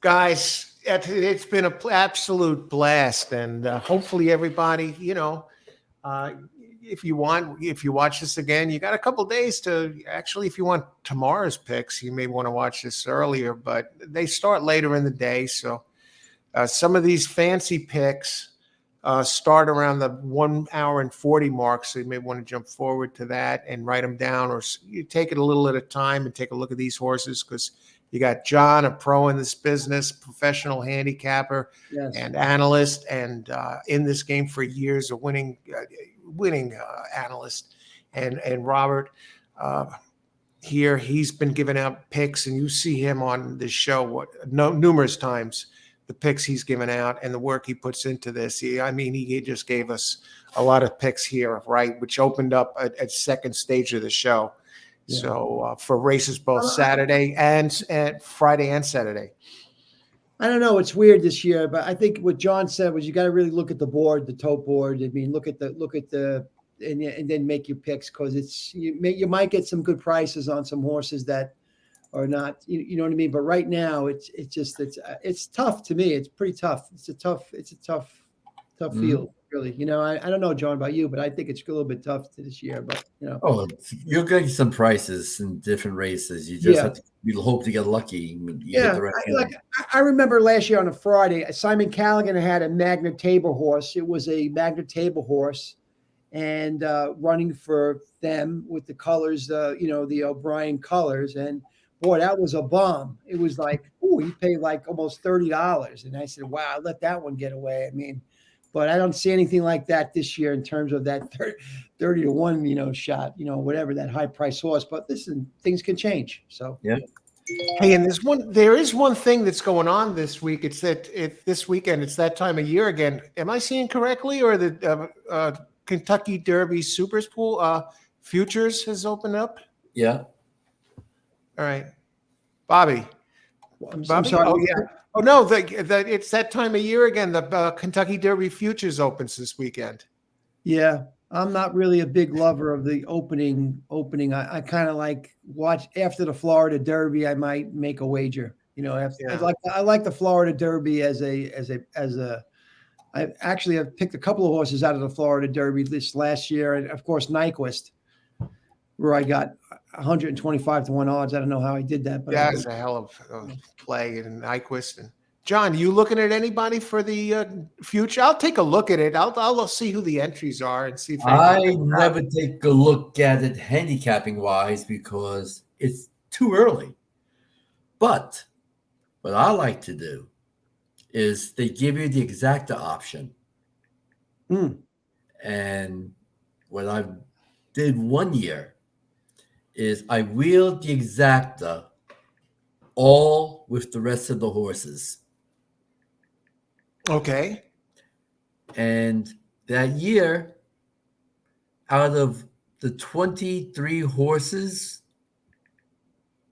Guys, it's been an absolute blast. And hopefully everybody, if you watch this again, you got a couple days to actually, if you want tomorrow's picks, you may want to watch this earlier, but they start later in the day. So some of these fancy picks start around the 1 hour and 40 mark. So you may want to jump forward to that and write them down, or you take it a little at a time and take a look at these horses, because you got John, a pro in this business, professional handicapper, Yes. and analyst, and in this game for years, a winning analyst, and Robert here, he's been giving out picks, and you see him on this show numerous times. The picks he's given out and the work he puts into this. He just gave us a lot of picks here, right, which opened up at second stage of the show. Yeah. So for races both Saturday and Friday and Saturday. I don't know. It's weird this year, but I think what John said was you got to really look at the board, the tote board. I mean, look at the and then make your picks, because you might get some good prices on some horses that are not, you know what I mean? But right now it's tough to me. It's pretty tough. It's a tough field, really. I don't know, John, about you, but I think it's a little bit tough this year, but Oh, you're getting some prices in different races. You just have to hope to get lucky. I remember last year on a Friday, Simon Callaghan had a Magna Tabor horse. It was a Magna Tabor horse, and running for them with the colors, the O'Brien colors. And boy, that was a bomb. It was like, oh, he paid like almost $30. And I said, wow, I let that one get away. I mean, but I don't see anything like that this year in terms of that 30 to 1, shot, whatever that high price horse. But listen, things can change. So Yeah. Hey, and there is one thing that's going on this week. It's this weekend. It's that time of year again. Am I seeing correctly, or the Kentucky Derby Supers Pool futures has opened up? Yeah. All right, Bobby. I'm Bobby? sorry. Oh yeah. Oh no, it's that time of year again. The Kentucky Derby futures opens this weekend. Yeah, I'm not really a big lover of the opening. I kind of like watch after the Florida Derby. I might make a wager. I like the Florida Derby as a. I actually have picked a couple of horses out of the Florida Derby this last year, and of course Nyquist, where I got 125 to 1 odds. I don't know how I did that, but That's a hell of play in Nyquist. And John, you looking at anybody for the future? I'll take a look at it. I'll see who the entries are and see if I never take a look at it handicapping wise because it's too early. But what I like to do is they give you the exacta option. And what I did one year is I wheeled the exacta all with the rest of the horses. Okay. And that year, out of the 23 horses,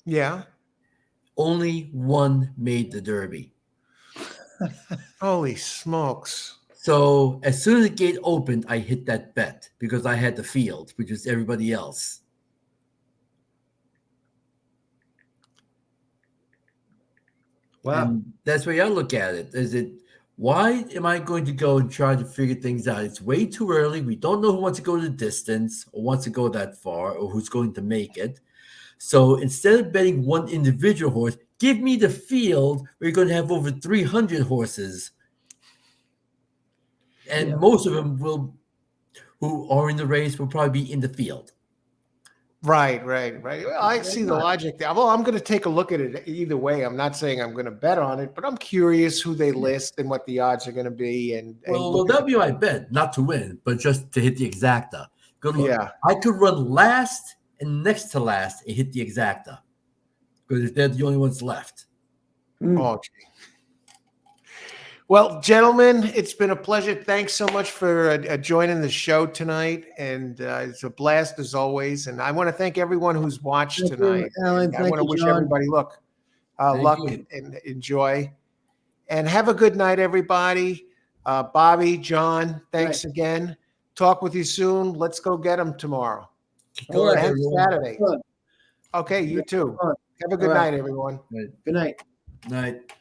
Yeah. only one made the Derby. Holy smokes. So as soon as the gate opened, I hit that bet because I had the field, which was everybody else. wow. And that's the way I look at it. Why am I going to go and try to figure things out? It's way too early. We don't know who wants to go the distance or wants to go that far or who's going to make it. So instead of betting one individual horse, give me the field where you're going to have over 300 horses. And most of them who are in the race will probably be in the field. Right. Well, I see the logic there. Well, I'm going to take a look at it either way. I'm not saying I'm going to bet on it, but I'm curious who they list and what the odds are going to be. Well, that'd be my bet, not to win, but just to hit the exacta. Good luck. Yeah. I could run last and next to last and hit the exacta because they're the only ones left. Oh, gee. Well, gentlemen, it's been a pleasure. Thanks so much for joining the show tonight. And it's a blast as always. And I want to thank everyone who's watched tonight. Alan. I want to wish everybody luck and enjoy. And have a good night, everybody. Bobby, John, thanks again. Talk with you soon. Let's go get them tomorrow. And Saturday. Okay, you too. Have a good night, everyone. Good night. Night.